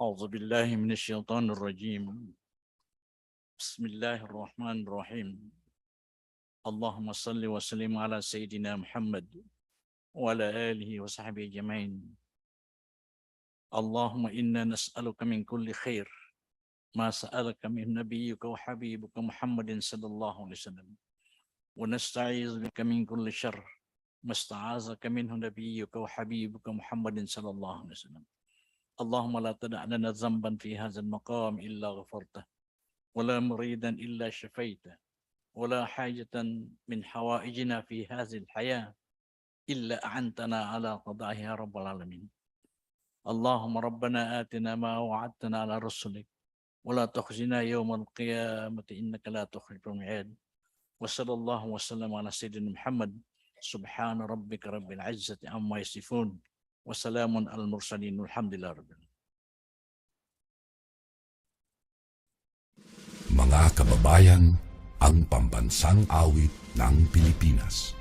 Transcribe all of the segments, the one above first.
أعوذ بالله من الشيطان الرجيم. بسم الله الرحمن الرحيم. اللهم صل وسلم على سيدنا محمد وعلى آله وصحبه أجمعين. اللهم إنا نسألك من كل خير ما سألك من نبيك وحبيبك محمد صلى الله عليه وسلم، ونستعيذ بك من كل شر ما استعاذك منه نبيك وحبيبك محمد صلى الله عليه وسلم. اللهم لا تدع لنا ذنبا في هذا المقام إلا غفرته، ولا مريدا إلا شفيته، ولا حاجة من حوائجنا في هذه الحياة إلا أعنتنا على قضائها يا رب العالمين. اللهم ربنا آتنا ما وعدتنا على رسلك ولا تخزنا يوم القيامة إنك لا تخلف الميعاد. وصلى الله وسلم على سيدنا محمد. سبحان ربك رب العزة عما يصفون وسلام على المرسلين والحمد لله رب العالمين. Mga kababayan, ang pambansang awit ng Pilipinas.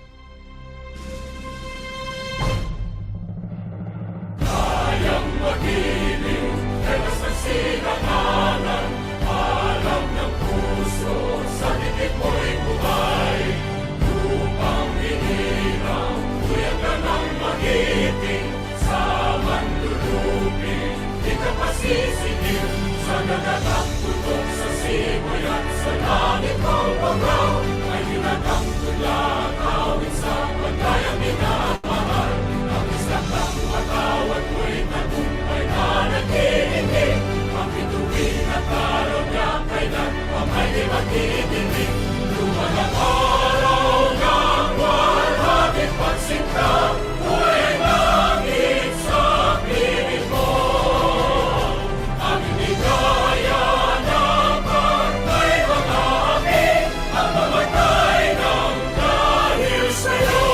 Kayang magiliw, telas ng sinangalan, alam ng puso, sa dikit mo'y buhay. Lupang hinirang, tuyag ka ng magiting, sa manlulupin, di ka pasisitin, sa nagagang tutok sa simoy at sa langit mong pagaw, ay hinagang tulad, awit sa pagkayang minamahal. Ang isang ng matawad mo'y tagumpay na nag-iindig, ang bituin at araw niya kailan ang may di magdidinig. Luman ang araw ng walhagit pagsinta, buhay langit sa piling mo. Ang inigaya ng pagkay mga api, ang mamatay ng dahil sa'yo.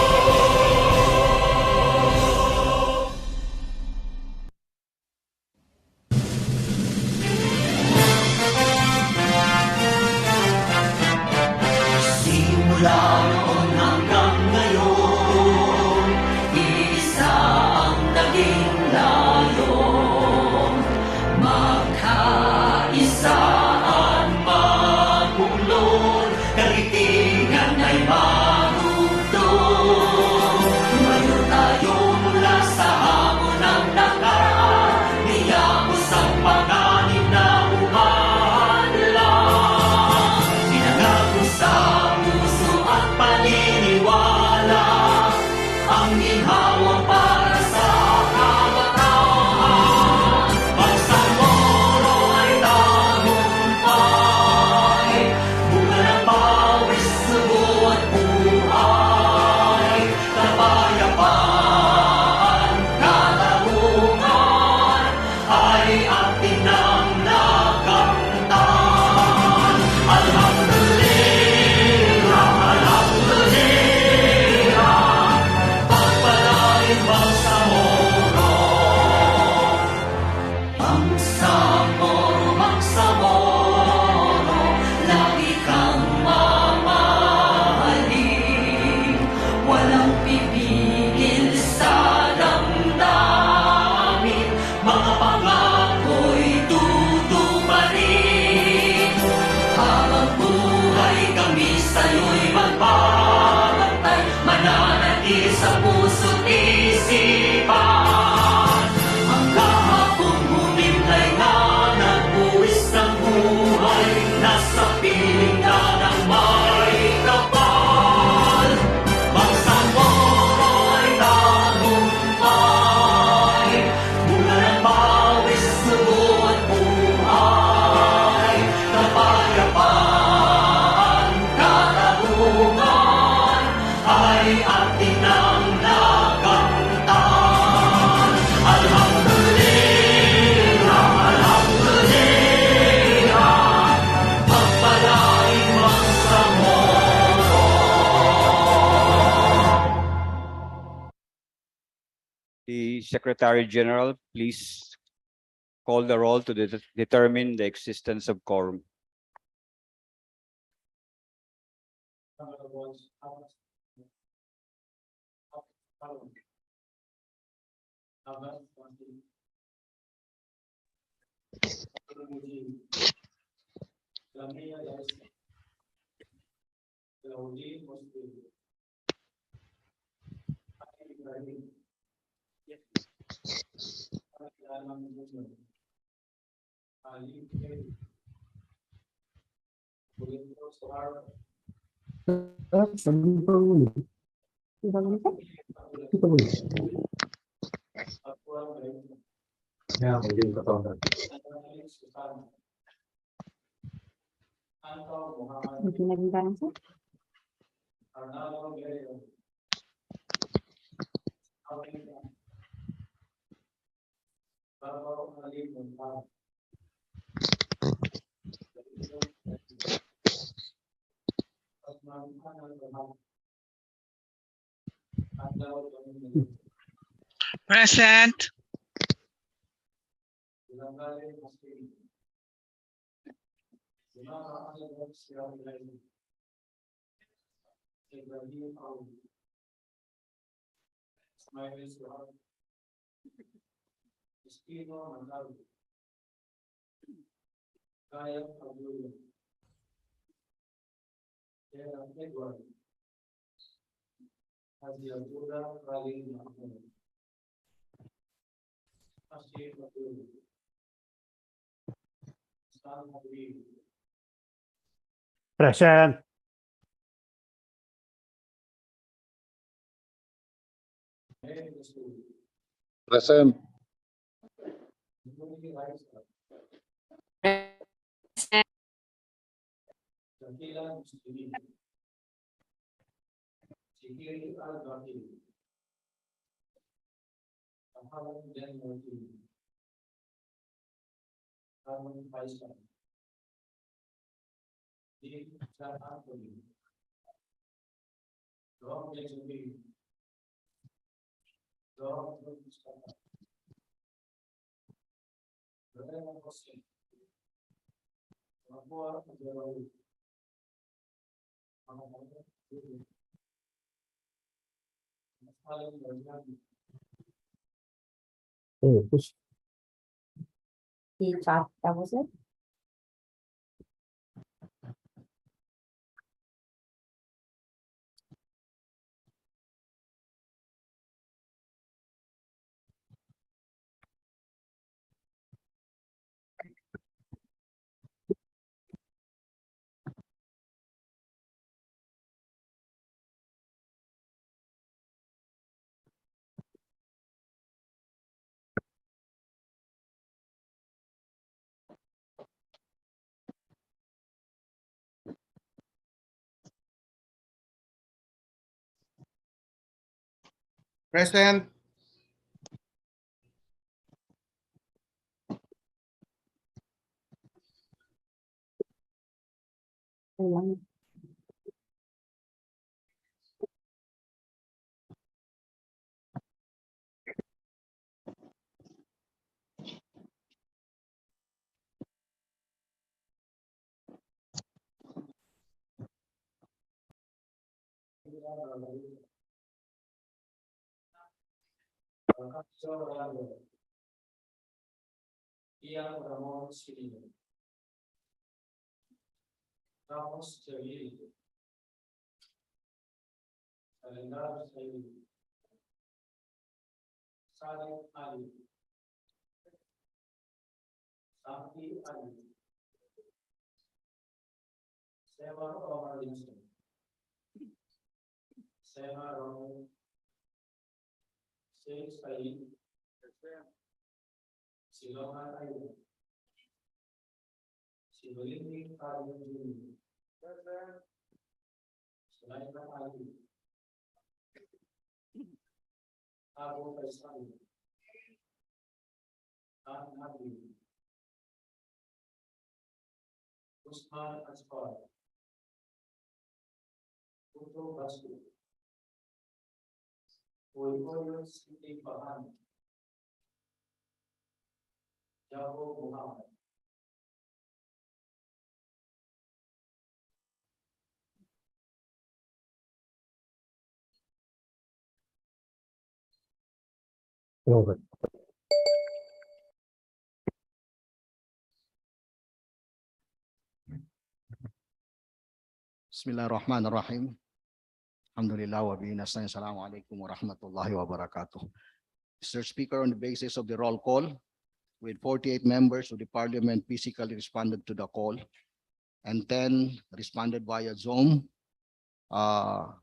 Simula noon hanggang ngayon, isa ang naging layon. Magkaisaan magulod, karitingan ay marugtong. Tumayo tayo mula sa hamon ng nakaraan, niyapos ang panganib na umaanlang. Pinangako sa puso at paniniwala, ang ginhawa para sa kabataan. Bangsamoro ay tagumpay, bunga ng pawis, sugo at buhay. Kapayapaan, katarungan, ay ating nang nakamtan. Alhamdulillah, alhamdulillah, pagpalain Bangsamoro. Bangsamoro, Bangsamoro, lagi kang mamahalin. Walang pipigil sa damdamin, mga pangako'y tutuparin. Habang buhay kami sa'yo'y magbabantay, mananatili sa puso't isipan. Ang kahapon humimlay na nagbuwis ng buhay, nasa piling na ng may kapal. Bangsamoro ay tagumpay, bunga ng pawis, sugo at buhay. Kapayapaan, katarungan, ay ating nang nakamtan. Alhamdulillah, alhamdulillah, pagpalain Bangsamoro. The Secretary General, please call the roll to determine the existence of quorum. Present. Present. Present. That was it. Present. Kailangan. Over. Bismillahirrahmanirrahim. Alhamdulillah wa bihi nasta'in. Assalamu alaikum wa rahmatullahi wa barakatuh. Mr. Speaker, on the basis of the roll call, with 48 members of the Parliament physically responded to the call and 10 responded via Zoom. The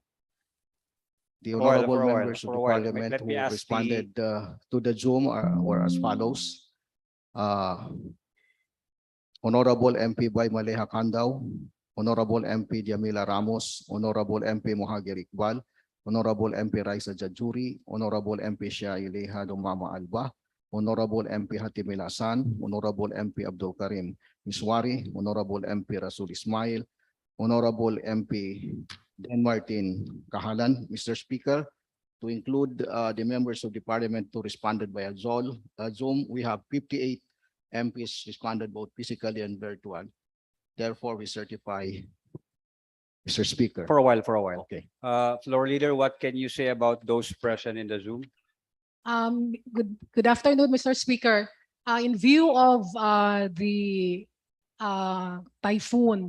For a while, honorable for a while, members of for a the while. Parliament Let me who ask responded to the Zoom were as follows. Honorable MP Bay Maleha Kandaw, Honorable MP Jamila Ramos, Honorable MP Mohagir Iqbal, Honorable MP Raisa Jajuri, Honorable MP Shia Ileha Dumama Alba, Honorable MP Hatim Hasan, Honorable MP Abdul Karim Miswari, Honorable MP Rasul Ismail, Honorable MP Dan Martin Kahalan. Mr. Speaker, to include the members of the Parliament who responded via Zoom, we have 58 MPs responded both physically and virtual. Therefore, we certify, Mr. Speaker. For a while, for a while. Okay. Floor leader, what can you say about those present in the Zoom? Good afternoon, Mr. Speaker. In view of the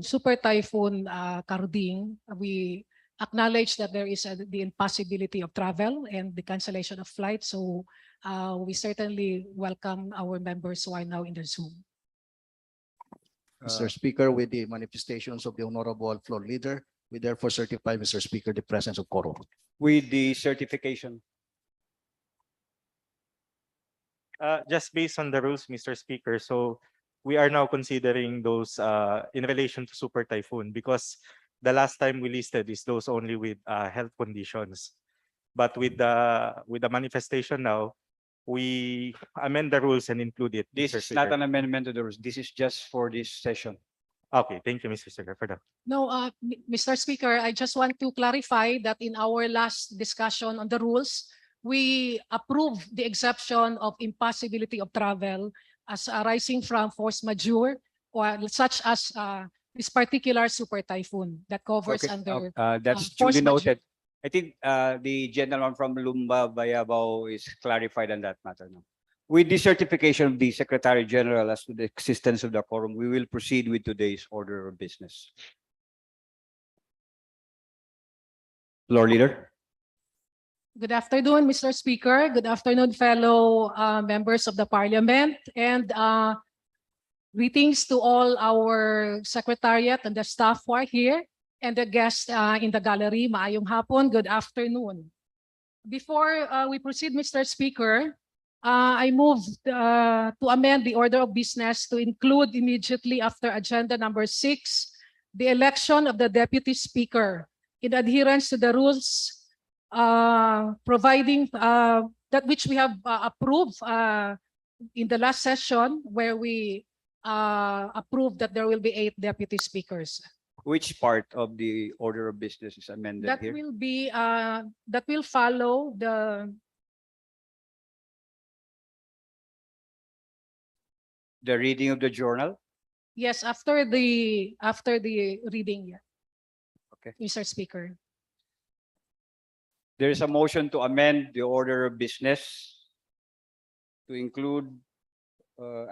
super typhoon Karding, we acknowledge that there is the impossibility of travel and the cancellation of flights. So we certainly welcome our members who are now in the Zoom. Mr. Speaker, with the manifestations of the honorable floor leader, we therefore certify, Mr. Speaker, the presence of quorum. With the certification. Just based on the rules, Mr. Speaker, so we are now considering those in relation to super typhoon because the last time we listed is those only with health conditions. But with the manifestation now, we amend the rules and include it. This Mr. is not Speaker. an amendment to the rules. This is just for this session. Okay, thank you, Mr. Speaker, for that. No, Mr. Speaker, I just want to clarify that in our last discussion on the rules, we approved the exception of impossibility of travel as arising from force majeure or such as this particular super typhoon that covers Okay, under that's force duly majeure. noted. I think the gentleman from Lumba Bayabao is clarified on that matter now. With the certification of the Secretary General as to the existence of the quorum, we will proceed with today's order of business. Floor leader. Good afternoon, Mr. Speaker. Good afternoon, fellow members of the Parliament, and greetings to all our secretariat and the staff who are here and the guests in the gallery. Maayong hapon, good afternoon. Before we proceed, Mr. Speaker, I move to amend the order of business to include immediately after agenda number 6, the election of the Deputy Speaker in adherence to the rules providing that which we have approved in the last session where we approved that there will be 8 deputy speakers. Which part of the order of business is amended That here? will be that will follow The reading of the journal? yes, after the reading, yeah. Okay. Mr. Speaker. There is a motion to amend the order of business to include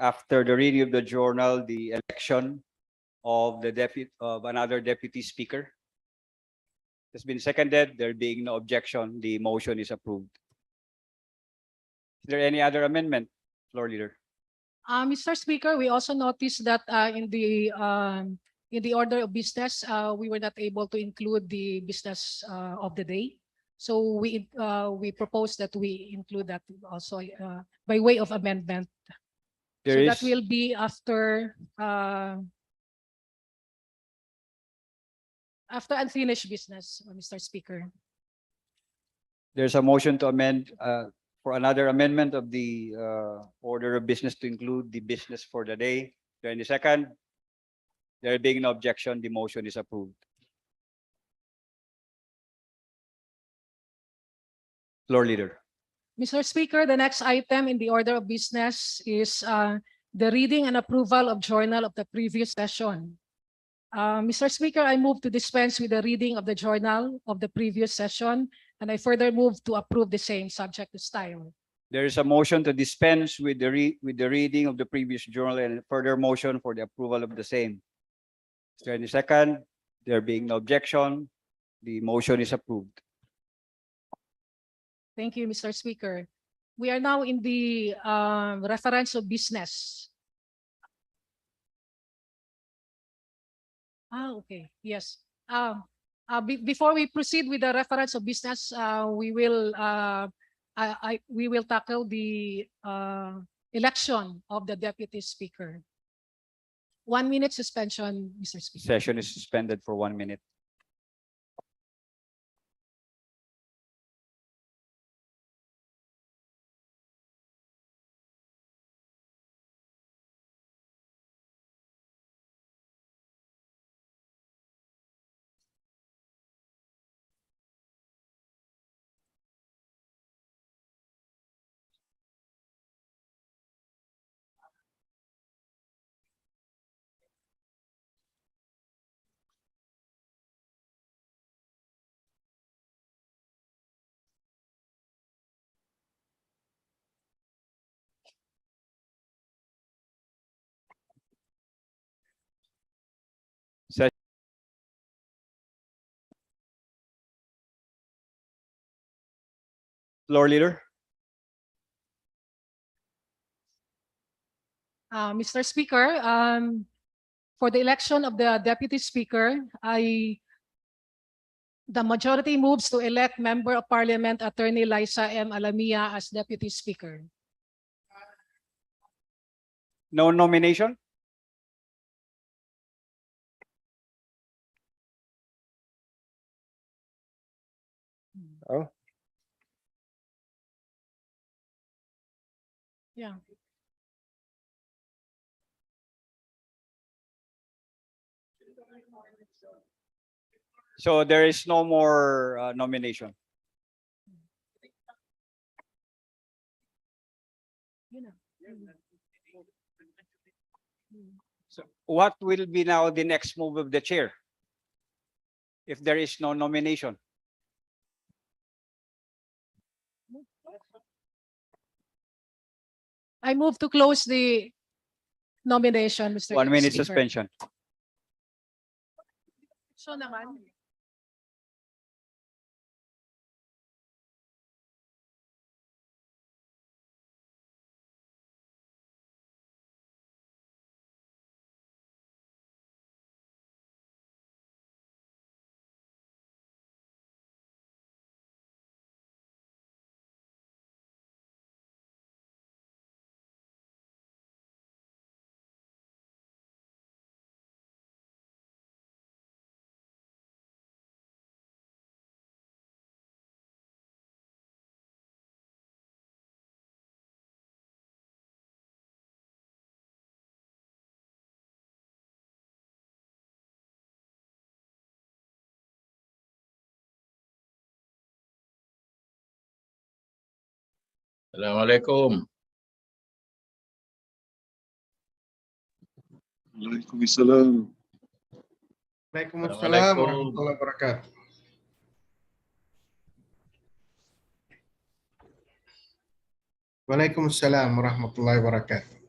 after the reading of the journal, the election of another deputy speaker. It's been seconded. There being no objection, the motion is approved. Is there any other amendment, floor leader? Mr. Speaker, we also noticed that in the order of business, we were not able to include the business of the day. So we propose that we include that also by way of amendment. That will be after unfinished business, Mr. Speaker. There's a motion to amend for another amendment of the order of business to include the business for the day. There in the second. There being no objection, the motion is approved. Floor leader. Mr. Speaker, the next item in the order of business is the reading and approval of journal of the previous session. Mr. Speaker, I move to dispense with the reading of the journal of the previous session, and I further move to approve the same subject to style. There is a motion to dispense with the reading of the previous journal and further motion for the approval of the same. Is there any second? There being no objection, the motion is approved. Thank you, Mr. Speaker. We are now in the reference of business. Okay. Yes. Before we proceed with the reference of business, we will tackle the election of the deputy speaker. 1 minute suspension, Mr. Speaker. Session is suspended for 1 minute. Floor leader. Mr. Speaker, for the election of the deputy speaker, the majority moves to elect Member of Parliament Attorney Liza M. Alamia as deputy speaker. No nomination? Oh. Yeah. So there is no more nomination. So what will be now the next move of the chair if there is no nomination? I move to close the nomination, Mr. 1 minute Speaker. suspension. So naman. Assalamualaikum. Waalaikumsalam. Waalaikumsalam warahmatullahi wabarakatuh. Waalaikumsalam warahmatullahi wabarakatuh.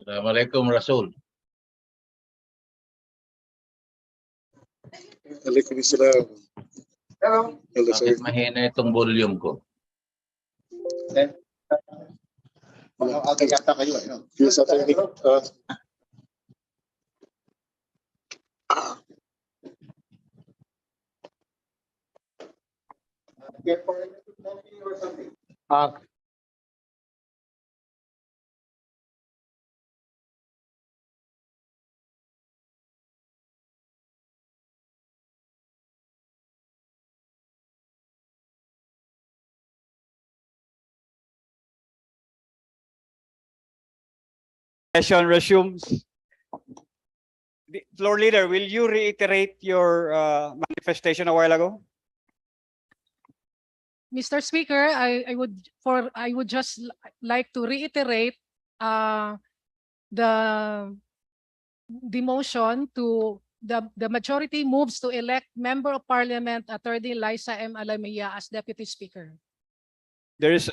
Assalamualaikum Rasul. Waalaikumsalam. Hello, sir. Bakit mahina itong volume ko? Okay, yata kayo. Yes, attorney. Session resumes. The floor leader, will you reiterate your manifestation a while ago? Mr. Speaker, I would just like to reiterate the motion to the majority moves to elect Member of Parliament Attorney Liza M. Alamia as Deputy Speaker. There is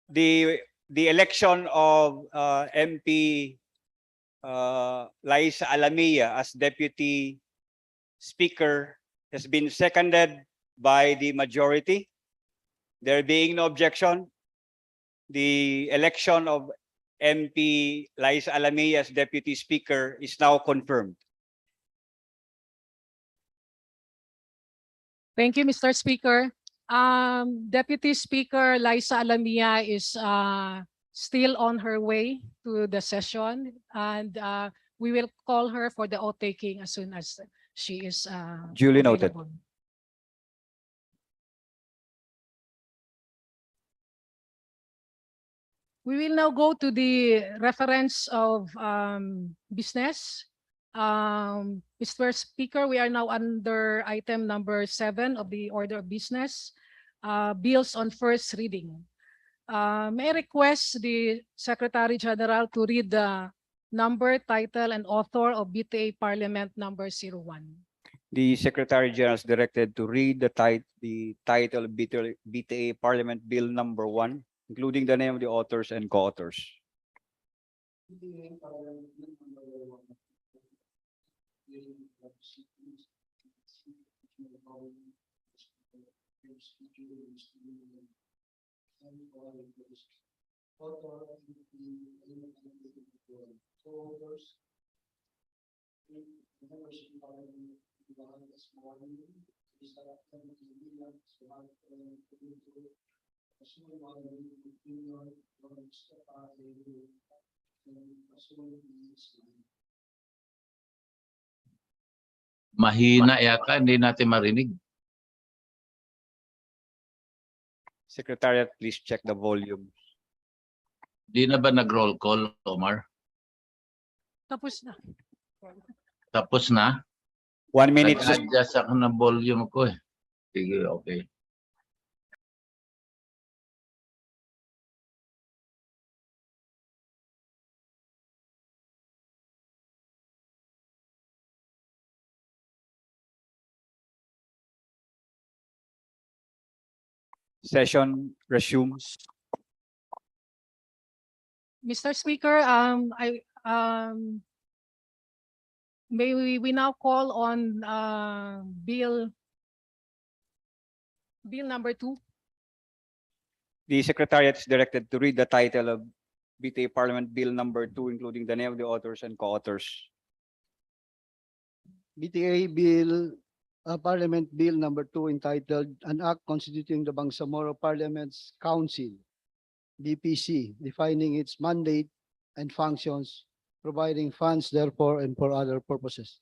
the election of MP Liza Alamia as Deputy Speaker has been seconded by the majority. There being no objection, the election of MP Liza Alamia as Deputy Speaker is now confirmed. Thank you, Mr. Speaker. Deputy Speaker Liza Alamia is still on her way to the session, and we will call her for the oath taking as soon as she is Duly noted. available. We will now go to the reference of business. Mr. Speaker, we are now under item number 7 of the order of business, bills on first reading. May I request the Secretary General to read the number, title, and author of BTA Parliament number 01. The Secretary General is directed to read the title of BTA Parliament Bill number 1, including the name of the authors and co-authors. Mahina yata, hindi natin marinig. Secretariat, please check the volume. Di na ba nag-roll call, Omar? Tapos na. Tapos na? 1 minute. Nag-adjust ako ng volume ko eh. Sige, okay. Session resumes. Mr. Speaker, may we now call on bill number 2. The Secretariat is directed to read the title of BTA Parliament Bill number 2, including the name of the authors and co-authors. BTA Parliament Bill number 2 entitled An Act Constituting the Bangsamoro Parliament's Council, BPC, defining its mandate and functions, providing funds therefore and for other purposes.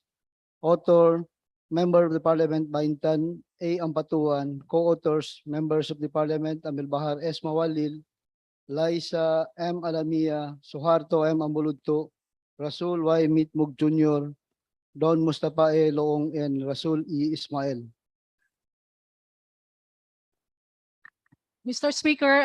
Author, Member of the Parliament Baintan A. Ampatuan, co-authors, Members of the Parliament Amil Bahar S. Mawalil, Liza M. Alamia, Suharto M. Ambuludto, Rasul Y. Mitmug Jr., Don Mustafa E. Loong, and Rasul E. Ismail. Mr. Speaker,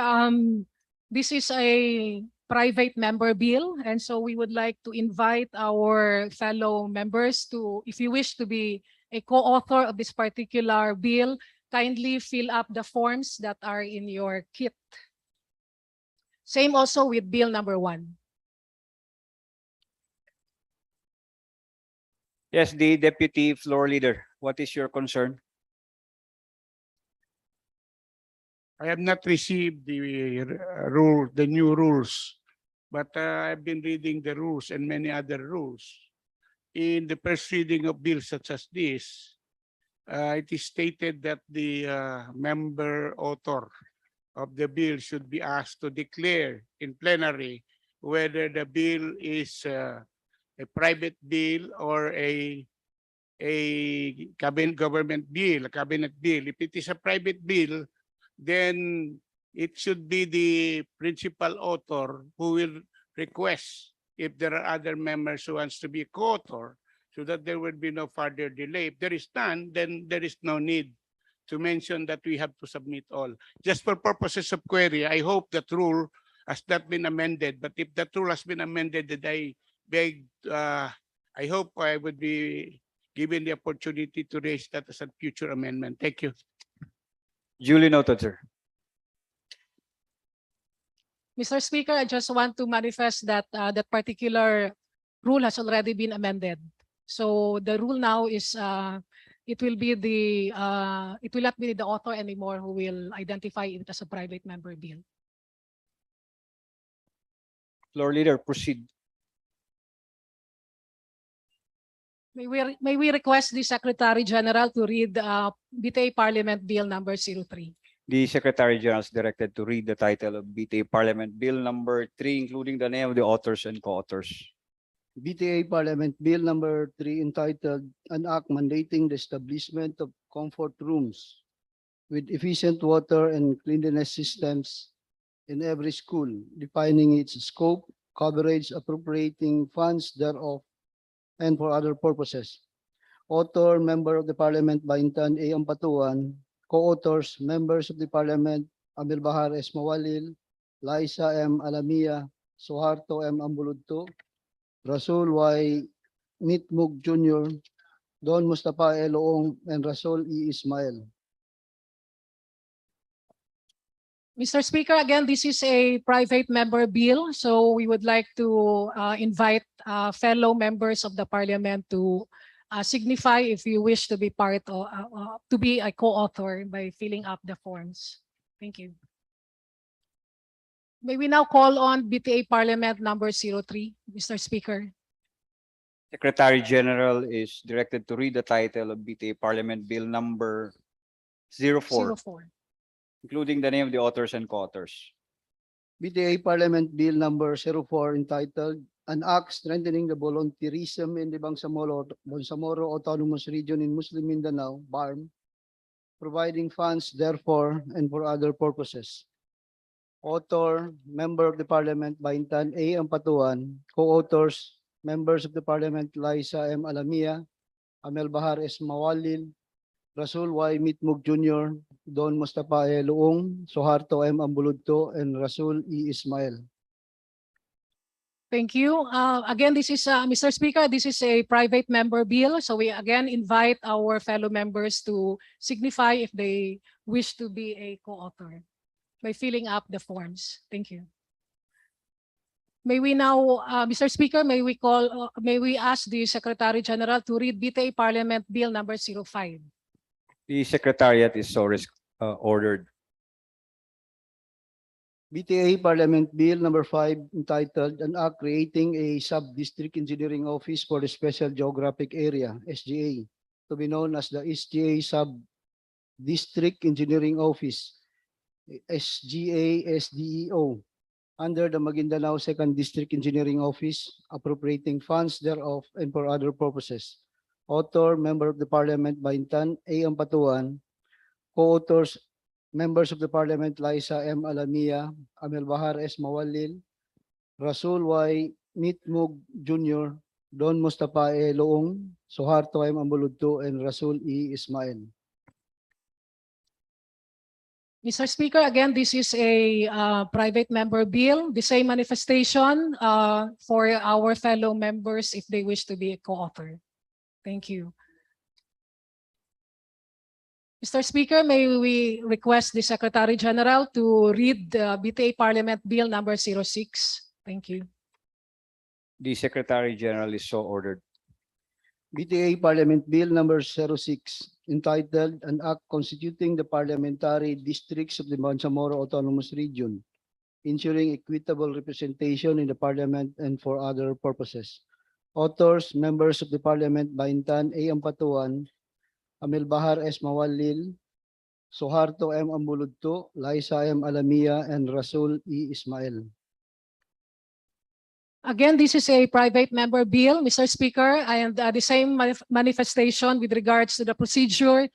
this is a private member bill, and so we would like to invite our fellow members to, if you wish to be a co-author of this particular bill, kindly fill up the forms that are in your kit. Same also with bill number 1. Yes, the Deputy Floor Leader, what is your concern? I have not received the new rules, but I've been reading the rules and many other rules. In the first reading of bills such as this, it is stated that the member author of the bill should be asked to declare in plenary whether the bill is a private bill or a government bill, a cabinet bill. If it is a private bill, then it should be the principal author who will request if there are other members who wants to be a co-author so that there will be no further delay. If there is none, then there is no need to mention that we have to submit all. Just for purposes of query, I hope that rule has not been amended. But if that rule has been amended, then I beg, I hope I would be given the opportunity to raise that as a future amendment. Thank you. Duly noted, sir. Mr. Speaker, I just want to manifest that that particular rule has already been amended. So the rule now is it will not be the author anymore who will identify it as a private member bill. Floor leader, proceed. May we request the Secretary General to read BTA Parliament Bill number 03. The Secretary General is directed to read the title of BTA Parliament Bill number 3, including the name of the authors and co-authors. BTA Parliament Bill number 3 entitled An Act Mandating the Establishment of Comfort Rooms with Efficient Water and Cleanliness Systems in every school, defining its scope, coverage, appropriating funds thereof, and for other purposes. Author, Member of the Parliament Baintan A. Ampatuan. Co-authors, Members of the Parliament Amir Bahar S. Mawalil, Liza M. Alamia, Suharto M. Ambuludto, Rasul Y. Mitmug Jr., Don Mustafa Eloong, and Rasul E. Ismail. Mr. Speaker, again, this is a private member bill, so we would like to invite fellow members of the Parliament to signify if you wish to be part of, to be a co-author by filling up the forms. Thank you. May we now call on BTA Parliament number 03, Mr. Speaker. Secretary General is directed to read the title of BTA Parliament Bill number 04, 04. including the name of the authors and co-authors. BTA Parliament Bill number 04 entitled An Act Strengthening the Volunteerism in the Bangsamoro Autonomous Region in Muslim Mindanao, BARM, providing funds therefore and for other purposes. Author, Member of the Parliament Baintan A. Ampatuan. Co-authors, Members of the Parliament Liza M. Alamia, Amel Bahar S. Mawalil, Rasul Y. Mitmug Jr., Don Mustafa Eloong, Suharto M. Ambuludto, and Rasul E. Ismail. Thank you. Again, this is, Mr. Speaker, this is a private member bill. So we again invite our fellow members to signify if they wish to be a co-author by filling up the forms. Thank you. May we now, Mr. Speaker, may we ask the Secretary General to read BTA Parliament Bill number 05. The Secretariat is so ordered. BTA Parliament Bill number 5 entitled An Act Creating a Sub-District Engineering Office for the Special Geographic Area, SGA, to be known as the SGA Sub-District Engineering Office, SGA-SDEO, under the Maguindanao 2nd District Engineering Office, appropriating funds thereof and for other purposes. Author, Member of the Parliament Baintan A. Ampatuan. Co-authors, Members of the Parliament Liza M. Alamia, Amel Bahar S. Mawalil, Rasul Y. Mitmug Jr., Don Mustafa Eloong, Suharto M. Ambuludto, and Rasul E. Ismail. Mr. Speaker, again, this is a private member bill. The same manifestation for our fellow members if they wish to be a co-author. Thank you. Mr. Speaker, may we request the Secretary General to read the BTA Parliament Bill number 06. Thank you. The Secretary General is so ordered. BTA Parliament Bill number 06 entitled An Act Constituting the Parliamentary Districts of the Bangsamoro Autonomous Region, ensuring equitable representation in the Parliament and for other purposes. Authors, Members of the Parliament Baintan A. Ampatuan, Amel Bahar S. Mawalil, Suharto M. Ambuludto, Liza M. Alamia, and Rasul E. Ismail. Again, this is a private member bill, Mr. Speaker, and the same manifestation with regards to the procedure.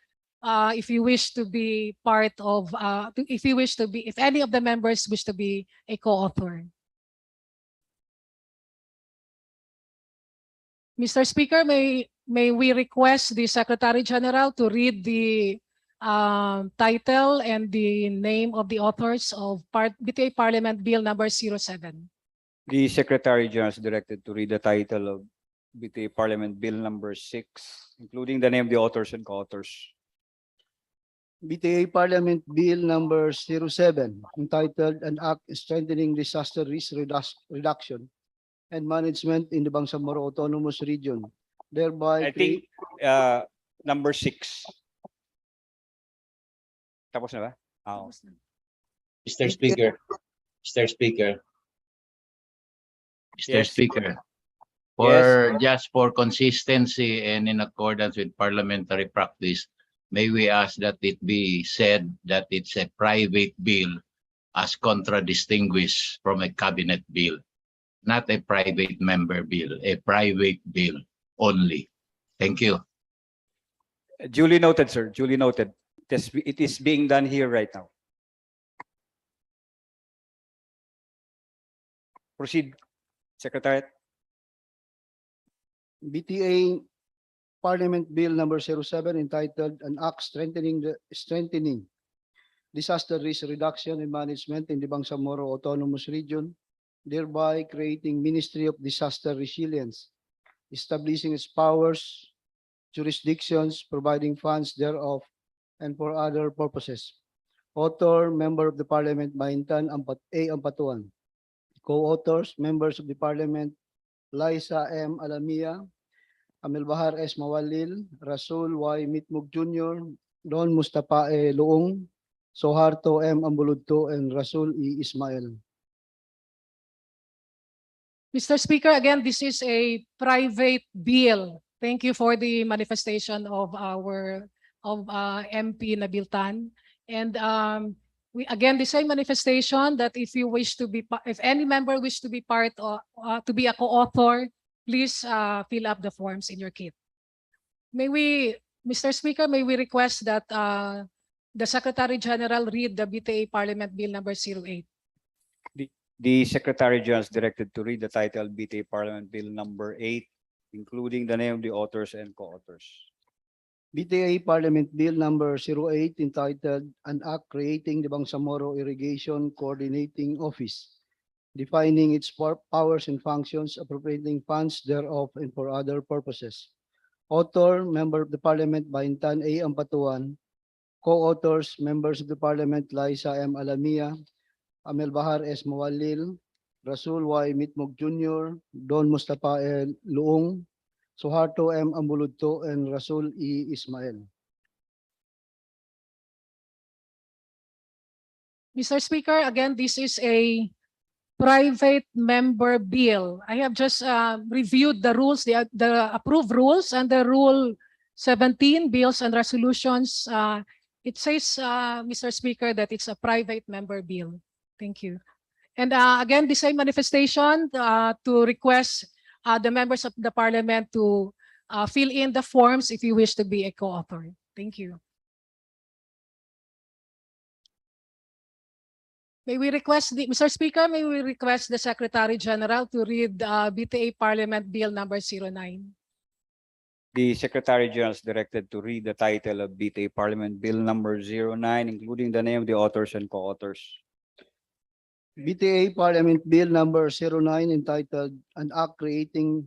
If you wish to be part of, if any of the members wish to be a co-author. Mr. Speaker, may we request the Secretary General to read the title and the name of the authors of BTA Parliament Bill number 07. The Secretary General is directed to read the title of BTA Parliament Bill number 6, including the name of the authors and co-authors. BTA Parliament Bill number 07, entitled An Act Strengthening Disaster Risk Reduction and Management in the Bangsamoro Autonomous Region, thereby I think number 6. Tapos na ba? Oo. Mr. Speaker, Mr. Speaker, Mr. Yes. Speaker, Yes. just for consistency and in accordance with parliamentary practice, may we ask that it be said that it's a private bill as contradistinguished from a cabinet bill, not a private member bill, a private bill only. Thank you. Duly noted, sir. Duly noted. It is being done here right now. Proceed, Secretary. BTA Parliament Bill number 07, entitled An Act Strengthening Disaster Risk Reduction and Management in the Bangsamoro Autonomous Region, thereby creating Ministry of Disaster Resilience, establishing its powers, jurisdictions, providing funds thereof, and for other purposes. Author, Member of the Parliament Baintan A. Ampatuan. Co-authors, Members of the Parliament Liza M. Alamia, Amel Bahar S. Mawalil, Rasul Y. Mitmug Jr., Don Mustafa E. Luong, Soharto M. Ambuludto, and Rasul E. Ismail. Mr. Speaker, again, this is a private bill. Thank you for the manifestation of our MP Nabil Tan. And we again the same manifestation that if you wish to be, if any member wish to be part of, to be a co-author, please fill up the forms in your kit. May we, Mr. Speaker, may we request that the Secretary General read the BTA Parliament Bill number 08. The Secretary General is directed to read the title BTA Parliament Bill number 8, including the name of the authors and co-authors. BTA Parliament Bill number 08, entitled An Act Creating the Bangsamoro Irrigation Coordinating Office, defining its powers and functions, appropriating funds thereof, and for other purposes. Author, Member of the Parliament Baintan A. Ampatuan. Co-authors, Members of the Parliament Liza M. Alamia, Amel Bahar S. Mawalil, Rasul Y. Mitmug Jr., Don Mustafa E. Luong, Soharto M. Ambuludto, and Rasul E. Ismail. Mr. Speaker, again, this is a private member bill. I have just reviewed the rules, the approved rules, and the Rule 17, Bills and Resolutions. It says, Mr. Speaker, that it's a private member bill. Thank you. And again, the same manifestation to request the members of the Parliament to fill in the forms if you wish to be a co-author. Thank you. May we request, Mr. Speaker, may we request the Secretary General to read BTA Parliament Bill number 09. The Secretary General is directed to read the title of BTA Parliament Bill number 09, including the name of the authors and co-authors. BTA Parliament Bill number 09, entitled An Act Creating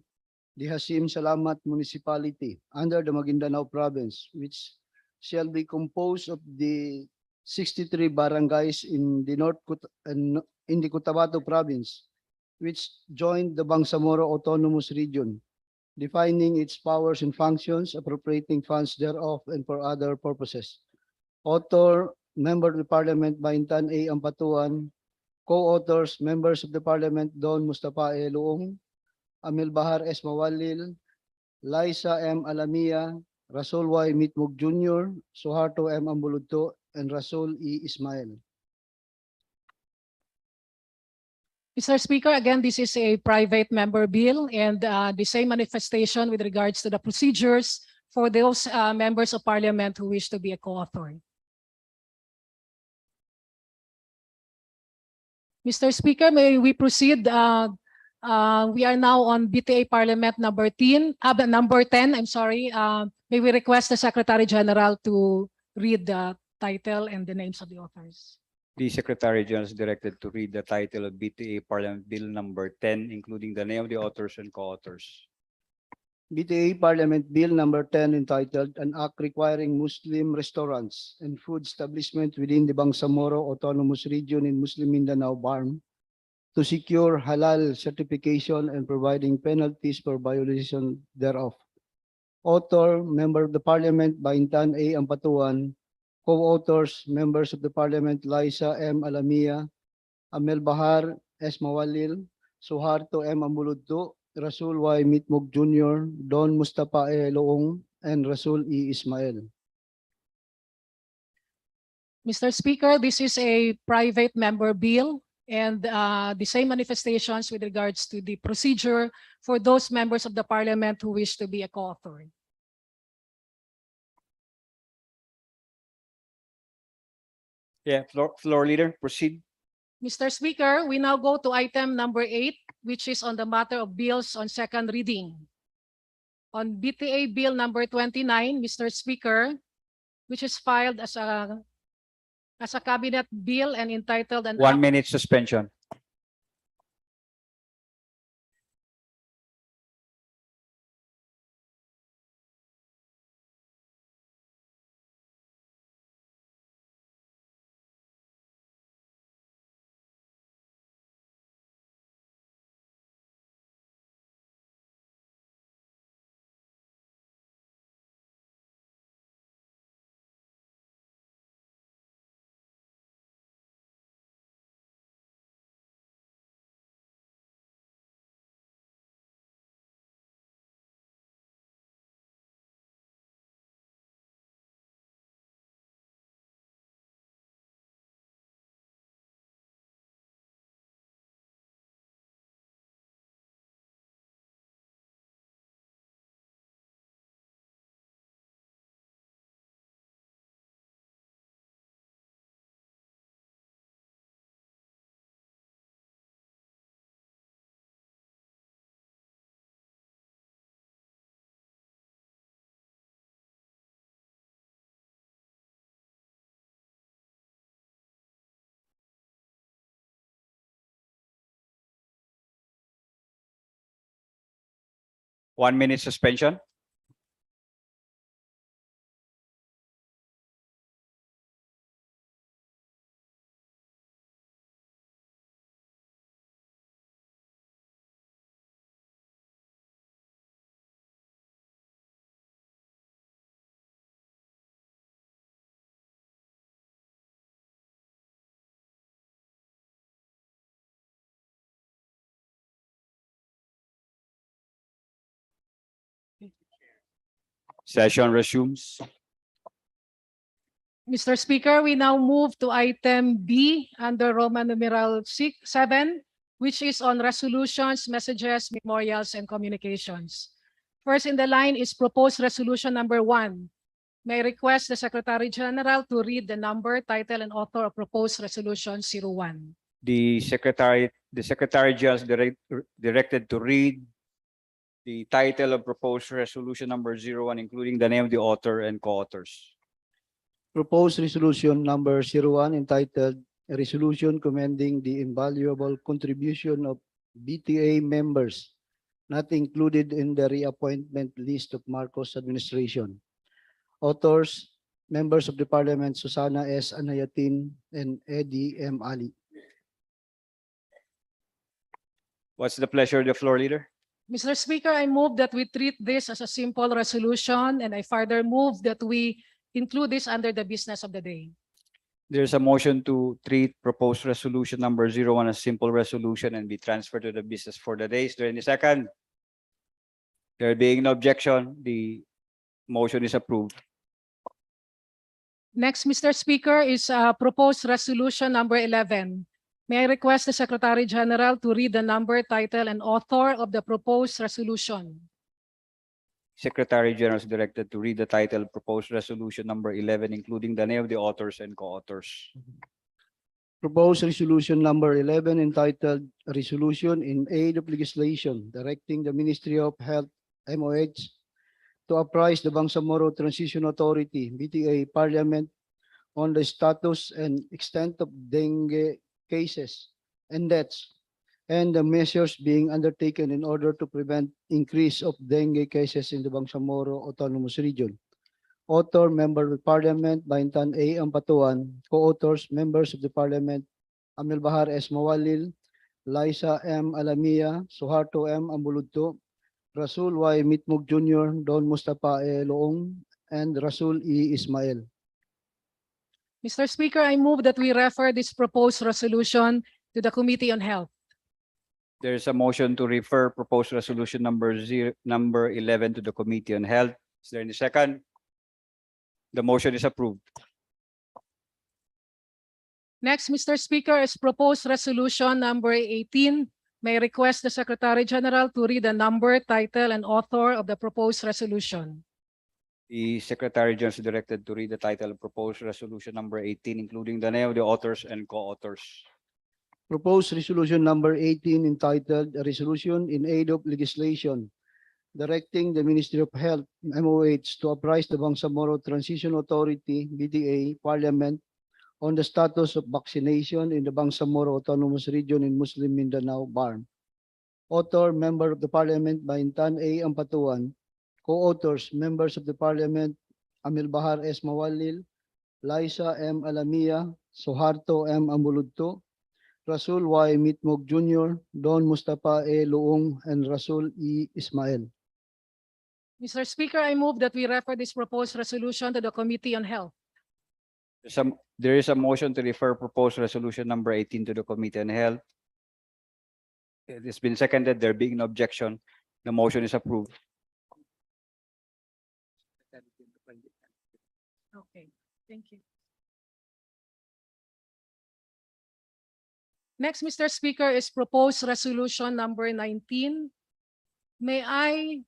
the Hasim Salamat Municipality under the Maguindanao Province, which shall be composed of the 63 barangays in the in the Cotabato Province, which joined the Bangsamoro Autonomous Region, defining its powers and functions, appropriating funds thereof, and for other purposes. Author, Member of the Parliament Baintan A. Ampatuan. Co-authors, Members of the Parliament Don Mustafa E. Luong, Amil Bahar S. Mawalil, Liza M. Alamia, Rasul Y. Mitmug Jr., Soharto M. Ambuludto, and Rasul E. Ismail. Mr. Speaker, again, this is a private member bill, and the same manifestation with regards to the procedures for those members of Parliament who wish to be a co-author. Mr. Speaker, may we proceed We are now on BTA Parliament number 10, I'm sorry. May we request the Secretary General to read the title and the names of the authors. The Secretary General is directed to read the title of BTA Parliament Bill number 10, including the name of the authors and co-authors. BTA Parliament Bill number 10 entitled An Act Requiring Muslim Restaurants and Food Establishment within the Bangsamoro Autonomous Region in Muslim Mindanao BARM to secure halal certification and providing penalties for violation thereof. Author, Member of the Parliament Baintan A. Ampatuan. Co-authors, Members of the Parliament Liza M. Alamia, Amel Bahar S. Mawalil, Suharto M. Ambuludto, Rasul Y. Mitmug Jr., Don Mustafa E. Loong, and Rasul E. Ismail. Mr. Speaker, this is a private member bill and the same manifestations with regards to the procedure for those members of the Parliament who wish to be a co-author. Yeah, floor leader, proceed. Mr. Speaker, we now go to item number 8, which is on the matter of bills on second reading. On BTA Bill number 29, Mr. Speaker, which is filed as a cabinet bill and entitled an 1 minute suspension. One minute suspension. Session resumes. Mr. Speaker, we now move to item B under Roman numeral 7, which is on resolutions, messages, memorials, and communications. First in the line is proposed resolution number 1. May I request the Secretary General to read the number, title, and author of proposed resolution 01. The Secretary General is directed to read the title of proposed resolution number 01, including the name of the author and co-authors. Proposed resolution number 01 entitled A Resolution Commending the Invaluable Contribution of BTA Members Not Included in the Reappointment List of Marcos Administration. Authors, Members of the Parliament Susana S. Anayatin and Eddie M. Ali. What's the pleasure of the floor leader? Mr. Speaker, I move that we treat this as a simple resolution, and I further move that we include this under the business of the day. There's a motion to treat proposed resolution number 01 as simple resolution and be transferred to the business for the day. Is there any second? There being no objection, the motion is approved. Next, Mr. Speaker, is proposed resolution number 11. May I request the Secretary General to read the number, title, and author of the proposed resolution. Secretary General is directed to read the title proposed resolution number 11, including the name of the authors and co-authors. Proposed resolution number 11 entitled Resolution in Aid of Legislation Directing the Ministry of Health MOH to apprise the Bangsamoro Transition Authority BTA Parliament on the status and extent of dengue cases and deaths and the measures being undertaken in order to prevent increase of dengue cases in the Bangsamoro Autonomous Region. Author, Member of Parliament, Baintan A. Ampatuan. Co-authors, Members of the Parliament, Amil Bahar S. Mawalil, Liza M. Alamia, Suharto M. Ambuludto, Rasul Y. Mitmug Jr., Don Mustafa E. Loong, and Rasul E. Ismail. Mr. Speaker, I move that we refer this proposed resolution to the Committee on Health. There is a motion to refer proposed resolution number 11 to the Committee on Health. Is there any second? The motion is approved. Next, Mr. Speaker, is proposed resolution number 18. May I request the Secretary General to read the number, title, and author of the proposed resolution. The Secretary General is directed to read the title of proposed resolution number 18, including the name of the authors and co-authors. Proposed resolution number 18 entitled A Resolution in Aid of Legislation Directing the Ministry of Health MOH to apprise the Bangsamoro Transition Authority BTA Parliament on the status of vaccination in the Bangsamoro Autonomous Region in Muslim Mindanao, BARM. Author, Member of the Parliament, Baintan A. Ampatuan. Co-authors, Members of the Parliament, Amil Bahar S. Mawalil, Liza M. Alamia, Suharto M. Ambuludto, Rasul Y. Mitmog Jr., Don Mustafa E. Loong, and Rasul E. Ismail. Mr. Speaker, I move that we refer this proposed resolution to the Committee on Health. There is a motion to refer proposed resolution number 18 to the Committee on Health. It has been seconded. There being no objection, the motion is approved. Okay, thank you. Next, Mr. Speaker, is proposed resolution number 19. May I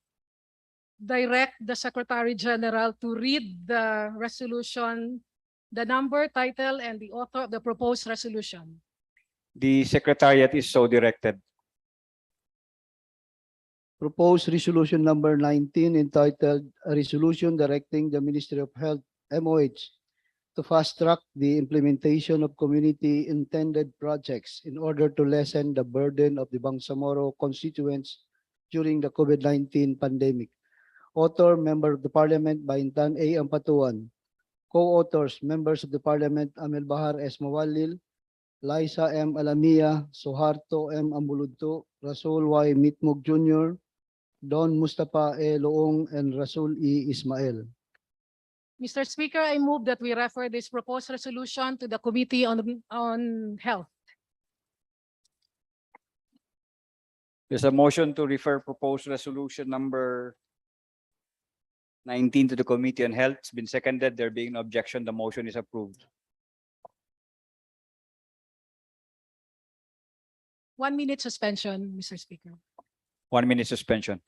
direct the Secretary General to read the resolution, the number, title, and the author of the proposed resolution. The Secretariat is so directed. Proposed resolution number 19 entitled A Resolution Directing the Ministry of Health MOH to fast-track the implementation of community-intended projects in order to lessen the burden of the Bangsamoro constituents during the COVID-19 pandemic. Author, Member of the Parliament, Baintan A. Ampatuan. Co-authors, Members of the Parliament, Amil Bahar S. Mawalil, Liza M. Alamia, Suharto M. Ambuludto, Rasul Y. Mitmug Jr., Don Mustafa E. Loong, and Rasul E. Ismail. Mr. Speaker, I move that we refer this proposed resolution to the Committee on Health. There's a motion to refer proposed resolution number 19 to the Committee on Health. It's been seconded. There being no objection, the motion is approved. 1 minute suspension, Mr. Speaker. 1 minute suspension.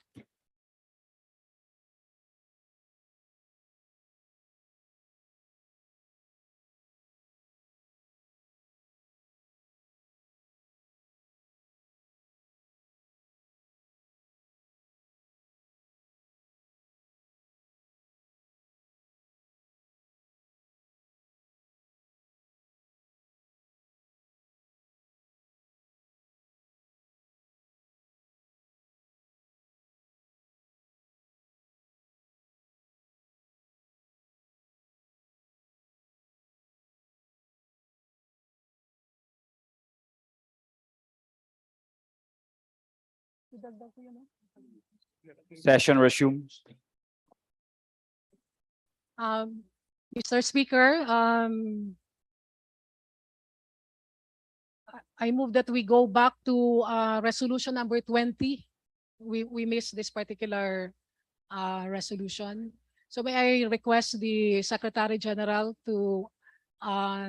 Session resumes. Mr. Speaker, I move that we go back to resolution number 20. We missed this particular resolution. So may I request the Secretary General to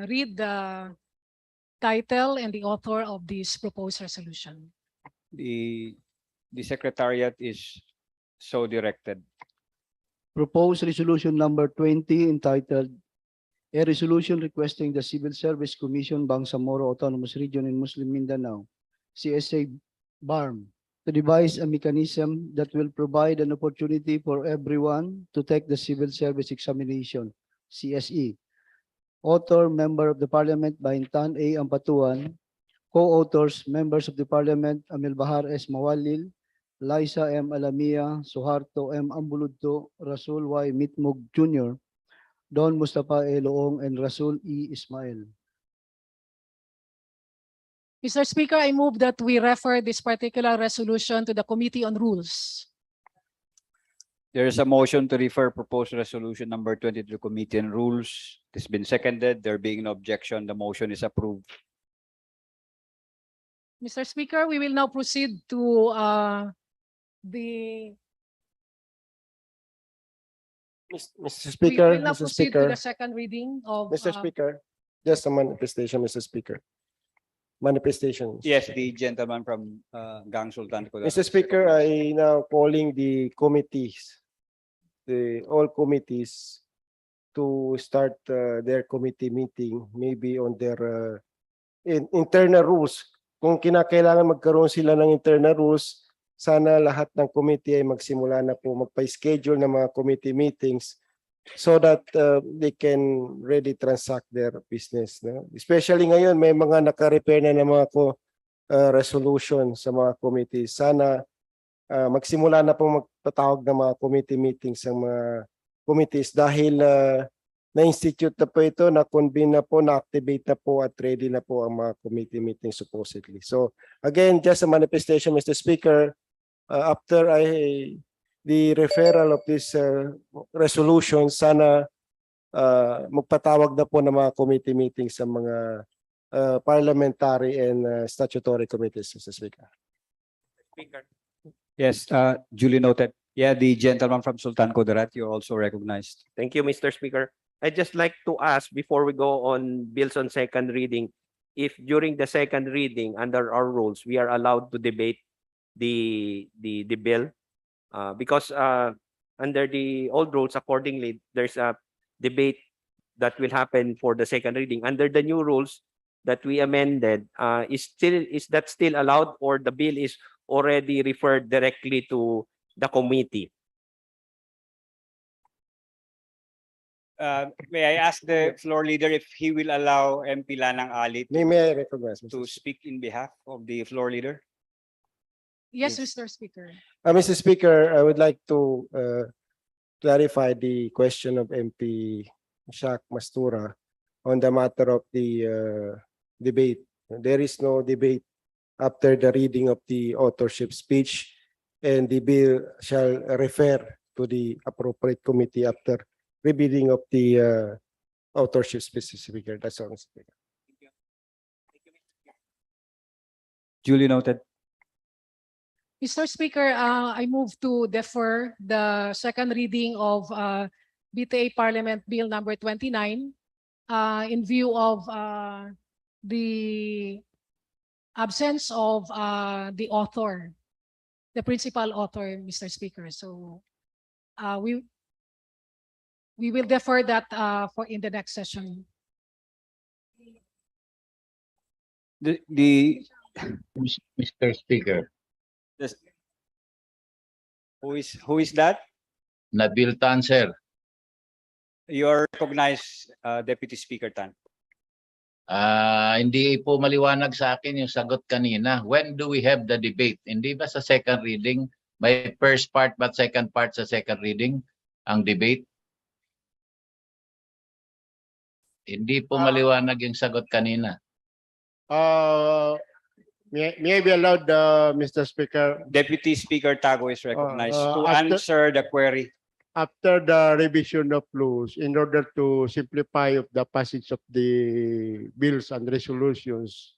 read the title and the author of this proposed resolution. The Secretariat is so directed. Proposed resolution number 20 entitled A resolution requesting the Civil Service Commission, Bangsamoro Autonomous Region in Muslim Mindanao, CSA BARM, to devise a mechanism that will provide an opportunity for everyone to take the Civil Service Examination, CSE. Author, Member of the Parliament Baintan A. Ampatuan. Co-authors, Members of the Parliament Amil Bahar S. Mawalil, Liza M. Alamia, Suharto M. Ambuludto, Rasul Y. Mitmug Jr., Don Mustafa A. Loong, and Rasul E. Ismail. Mr. Speaker, I move that we refer this particular resolution to the Committee on Rules. There is a motion to refer proposed resolution number 20 to the Committee on Rules. It has been seconded. There being no objection, the motion is approved. Mr. Speaker, we will now proceed to the Mr. we Speaker, will now Mr. proceed to Speaker, the second reading of Mr. Speaker, just a manifestation, Mr. Speaker. Manifestations. Yes, the gentleman from Gang Sultan Kudarat. Mr. Speaker, I now calling the committees, all committees to start their committee meeting, maybe on their internal rules. Kung kinakailangan magkaroon sila ng internal rules, sana lahat ng committee ay magsimula na po magpa-schedule ng mga committee meetings so that they can really transact their business. No? Especially ngayon, may mga naka-repair na ng mga resolution sa mga committees. Sana magsimula na po magpatawag ng mga committee meetings sa mga committees dahil na-institute na po ito, na-convene na po, na-activate na po at ready na po ang mga committee meetings supposedly. So again, just a manifestation, Mr. Speaker, after the referral of this resolution, sana magpatawag na po ng mga committee meetings sa mga parliamentary and statutory committees, Mr. Speaker. Yes, duly noted. Yeah, the gentleman from Sultan Kudarat, you're also recognized. Thank you, Mr. Speaker. I'd just like to ask before we go on bills on second reading, if during the second reading under our rules, we are allowed to debate the bill. Because under the old rules, accordingly, there's a debate that will happen for the second reading. Under the new rules that we amended, is that still allowed, or the bill is already referred directly to the committee? May I ask the floor leader if he will allow MP Lanang Ali May I recognize, Mr. to speak in behalf of the floor leader? yes, Mr. Speaker. Mr. Speaker, I would like to clarify the question of MP Shak Mastura on the matter of the debate. There is no debate after the reading of the authorship speech, and the bill shall refer to the appropriate committee after reading of the authorship speech, Speaker. That's all, Mr. Speaker. Duly noted. Mr. Speaker, I move to defer the second reading of BTA Parliament Bill number 29 in view of the absence of the author, the principal author, Mr. Speaker. So we will defer that for in the next session. Mr. Speaker, Who is that? Nabil Tan, sir. You're recognized, Deputy Speaker Tan. Hindi po maliwanag sa akin yung sagot kanina. When do we have the debate? Hindi ba sa second reading? May first part but second part sa second reading ang debate? Hindi po maliwanag yung sagot kanina. May I be allowed, Mr. Speaker, Deputy Speaker Tago is recognized to after- answer the query. after the revision of laws, in order to simplify of the passage of the bills and resolutions,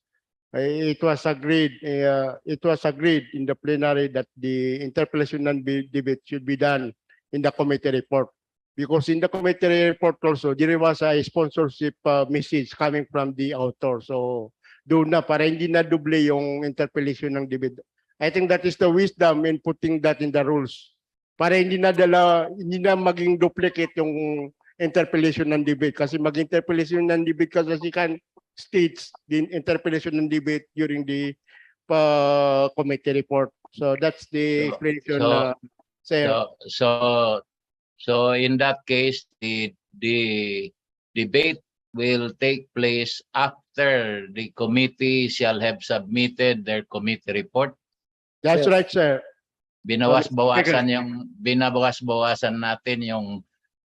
it was agreed in the plenary that the interpellation and debate should be done in the committee report. Because in the committee report also, there was a sponsorship message coming from the author. So doon na, para hindi na duble yung interpellation ng debate. I think that is the wisdom in putting that in the rules. Para hindi na maging duplicate yung interpellation ng debate. Kasi mag-interpellation ng debate kasi can states the interpellation ng debate during the committee report. So that's the explanation, sir. So in that case, the debate will take place after the committee shall have submitted their committee report. That's right, sir. Binabawas-bawasan natin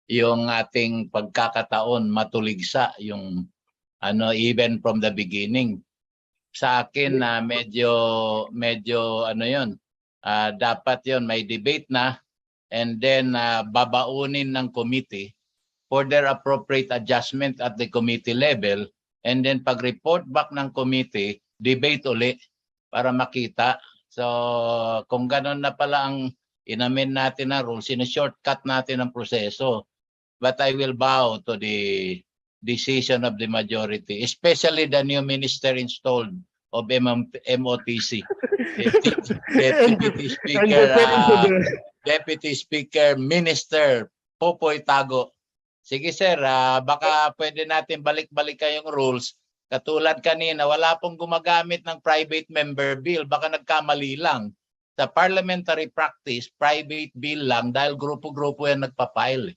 yung ating pagkakataon matuligsa yung even from the beginning. Sa akin na medyo ano yon, dapat yon may debate na, and then babaunin ng committee for their appropriate adjustment at the committee level, and then pag report back ng committee, debate uli para makita. So kung gano'n na pala ang inamin natin na rules, shortcut natin ang proseso. But I will bow to the decision of the majority, especially the new minister installed of MOTC. Deputy Speaker Minister Popoy Tago. Sige sir, baka pwede natin balik-balikan yung rules. Katulad kanina, wala pong gumagamit ng private member bill. Baka nagkamali lang. Sa parliamentary practice, private bill lang dahil grupo-grupo yan nagpapile.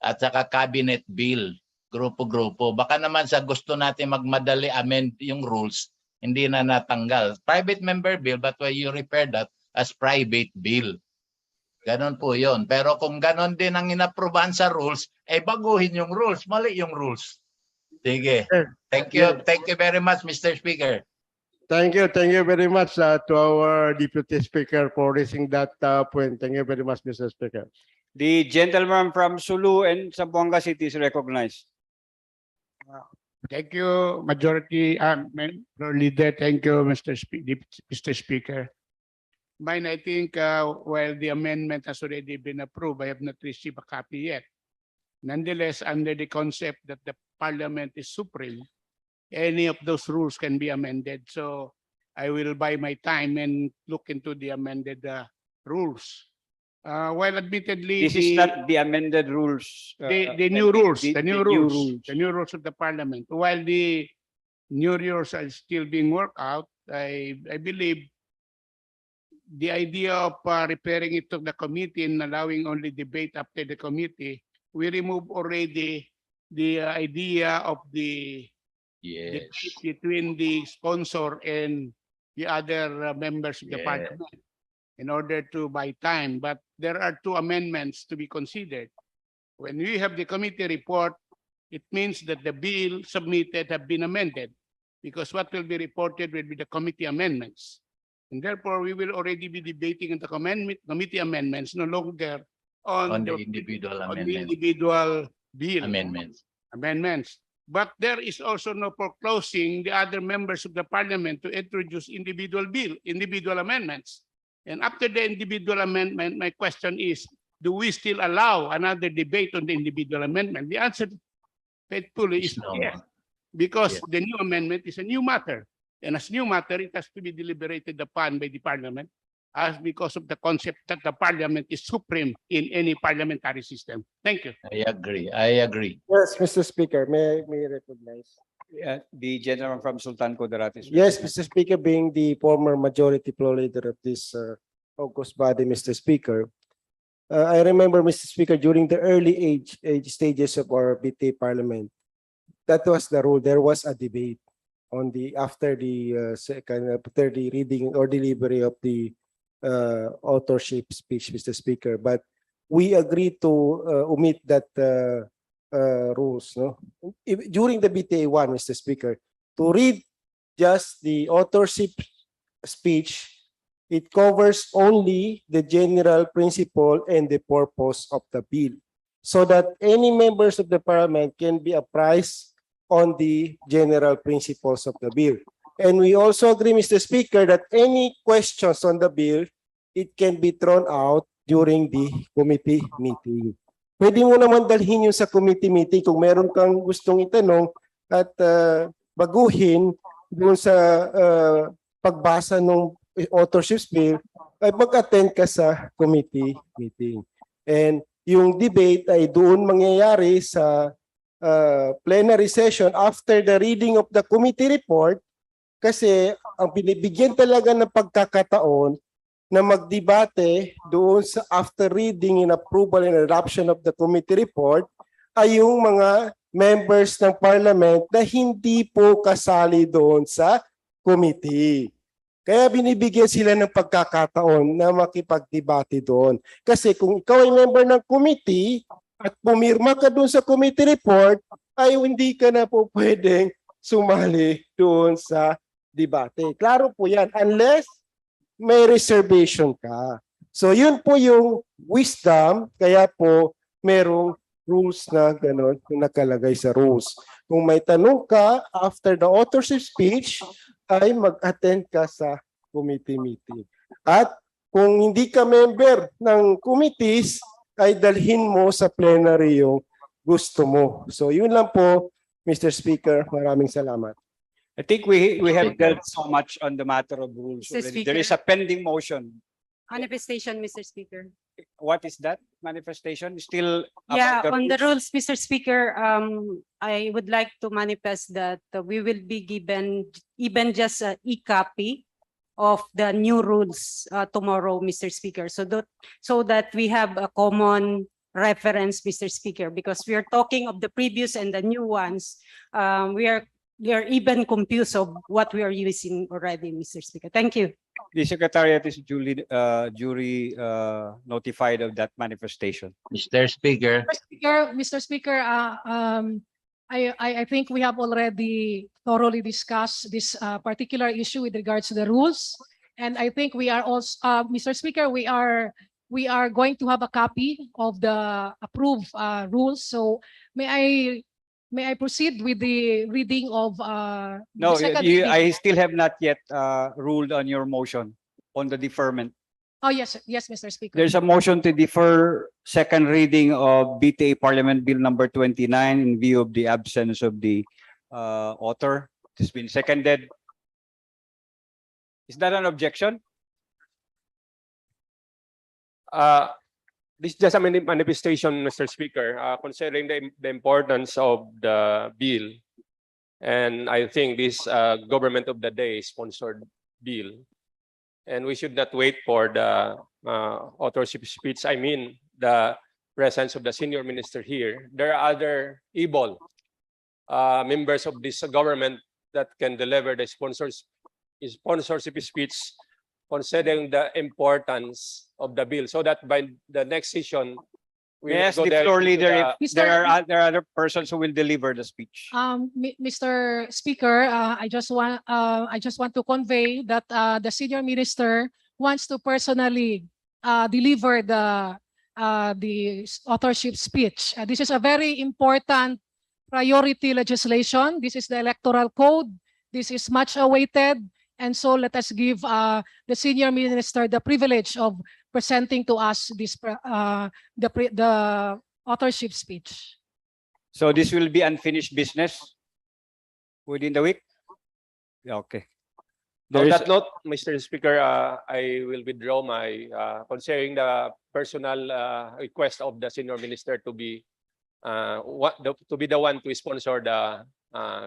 At saka cabinet bill, grupo-grupo. Baka naman sa gusto natin magmadali amend yung rules, hindi na natanggal. Private member bill, but why you refer that as private bill? Ganon po yon. Pero kung ganon din ang inaprubahan sa rules, baguhin yung rules. Mali yung rules. Sige. Thank you. Thank you very much, Mr. Speaker. Thank you very much to our Deputy Speaker for raising that point. Thank you very much, Mr. Speaker. The gentleman from Sulu and Zamboanga City is recognized. Thank you, Majority Leader. Thank you, Mr. Speaker. Mine, I think, while the amendment has already been approved, I have not received a copy yet. Nonetheless, under the concept that the Parliament is supreme, any of those rules can be amended. So I will buy my time and look into the amended rules. While admittedly, This is not the amended rules. the new rules, the new rules. the new rules of the Parliament. While the new rules are still being worked out, I believe the idea of referring it to the committee and allowing only debate after the committee, we remove already the idea of the debate between the sponsor and the other members of the Parliament in order to buy time. But there are two amendments to be considered. When we have the committee report, it means that the bill submitted have been amended, because what will be reported will be the committee amendments. And therefore, we will already be debating in the committee amendments, no longer on the individual on the individual bill amendments. But there is also no foreclosing the other members of the Parliament to introduce individual amendments. And after the individual amendment, my question is, do we still allow another debate on the individual amendment? The answer, faithfully, is No. yes, because the new amendment is a new matter. And as new matter, it has to be deliberated upon by the Parliament, as because of the concept that the Parliament is supreme in any parliamentary system. Thank you. I agree. Yes, Mr. Speaker, may recognize. The gentleman from Sultan Kudarat is Yes, Mr. Speaker, being the former majority floor leader of this august body, Mr. Speaker, I remember, Mr. Speaker, during the early age stages of our BTA Parliament, that was the rule. There was a debate on the after the reading or delivery of the authorship speech, Mr. Speaker. But we agreed to omit that rules, no? During the BTA 1, Mr. Speaker, to read just the authorship speech, it covers only the general principle and the purpose of the bill, so that any members of the Parliament can be apprised on the general principles of the bill. And we also agree, Mr. Speaker, that any questions on the bill, it can be thrown out during the committee meeting. Pwede mo naman dalhin yun sa committee meeting kung meron kang gustong itanong at baguhin doon sa pagbasa ng authorship bill, ay mag-attend ka sa committee meeting. And yung debate ay doon mangyayari sa plenary session after the reading of the committee report, kasi ang binibigyan talaga ng pagkakataon na magdebate doon sa after reading and approval and adoption of the committee report ay yung mga members ng parliament na hindi po kasali doon sa committee. Kaya binibigyan sila ng pagkakataon na makipagdebate doon. Kasi kung ikaw ay member ng committee at pumirma ka doon sa committee report, ay hindi ka na po pwedeng sumali doon sa debate. Klaro po yan, unless may reservation ka. So yun po yung wisdom, kaya po merong rules na gano'n nakalagay sa rules. Kung may tanong ka after the authorship speech, ay mag-attend ka sa committee meeting. At kung hindi ka member ng committees, ay dalhin mo sa plenary yung gusto mo. So yun lang po, Mr. Speaker. Maraming salamat. I think we have dealt so much on the matter of rules. Mr. already. There is a pending motion. Manifestation, Mr. Speaker. What is that manifestation? Still Yeah, about on the rules, Mr. Speaker, I would like to manifest that we will be given even just an e-copy of the new rules tomorrow, Mr. Speaker, so that we have a common reference, Mr. Speaker, because we are talking of the previous and the new ones. We are even confused of what we are using already, Mr. Speaker. Thank you. The Secretariat is duly notified of that manifestation. Mr. Speaker, Mr. Speaker, I think we have already thoroughly discussed this particular issue with regards to the rules. And I think we are also, Mr. Speaker, we are going to have a copy of the approved rules. So may I proceed with the reading of No, the second reading? I still have not yet ruled on your motion on the deferment. Oh, yes, Mr. Speaker. There's a motion to defer second reading of BTA Parliament Bill number 29 in view of the absence of the author. It's been seconded. Is that an objection? This is just a manifestation, Mr. Speaker, considering the importance of the bill. And I think this government of the day sponsored bill. And we should not wait for the authorship speech. I mean, the presence of the senior minister here. There are other able members of this government that can deliver the sponsorship speech, considering the importance of the bill, so that by the next session, we Yes, will go the floor into leader, the- if there are other persons who will deliver the speech. Mr. Speaker, I just want to convey that the senior minister wants to personally deliver the authorship speech. This is a very important priority legislation. This is the electoral code. This is much awaited. And so let us give the senior minister the privilege of presenting to us this the authorship speech. So this will be unfinished business within the week? Yeah, okay. On There is- that note, Mr. Speaker, I will withdraw my considering the personal request of the senior minister to be the one to sponsor the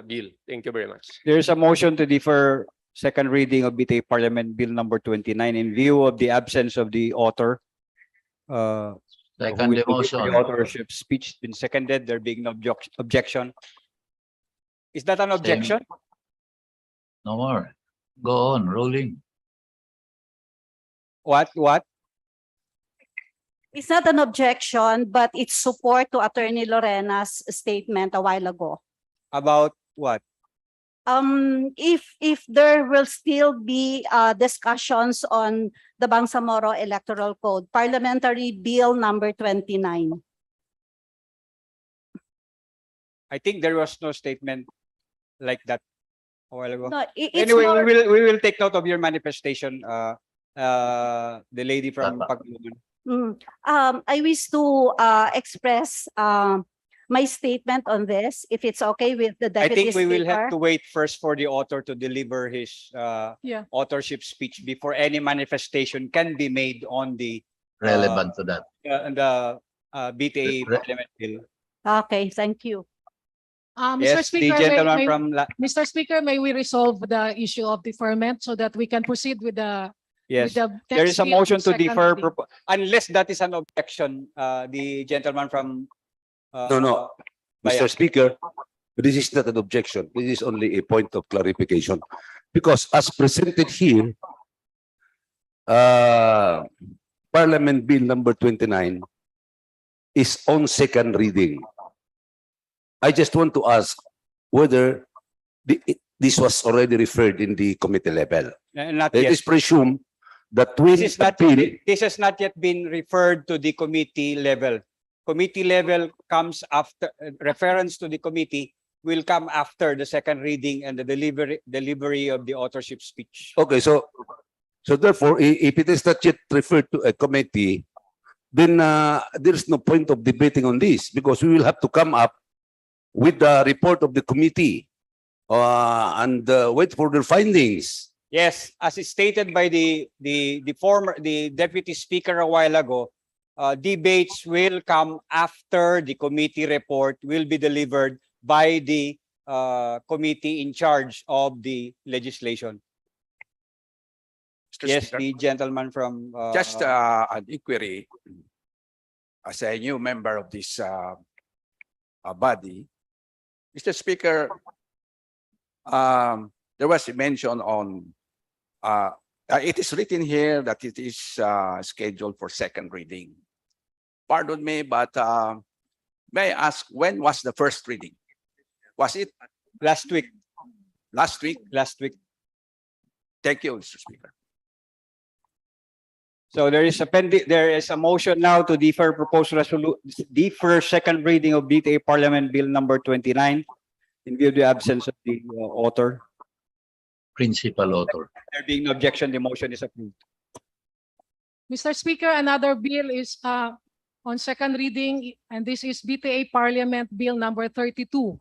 bill. Thank you very much. There's a motion to defer second reading of BTA Parliament Bill number 29 in view of the absence of the author. second Who will the deliver motion. the authorship speech been seconded, there being no objection. Is that an objection? No more. Go on, rolling. What? It's not an objection, but it's support to Attorney Lorena's statement a while ago. About what? If there will still be discussions on the Bangsamoro Electoral Code, Parliamentary Bill number 29. I think there was no statement like that a while ago. No, it's Anyway, more, we will take note of your manifestation. The lady from Pagluman. I wish to express my statement on this, if it's okay with the I Deputy think we will have Speaker. to wait first for the author to deliver his Yeah. authorship speech before any manifestation can be made on the Relevant to that. BTA Parliament Bill. Okay, thank you. Mr. Yes, the Speaker, gentleman from Mr. Speaker, may we resolve the issue of deferment so that we can proceed with the yes. the There next is a bill on motion to second defer reading. unless that is an objection. The gentleman from No. Bayan. Mr. Speaker, this is not an objection. This is only a point of clarification. Because as presented here, Parliament Bill number 29 is on second reading. I just want to ask whether this was already referred in the committee level. Not It yet. is presumed that when This has not yet been referred to the committee level. Committee level comes after, reference to the committee will come after the second reading and the delivery of the authorship speech. Okay, so therefore, if it is not yet referred to a committee, then there's no point of debating on this because we will have to come up with the report of the committee and wait for their findings. Yes, as is stated by the deputy speaker a while ago, debates will come after the committee report will be delivered by the committee in charge of the legislation. Mr. Yes, Speaker, the gentleman from just an inquiry as a new member of this body. Mr. Speaker, there was a mention on it is written here that it is scheduled for second reading. Pardon me, but may I ask, when was the first reading? Was it last week? Last week? Last week. Thank you, Mr. Speaker. So there is a motion now to defer second reading of BTA Parliament Bill number 29 in view of the absence of the author. Principal author. There being no objection, the motion is approved. Mr. Speaker, another bill is on second reading, and this is BTA Parliament Bill number 32.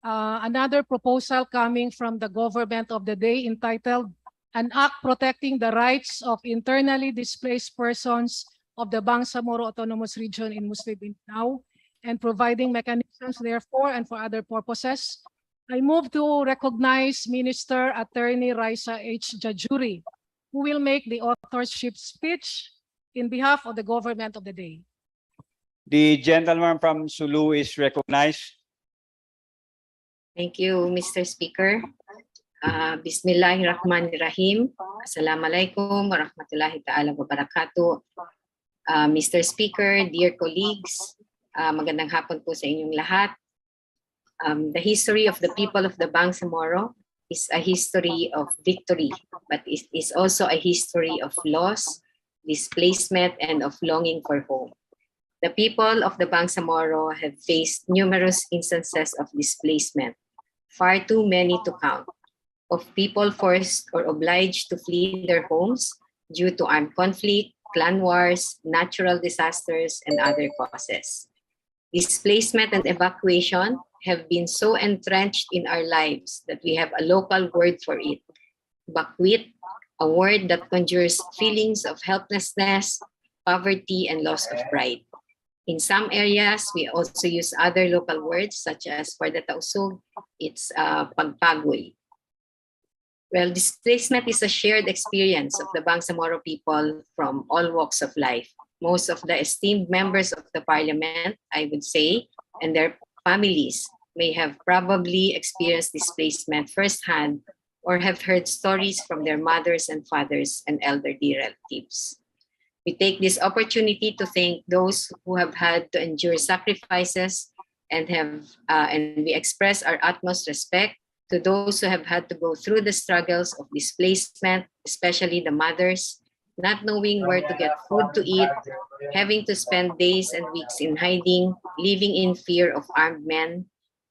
Another proposal coming from the government of the day entitled An Act Protecting the Rights of Internally Displaced Persons of the Bangsamoro Autonomous Region in Muslim Mindanao and providing mechanisms therefore and for other purposes. I move to recognize Minister Attorney Raisa H. Jajuri, who will make the authorship speech in behalf of the government of the day. The gentleman from Sulu is recognized. Thank you, Mr. Speaker. Bismillahirrahmanirrahim. Assalamualaikum warahmatullahi ta'ala wabarakatuh. Mr. Speaker, dear colleagues, magandang hapon po sa inyong lahat. The history of the people of the Bangsamoro is a history of victory, but it is also a history of loss, displacement, and of longing for home. The people of the Bangsamoro have faced numerous instances of displacement, far too many to count, of people forced or obliged to flee their homes due to armed conflict, clan wars, natural disasters, and other causes. Displacement and evacuation have been so entrenched in our lives that we have a local word for it, bakwit, a word that conjures feelings of helplessness, poverty, and loss of pride. In some areas, we also use other local words such as for the tausug, it's pagpagoy. Well, displacement is a shared experience of the Bangsamoro people from all walks of life. Most of the esteemed members of the parliament, I would say, and their families may have probably experienced displacement firsthand or have heard stories from their mothers and fathers and elderly relatives. We take this opportunity to thank those who have had to endure sacrifices and we express our utmost respect to those who have had to go through the struggles of displacement, especially the mothers, not knowing where to get food to eat, having to spend days and weeks in hiding, living in fear of armed men,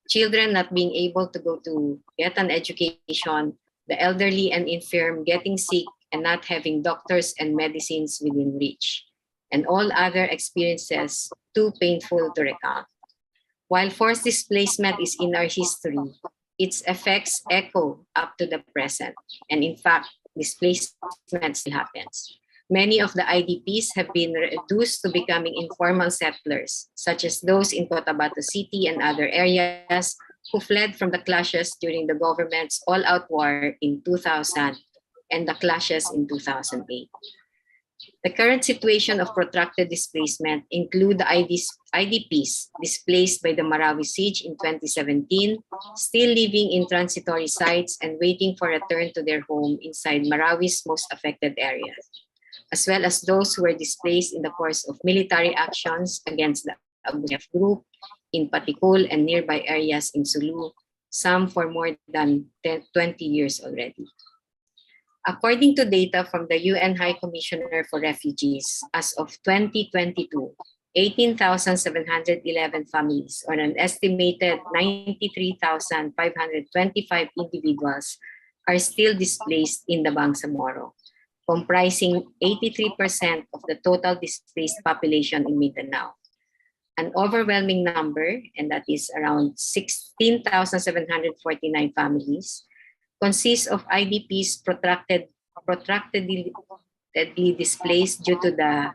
children not being able to go to get an education, the elderly and infirm getting sick and not having doctors and medicines within reach, and all other experiences too painful to recount. While forced displacement is in our history, its effects echo up to the present, and in fact, displacement still happens. Many of the IDPs have been reduced to becoming informal settlers, such as those in Cotabato City and other areas who fled from the clashes during the government's all-out war in 2000 and the clashes in 2008. The current situation of protracted displacement include the IDPs displaced by the Marawi siege in 2017, still living in transitory sites and waiting for return to their home inside Marawi's most affected areas, as well as those who were displaced in the course of military actions against the ABUF group in Patikul and nearby areas in Sulu, some for more than 20 years already. According to data from the UN High Commissioner for Refugees, as of 2022, 18,711 families, or an estimated 93,525 individuals, are still displaced in the Bangsamoro, comprising 83% of the total displaced population in Mindanao. An overwhelming number, and that is around 16,749 families, consists of IDPs protractedly displaced due to the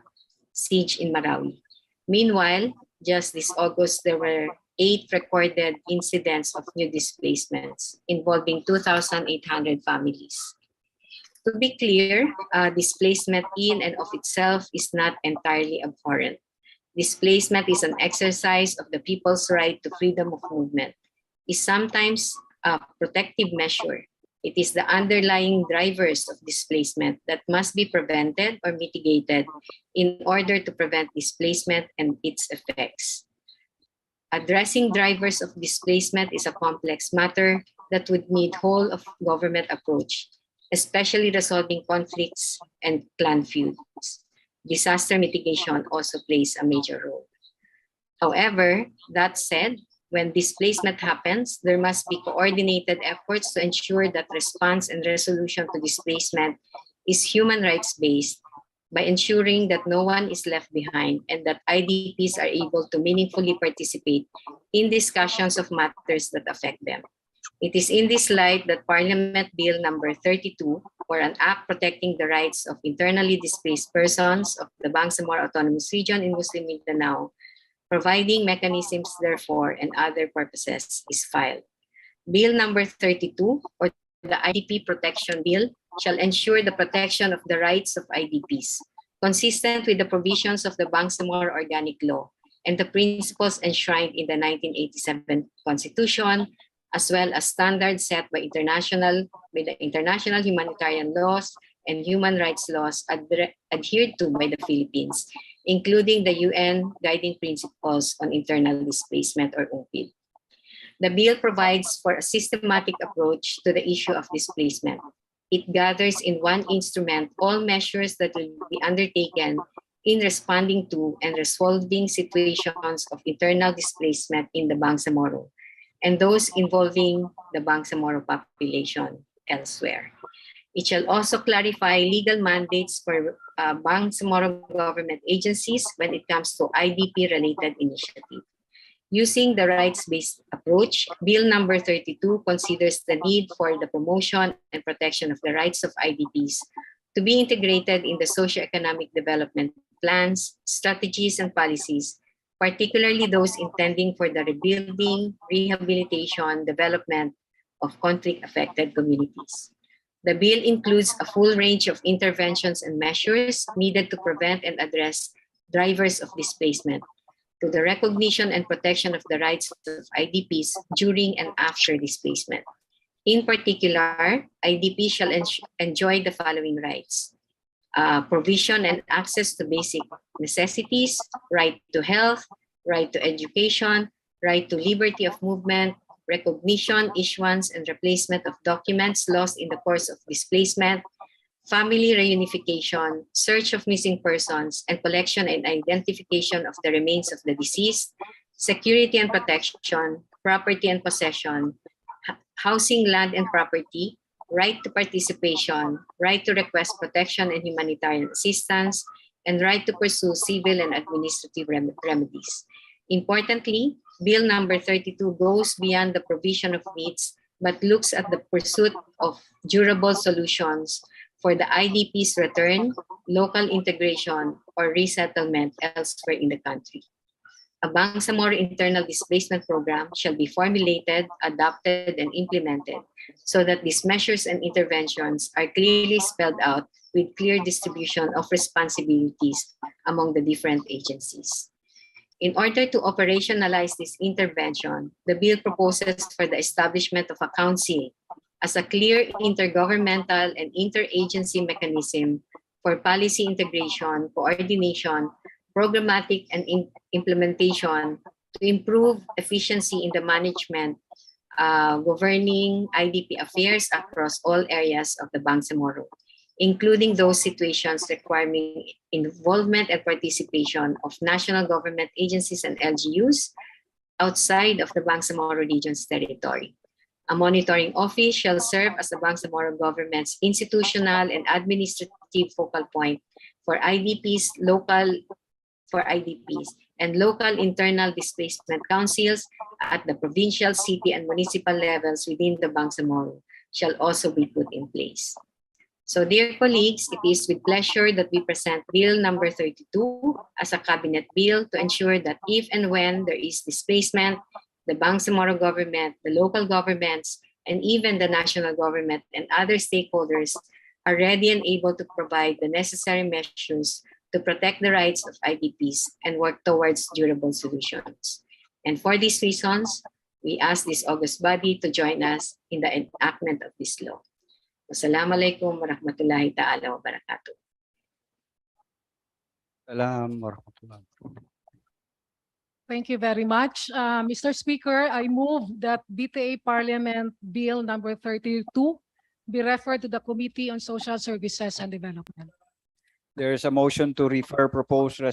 siege in Marawi. Meanwhile, just this August, there were 8 recorded incidents of new displacements involving 2,800 families. To be clear, displacement in and of itself is not entirely abhorrent. Displacement is an exercise of the people's right to freedom of movement. It is sometimes a protective measure. It is the underlying drivers of displacement that must be prevented or mitigated in order to prevent displacement and its effects. Addressing drivers of displacement is a complex matter that would need whole of government approach, especially resolving conflicts and clan feuds. Disaster mitigation also plays a major role. However, that said, when displacement happens, there must be coordinated efforts to ensure that response and resolution to displacement is human rights-based by ensuring that no one is left behind and that IDPs are able to meaningfully participate in discussions of matters that affect them. It is in this light that Parliament Bill number 32, or an act protecting the rights of internally displaced persons of the Bangsamoro Autonomous Region in Muslim Mindanao, providing mechanisms therefore and other purposes, is filed. Bill number 32, or the IDP Protection Bill, shall ensure the protection of the rights of IDPs, consistent with the provisions of the Bangsamoro Organic Law and the principles enshrined in the 1987 Constitution, as well as standards set by the international humanitarian laws and human rights laws adhered to by the Philippines, including the UN Guiding Principles on Internal Displacement, or UNCID. The bill provides for a systematic approach to the issue of displacement. It gathers in one instrument all measures that will be undertaken in responding to and resolving situations of internal displacement in the Bangsamoro, and those involving the Bangsamoro population elsewhere. It shall also clarify legal mandates for Bangsamoro government agencies when it comes to IDP-related initiatives. Using the rights-based approach, Bill number 32 considers the need for the promotion and protection of the rights of IDPs to be integrated in the socio-economic development plans, strategies, and policies, particularly those intending for the rebuilding, rehabilitation, development of conflict-affected communities. The bill includes a full range of interventions and measures needed to prevent and address drivers of displacement, to the recognition and protection of the rights of IDPs during and after displacement. In particular, IDPs shall enjoy the following rights: provision and access to basic necessities, right to health, right to education, right to liberty of movement, recognition, issuance, and replacement of documents lost in the course of displacement, family reunification, search of missing persons, and collection and identification of the remains of the deceased, security and protection, property and possession, housing, land and property, right to participation, right to request protection and humanitarian assistance, and right to pursue civil and administrative remedies. Importantly, Bill number 32 goes beyond the provision of needs, but looks at the pursuit of durable solutions for the IDP's return, local integration, or resettlement elsewhere in the country. A Bangsamoro internal displacement program shall be formulated, adopted, and implemented so that these measures and interventions are clearly spelled out with clear distribution of responsibilities among the different agencies. In order to operationalize this intervention, the bill proposes for the establishment of a council as a clear intergovernmental and interagency mechanism for policy integration, coordination, programmatic and implementation to improve efficiency in the management, governing IDP affairs across all areas of the Bangsamoro, including those situations requiring involvement and participation of national government agencies and LGUs outside of the Bangsamoro region's territory. A monitoring office shall serve as the Bangsamoro government's institutional and administrative focal point for IDPs and local internal displacement councils at the provincial, city, and municipal levels within the Bangsamoro shall also be put in place. So, dear colleagues, it is with pleasure that we present Bill number 32 as a cabinet bill to ensure that if and when there is displacement, the Bangsamoro government, the local governments, and even the national government and other stakeholders are ready and able to provide the necessary measures to protect the rights of IDPs and work towards durable solutions. And for these reasons, we ask this august body to join us in the enactment of this law. Wassalamualaikum warahmatullahi ta'ala wabarakatuh. Salam warahmatullahi. Thank you very much. Mr. Speaker, I move that BTA Parliament Bill number 32 be referred to the Committee on Social Services and Development. There is a motion to refer proposed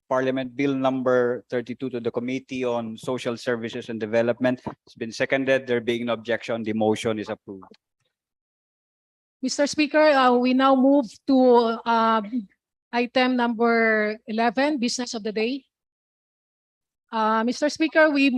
Parliament Bill number 32 to the Committee on Social Services and Development. It's been seconded. There being no objection, the motion is approved. Mr. Speaker, we now move to item number 11, business of the day. Mr. Speaker, we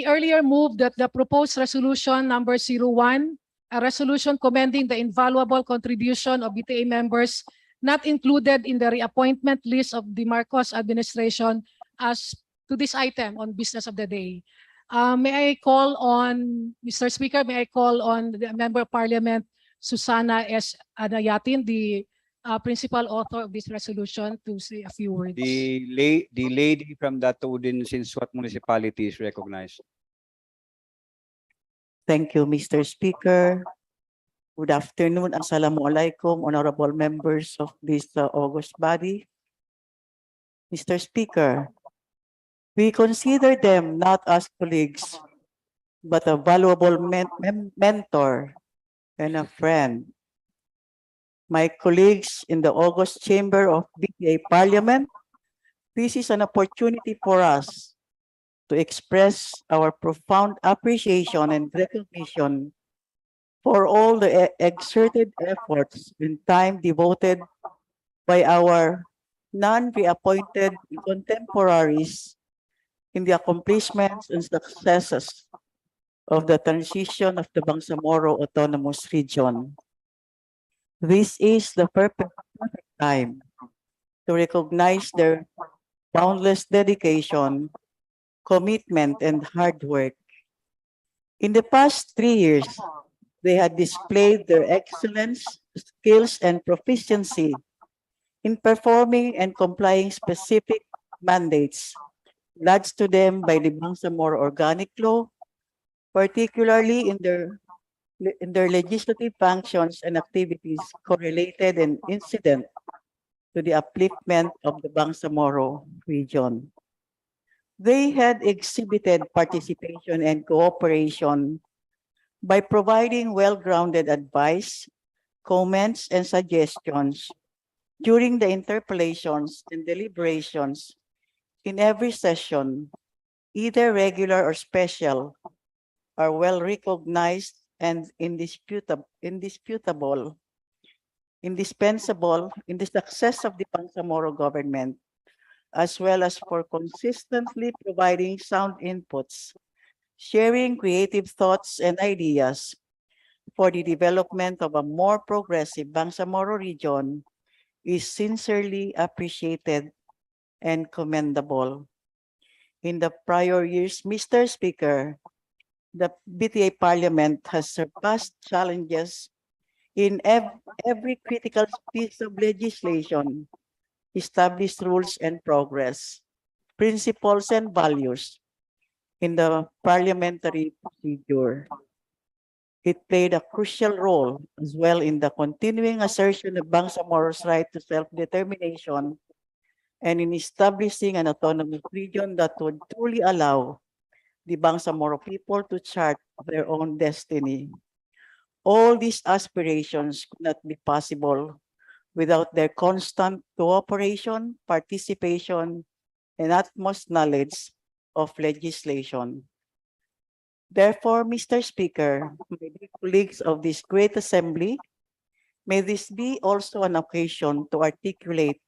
earlier moved that the proposed resolution number 01, a resolution commending the invaluable contribution of BTA members not included in the reappointment list of the Marcos administration as to this item on business of the day. May I call on, Mr. Speaker, may I call on the Member of Parliament, Susana S. Anayatin, the principal author of this resolution, to say a few words. The lady from Datuudin Sinsuat municipality is recognized. Thank you, Mr. Speaker. Good afternoon. Assalamualaikum, honorable members of this august body. Mr. Speaker, we consider them not as colleagues, but a valuable mentor and a friend. My colleagues in the August Chamber of BTA Parliament, this is an opportunity for us to express our profound appreciation and recognition for all the exerted efforts and time devoted by our non-reappointed contemporaries in the accomplishments and successes of the transition of the Bangsamoro Autonomous Region. This is the perfect time to recognize their boundless dedication, commitment, and hard work. In the past 3 years, they had displayed their excellence, skills, and proficiency in performing and complying specific mandates lodged to them by the Bangsamoro Organic Law, particularly in their legislative functions and activities correlated and incident to the upliftment of the Bangsamoro region. They had exhibited participation and cooperation by providing well-grounded advice, comments, and suggestions during the interpellations and deliberations in every session, either regular or special, are well recognized and indispensable in the success of the Bangsamoro government, as well as for consistently providing sound inputs, sharing creative thoughts and ideas, for the development of a more progressive Bangsamoro region is sincerely appreciated and commendable. In the prior years, Mr. Speaker, the BTA Parliament has surpassed challenges in every critical piece of legislation, established rules and progress, principles and values in the parliamentary procedure. It played a crucial role as well in the continuing assertion of Bangsamoro's right to self-determination and in establishing an autonomous region that would truly allow the Bangsamoro people to chart their own destiny. All these aspirations could not be possible without their constant cooperation, participation, and utmost knowledge of legislation. Therefore, Mr. Speaker, my dear colleagues of this great assembly, may this be also an occasion to articulate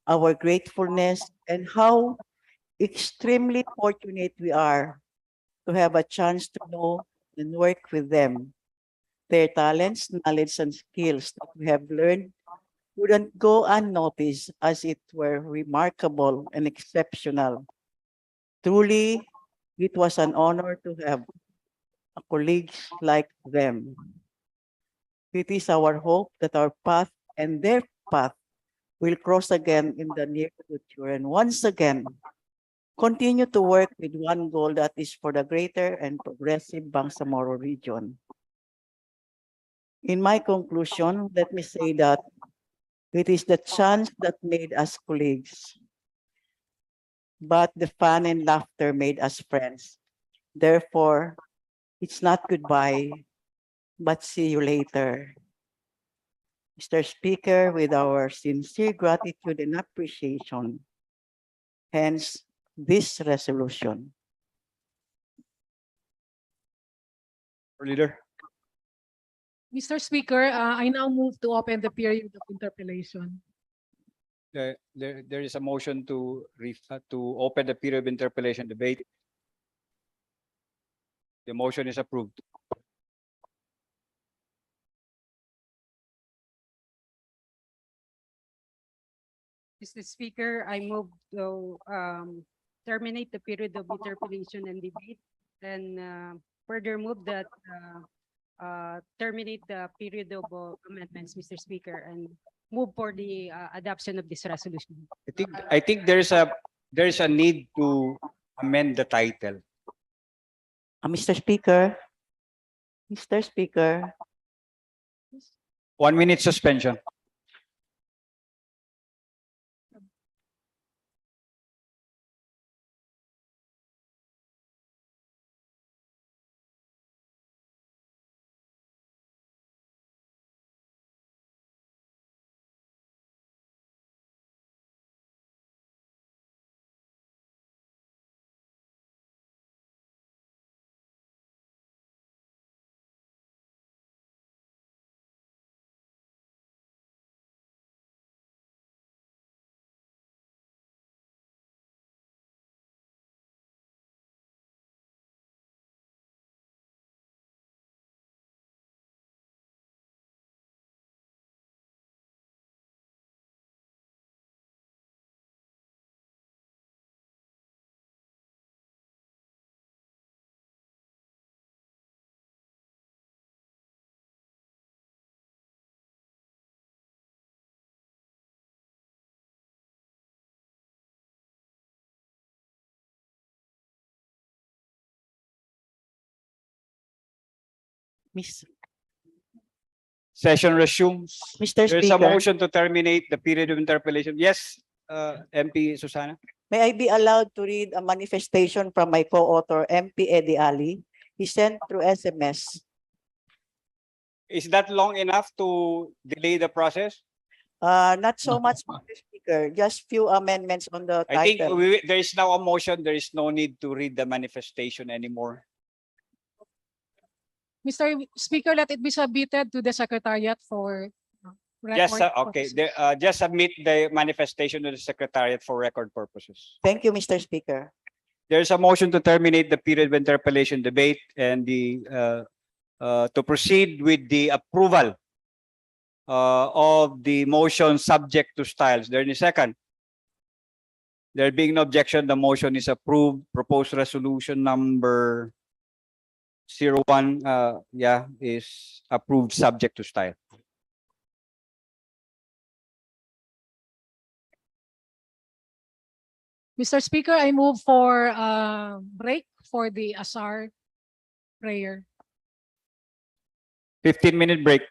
our gratefulness and how extremely fortunate we are to have a chance to know and work with them. Their talents, knowledge, and skills that we have learned wouldn't go unnoticed as it were remarkable and exceptional. Truly, it was an honor to have colleagues like them. It is our hope that our path and their path will cross again in the near future and once again continue to work with one goal, that is for the greater and progressive Bangsamoro region. In my conclusion, let me say that it is the chance that made us colleagues, but the fun and laughter made us friends. Therefore, it's not goodbye, but see you later. Mr. Speaker, with our sincere gratitude and appreciation, hence this resolution. Leader. Mr. Speaker, I now move to open the period of interpellation. There is a motion to open the period of interpellation debate. The motion is approved. Mr. Speaker, I move to terminate the period of interpellation and debate, and further move that terminate the period of amendments, Mr. Speaker, and move for the adoption of this resolution. I think there is a need to amend the title. Mr. Speaker, Mr. Speaker, 1 minute suspension. Session resumes. Mr. There is a Speaker. motion to terminate the period of interpellation. Yes, MP Susana. May I be allowed to read a manifestation from my co-author, MP Eddie Ali? He sent through SMS. Is that long enough to delay the process? Not so much, Mr. Speaker. Just few amendments on the I think title. there is now a motion. There is no need to read the manifestation anymore. Mr. Speaker, let it be submitted to the Secretariat for Just record okay. purposes. Just submit the manifestation to the Secretariat for record purposes. Thank you, Mr. Speaker. There is a motion to terminate the period of interpellation debate, and the to proceed with the approval of the motion subject to styles. There in a second. There being no objection, the motion is approved. Proposed resolution number 01, is approved subject to style. Mr. Speaker, I move for break for the Asar prayer. 15-minute break.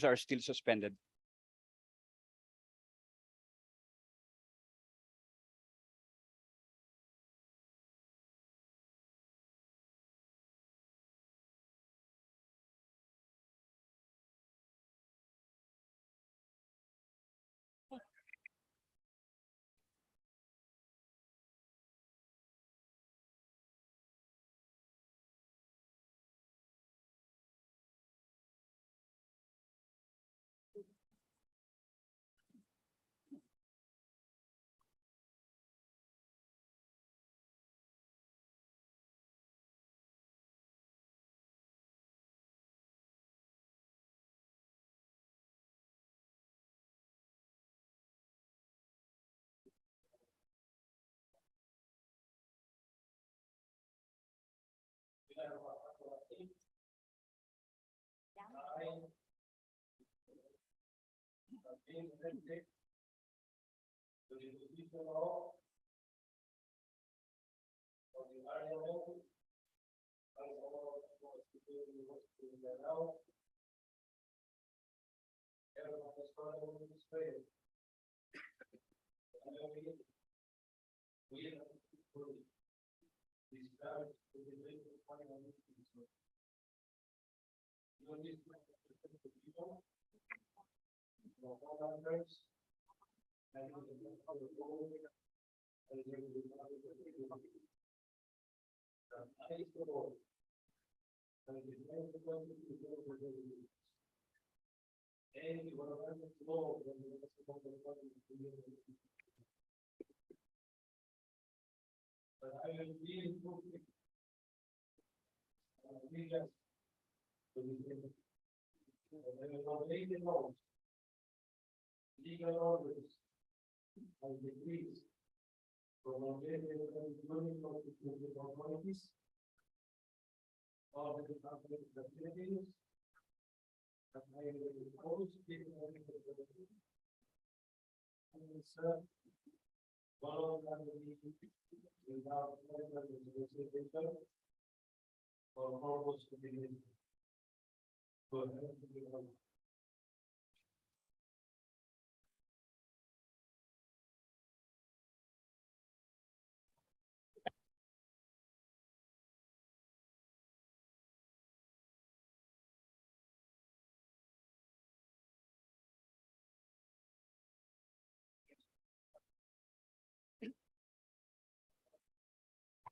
rules are still suspended.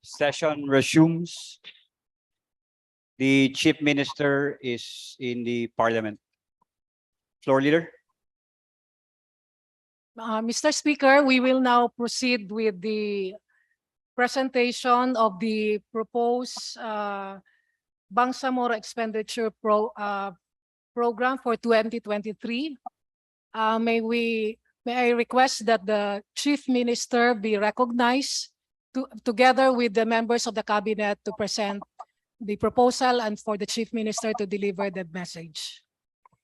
Session resumes. The Chief Minister is in the Parliament. Floor Leader. Mr. Speaker, we will now proceed with the presentation of the proposed Bangsamoro expenditure program for 2023. May I request that the Chief Minister be recognized together with the members of the cabinet to present the proposal and for the Chief Minister to deliver the message.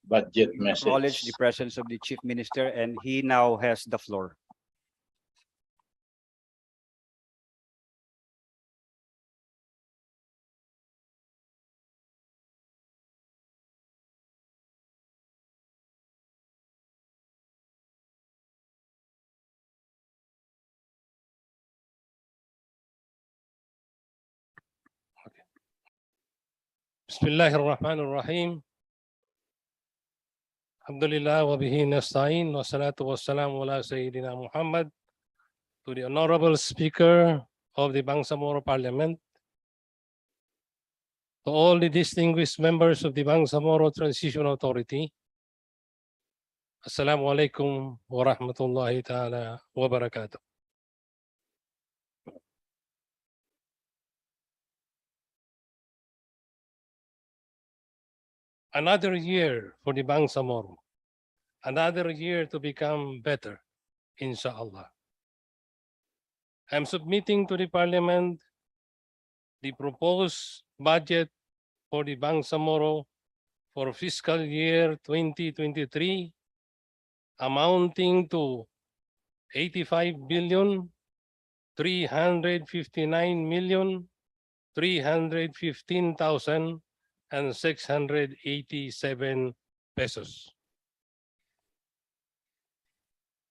Budget Acknowledge the message. presence of the Chief Minister, and he now has the floor. بسم الله الرحمن الرحيم الحمد لله وبه نستعين والصلاة والسلام على سيدنا محمد. To the Honorable Speaker of the Bangsamoro Parliament, to all the distinguished members of the Bangsamoro Transition Authority, Assalamu alaikum wa rahmatullahi ta'ala wa barakatuh. Another year for the Bangsamoro, another year to become better, inshallah. I'm submitting to the Parliament the proposed budget for the Bangsamoro for fiscal year 2023 amounting to 85,359,315,687 pesos.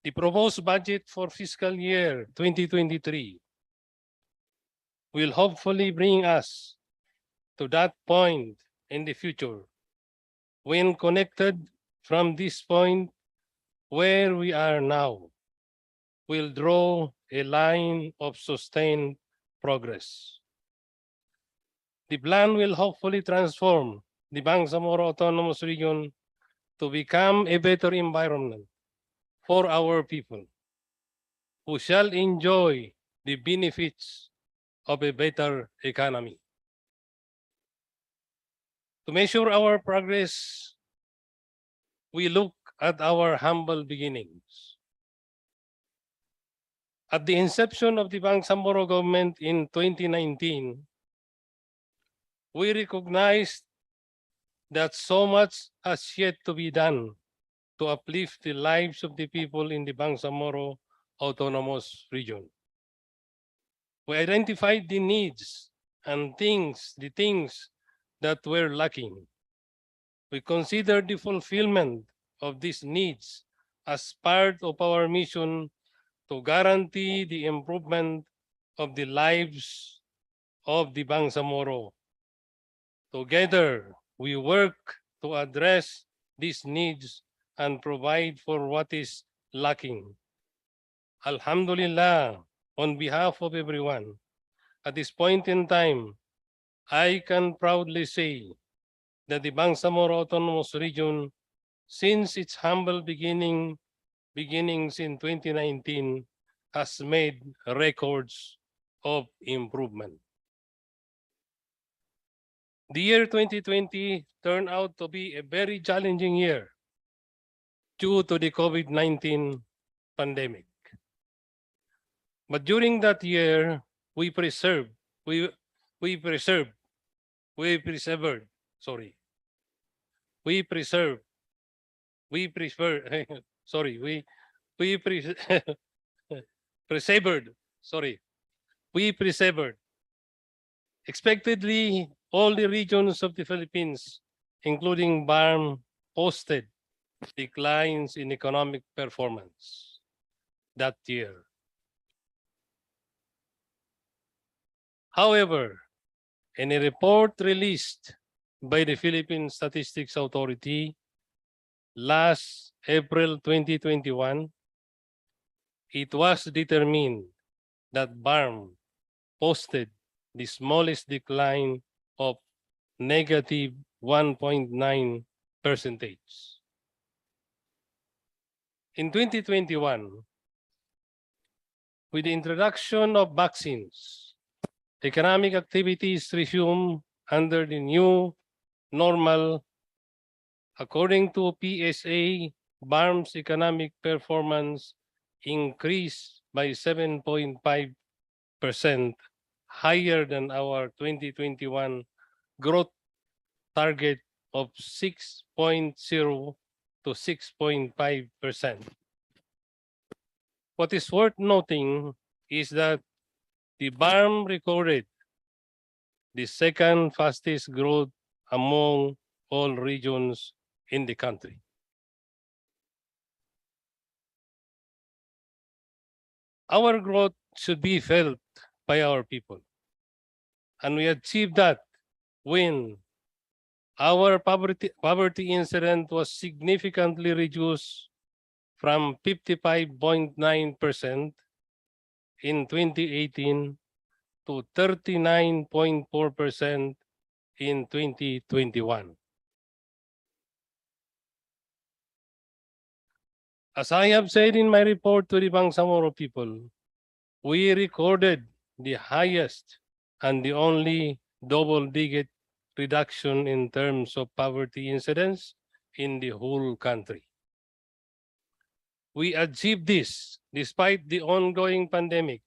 The proposed budget for fiscal year 2023 will hopefully bring us to that point in the future when connected from this point where we are now, will draw a line of sustained progress. The plan will hopefully transform the Bangsamoro Autonomous Region to become a better environment for our people, who shall enjoy the benefits of a better economy. To measure our progress, we look at our humble beginnings. At the inception of the Bangsamoro government in 2019, we recognized that so much has yet to be done to uplift the lives of the people in the Bangsamoro Autonomous Region. We identified the needs and the things that were lacking. We considered the fulfillment of these needs as part of our mission to guarantee the improvement of the lives of the Bangsamoro. Together, we work to address these needs and provide for what is lacking. Alhamdulillah, on behalf of everyone, at this point in time, I can proudly say that the Bangsamoro Autonomous Region, since its humble beginnings in 2019, has made records of improvement. The year 2020 turned out to be a very challenging year due to the COVID-19 pandemic. But during that year, we persevered, Expectedly, all the regions of the Philippines, including BARM, posted declines in economic performance that year. However, in a report released by the Philippine Statistics Authority last April 2021, it was determined that BARM posted the smallest decline of negative 1.9%. In 2021, with the introduction of vaccines, economic activities resumed under the new normal. According to PSA, BARM's economic performance increased by 7.5%, higher than our 2021 growth target of 6.0 to 6.5%. What is worth noting is that the BARM recorded the second fastest growth among all regions in the country. Our growth should be felt by our people. And we achieved that when our poverty incident was significantly reduced from 55.9% in 2018 to 39.4% in 2021. As I have said in my report to the Bangsamoro people, we recorded the highest and the only double-digit reduction in terms of poverty incidence in the whole country. We achieved this despite the ongoing pandemic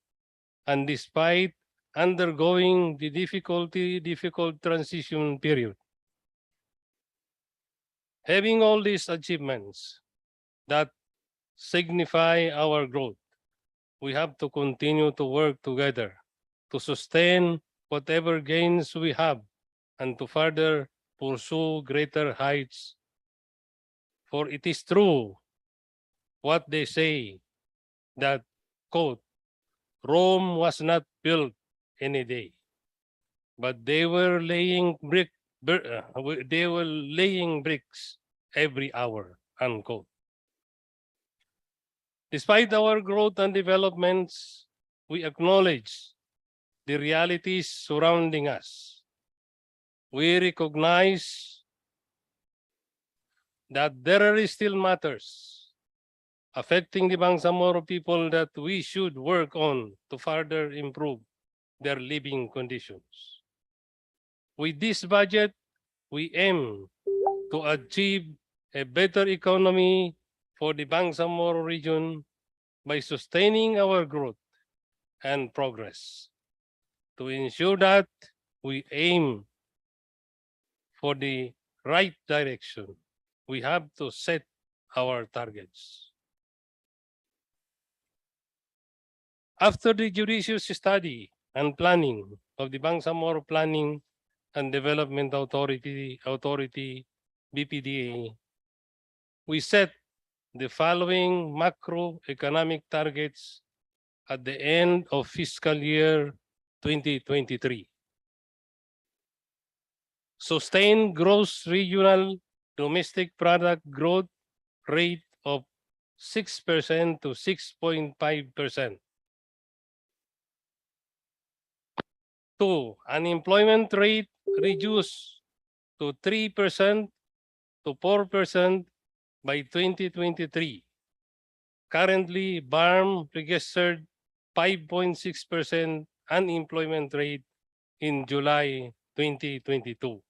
and despite undergoing the difficult transition period. Having all these achievements that signify our growth, we have to continue to work together to sustain whatever gains we have and to further pursue greater heights. For it is true what they say, that, quote, Rome was not built in a day, but they were laying bricks every hour, unquote. Despite our growth and developments, we acknowledge the realities surrounding us. We recognize that there are still matters affecting the Bangsamoro people that we should work on to further improve their living conditions. With this budget, we aim to achieve a better economy for the Bangsamoro region by sustaining our growth and progress. To ensure that we aim for the right direction, we have to set our targets. After the judicious study and planning of the Bangsamoro Planning and Development Authority, BPDA, we set the following macroeconomic targets at the end of fiscal year 2023. Sustain gross regional domestic product growth rate of 6% to 6.5%. 2. Unemployment rate reduced to 3% to 4% by 2023. Currently, BARM registered 5.6% unemployment rate in July 2022.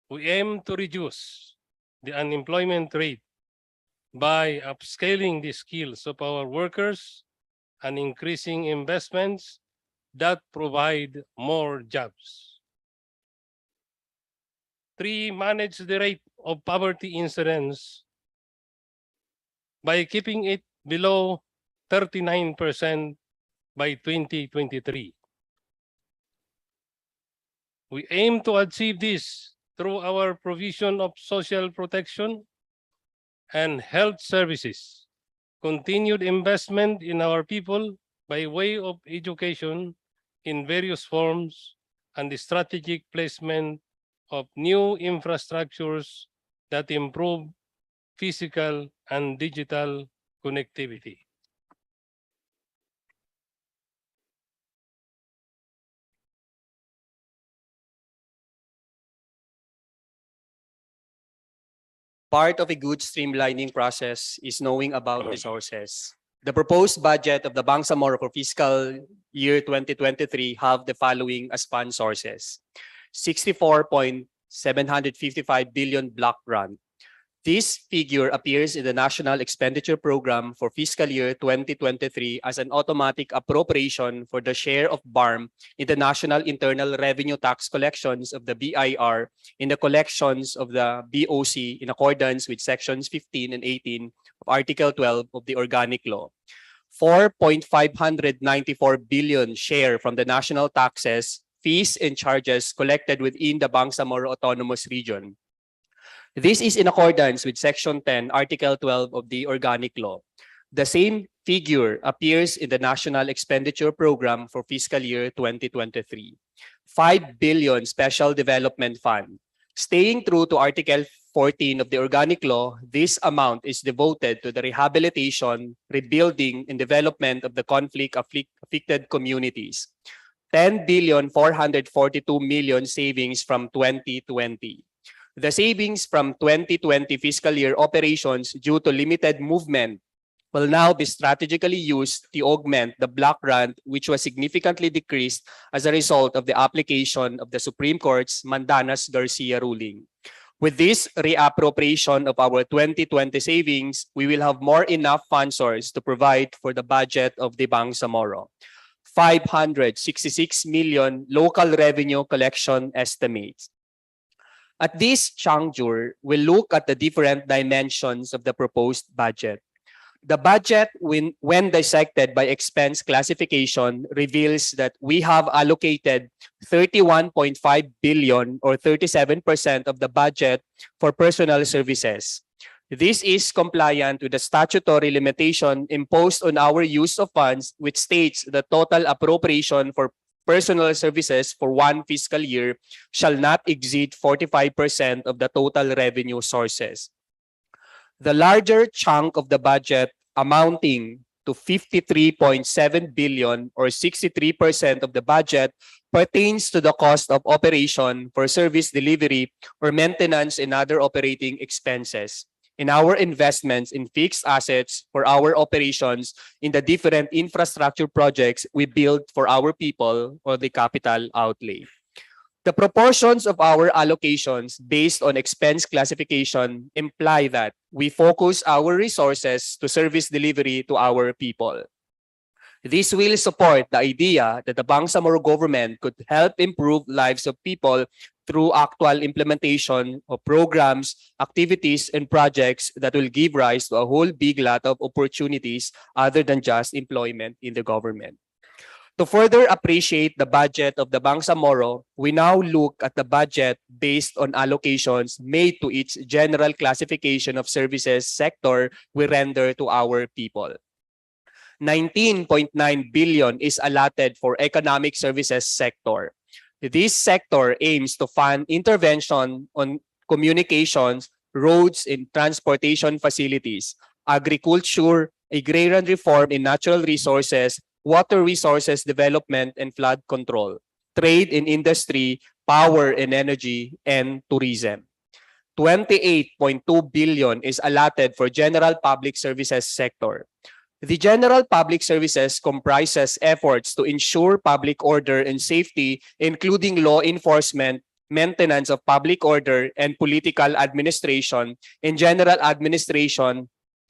We aim to reduce the unemployment rate by upscaling the skills of our workers and increasing investments that provide more jobs. 3. Manage the rate of poverty incidence by keeping it below 39% by 2023. We aim to achieve this through our provision of social protection and health services, continued investment in our people by way of education in various forms, and the strategic placement of new infrastructures that improve physical and digital connectivity. Part of a good streamlining process is knowing about resources. The proposed budget of the Bangsamoro for fiscal year 2023 have the following as fund sources. 64.755 billion block grant. This figure appears in the National Expenditure Program for fiscal year 2023 as an automatic appropriation for the share of BARM in the National Internal Revenue Tax collections of the BIR in the collections of the BOC in accordance with sections 15 and 18 of Article 12 of the Organic Law. 4.594 billion share from the national taxes, fees, and charges collected within the Bangsamoro Autonomous Region. This is in accordance with Section 10, Article 12 of the Organic Law. The same figure appears in the National Expenditure Program for fiscal year 2023. 5 billion Special Development Fund. Staying true to Article 14 of the Organic Law, this amount is devoted to the rehabilitation, rebuilding, and development of the conflict-affected communities. 10 billion 442 million savings from 2020. The savings from 2020 fiscal year operations due to limited movement will now be strategically used to augment the block grant, which was significantly decreased as a result of the application of the Supreme Court's Mandanas-Garcia ruling. With this reappropriation of our 2020 savings, we will have more enough fund source to provide for the budget of the Bangsamoro. 566 million local revenue collection estimates. At this juncture, we'll look at the different dimensions of the proposed budget. The budget, when dissected by expense classification, reveals that we have allocated 31.5 billion or 37% of the budget for personal services. This is compliant with the statutory limitation imposed on our use of funds, which states the total appropriation for personal services for one fiscal year shall not exceed 45% of the total revenue sources. The larger chunk of the budget amounting to 53.7 billion or 63% of the budget pertains to the cost of operation for service delivery or maintenance and other operating expenses in our investments in fixed assets for our operations in the different infrastructure projects we build for our people or the capital outlay. The proportions of our allocations based on expense classification imply that we focus our resources to service delivery to our people. This will support the idea that the Bangsamoro government could help improve lives of people through actual implementation of programs, activities, and projects that will give rise to a whole big lot of opportunities other than just employment in the government. To further appreciate the budget of the Bangsamoro, we now look at the budget based on allocations made to each general classification of services sector we render to our people. 19.9 billion is allotted for economic services sector. This sector aims to fund intervention on communications, roads and transportation facilities, agriculture, agrarian reform in natural resources, water resources development and flood control, trade and industry, power and energy, and tourism. 28.2 billion is allotted for general public services sector. The general public services comprises efforts to ensure public order and safety, including law enforcement, maintenance of public order, and political administration, and general administration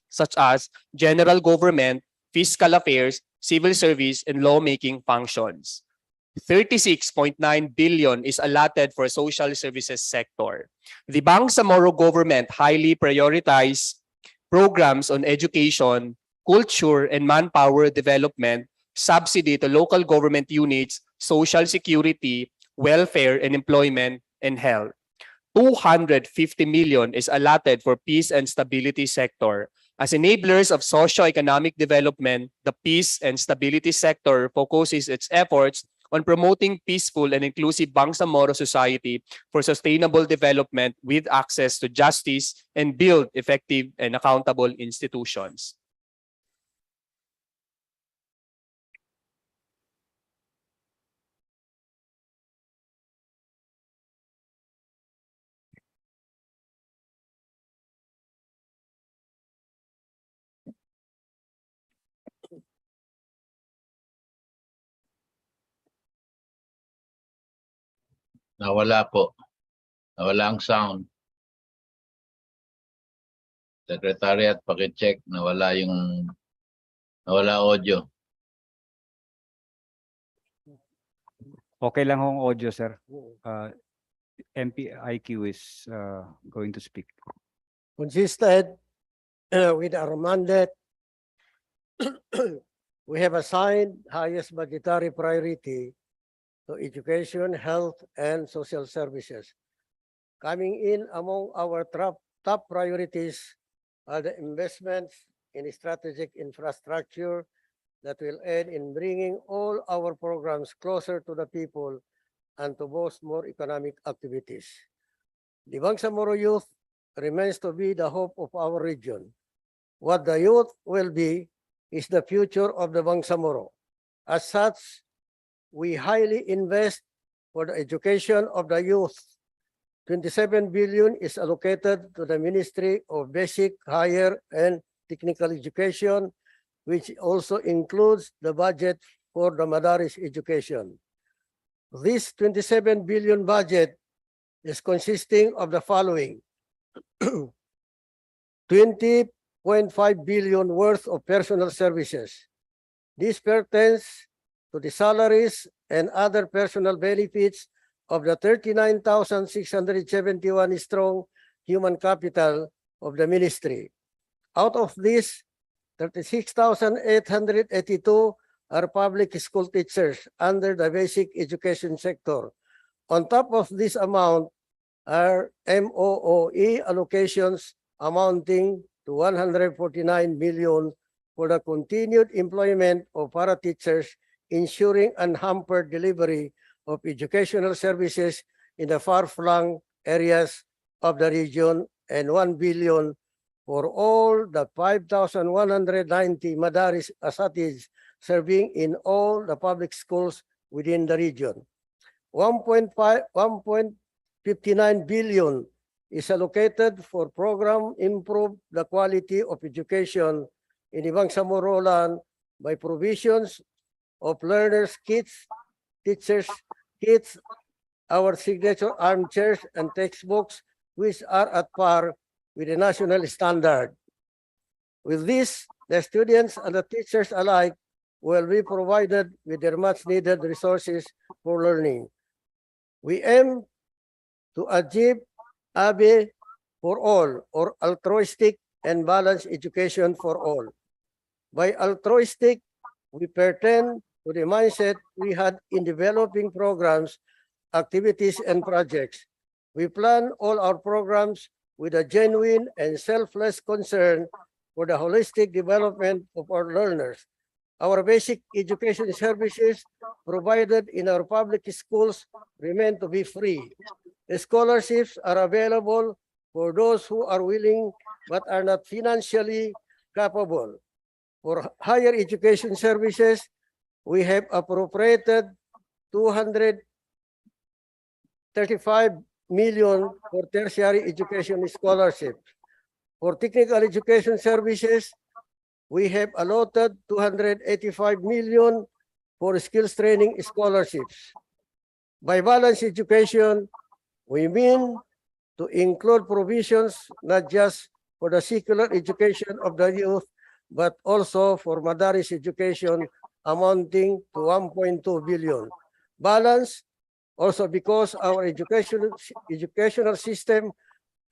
such as general government, fiscal affairs, civil service, and lawmaking functions. 36.9 billion is allotted for social services sector. The Bangsamoro government highly prioritized programs on education, culture, and manpower development, subsidy to local government units, social security, welfare and employment, and health. 250 million is allotted for peace and stability sector. As enablers of socio-economic development, the peace and stability sector focuses its efforts on promoting peaceful and inclusive Bangsamoro society for sustainable development with access to justice and build effective and accountable institutions. Nawala po. Nawala ang sound. Secretariat, pakicheck. Nawala audio. Okay lang hong audio, sir. MP IQ is going to speak. Consistent with our mandate, we have assigned highest budgetary priority to education, health, and social services. Coming in among our top priorities are the investments in strategic infrastructure that will aid in bringing all our programs closer to the people and to boast more economic activities. The Bangsamoro youth remains to be the hope of our region. What the youth will be is the future of the Bangsamoro. As such, we highly invest for the education of the youth. 27 billion is allocated to the Ministry of Basic, Higher, and Technical Education, which also includes the budget for the Madaris education. This 27 billion budget is consisting of the following: 20.5 billion worth of personal services. This pertains to the salaries and other personal benefits of the 39,671 strong human capital of the ministry. Out of this, 36,882 are public school teachers under the basic education sector. On top of this amount are MOOE allocations amounting to 149 million for the continued employment of para-teachers, ensuring unhampered delivery of educational services in the far-flung areas of the region, and 1 billion for all the 5,190 madaris asatids serving in all the public schools within the region. 1.59 billion is allocated for program improve the quality of education in Bangsamoro land by provisions of learners kits, teachers kits, our signature armchairs and textbooks, which are at par with the national standard. With this, the students and the teachers alike will be provided with their much needed resources for learning. We aim to achieve ABE for all, or altruistic and balanced education for all. By altruistic, we pertain to the mindset we had in developing programs, activities, and projects. We plan all our programs with a genuine and selfless concern for the holistic development of our learners. Our basic education services provided in our public schools remain to be free. The scholarships are available for those who are willing but are not financially capable. For higher education services, we have appropriated 235 million for tertiary education scholarships. For technical education services, we have allotted 285 million for skills training scholarships. By balanced education, we mean to include provisions not just for the secular education of the youth, but also for madaris education amounting to 1.2 billion. Balance also because our educational system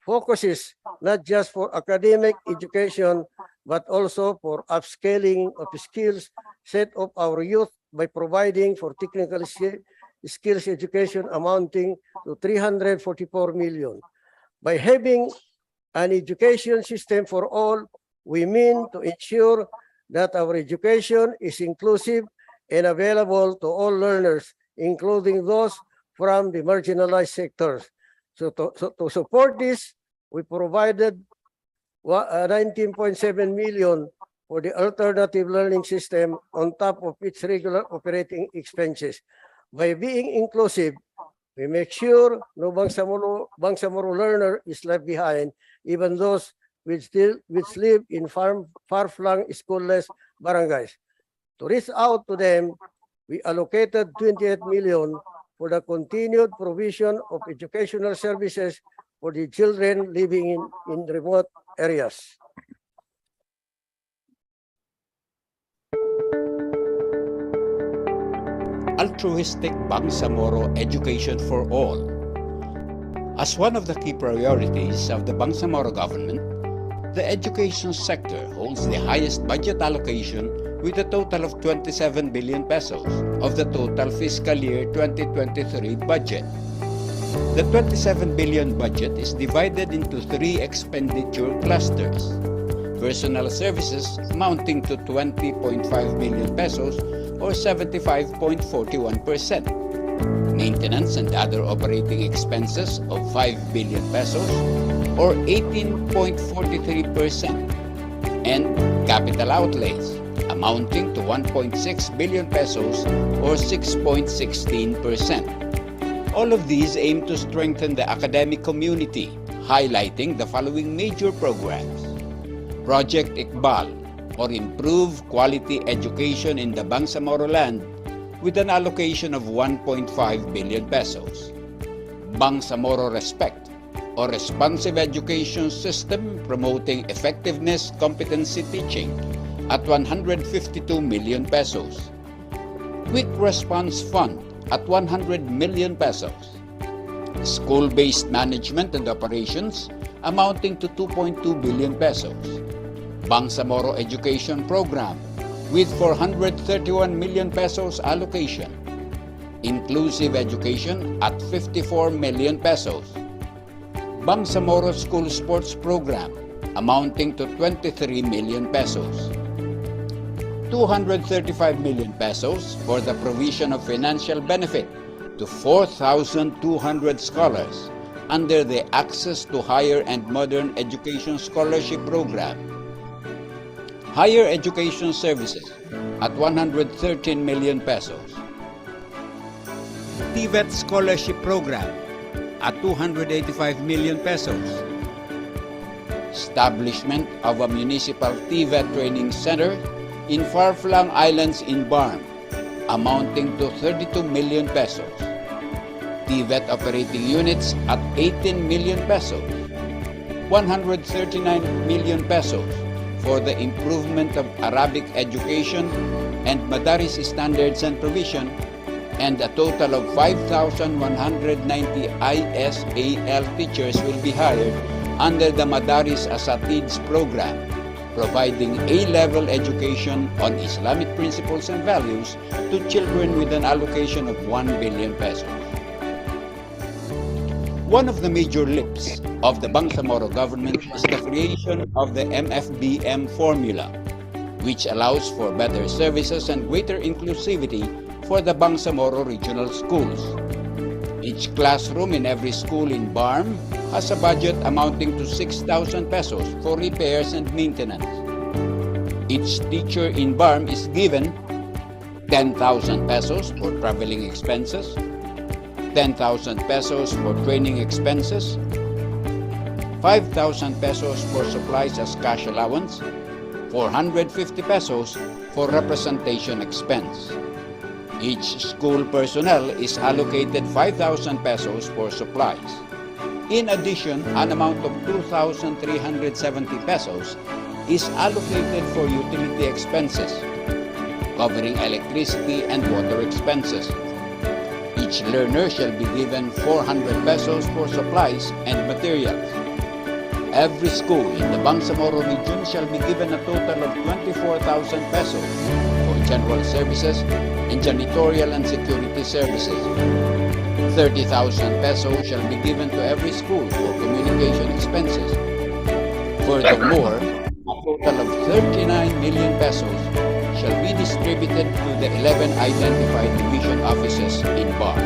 focuses not just for academic education, but also for upscaling of skills set of our youth by providing for technical skills education amounting to 344 million. By having an education system for all, we mean to ensure that our education is inclusive and available to all learners, including those from the marginalized sectors. So to support this, we provided 19.7 million for the alternative learning system on top of its regular operating expenses. By being inclusive, we make sure no Bangsamoro learner is left behind, even those which live in far-flung schoolless barangays. To reach out to them, we allocated 28 million for the continued provision of educational services for the children living in remote areas. Altruistic Bangsamoro Education for All. As one of the key priorities of the Bangsamoro government, the education sector holds the highest budget allocation with a total of 27 billion pesos of the total fiscal year 2023 budget. The 27 billion budget is divided into 3 expenditure clusters. Personnel services amounting to 20.5 billion pesos or 75.41%. Maintenance and other operating expenses of 5 billion pesos or 18.43%. And capital outlays amounting to 1.6 billion pesos or 6.16%. All of these aim to strengthen the academic community, highlighting the following major programs. Project Iqbal, or Improve Quality Education in the Bangsamoro land, with an allocation of 1.5 billion pesos. Bangsamoro Respect, or Responsive Education System promoting effectiveness competency teaching, at 152 million pesos. Quick Response Fund at 100 million pesos. School-based management and operations amounting to 2.2 billion pesos. Bangsamoro Education Program with 431 million pesos allocation. Inclusive Education at 54 million pesos. Bangsamoro School Sports Program amounting to 23 million pesos. 235 million pesos for the provision of financial benefit to 4,200 scholars under the Access to Higher and Modern Education Scholarship Program. Higher Education Services at 113 million pesos. TVET Scholarship Program at 285 million pesos. Establishment of a municipal TVET training center in far-flung islands in BARM, amounting to 32 million pesos. TVET operating units at 18 million pesos. 139 million pesos for the improvement of Arabic education and Madaris standards and provision, and a total of 5,190 ISAL teachers will be hired under the Madaris Asatids program, providing A-level education on Islamic principles and values to children with an allocation of 1 billion pesos. One of the major leaps of the Bangsamoro government is the creation of the MFBM formula, which allows for better services and greater inclusivity for the Bangsamoro regional schools. Each classroom in every school in BARM has a budget amounting to 6,000 pesos for repairs and maintenance. Each teacher in BARM is given 10,000 pesos for traveling expenses, 10,000 pesos for training expenses, 5,000 pesos for supplies as cash allowance, 450 pesos for representation expense. Each school personnel is allocated 5,000 pesos for supplies. In addition, an amount of 2,370 pesos is allocated for utility expenses, covering electricity and water expenses. Each learner shall be given 400 pesos for supplies and materials. Every school in the Bangsamoro region shall be given a total of 24,000 pesos for general services and janitorial and security services. 30,000 pesos shall be given to every school for communication expenses. Furthermore, a total of 39 million pesos shall be distributed to the 11 identified division offices in BAR.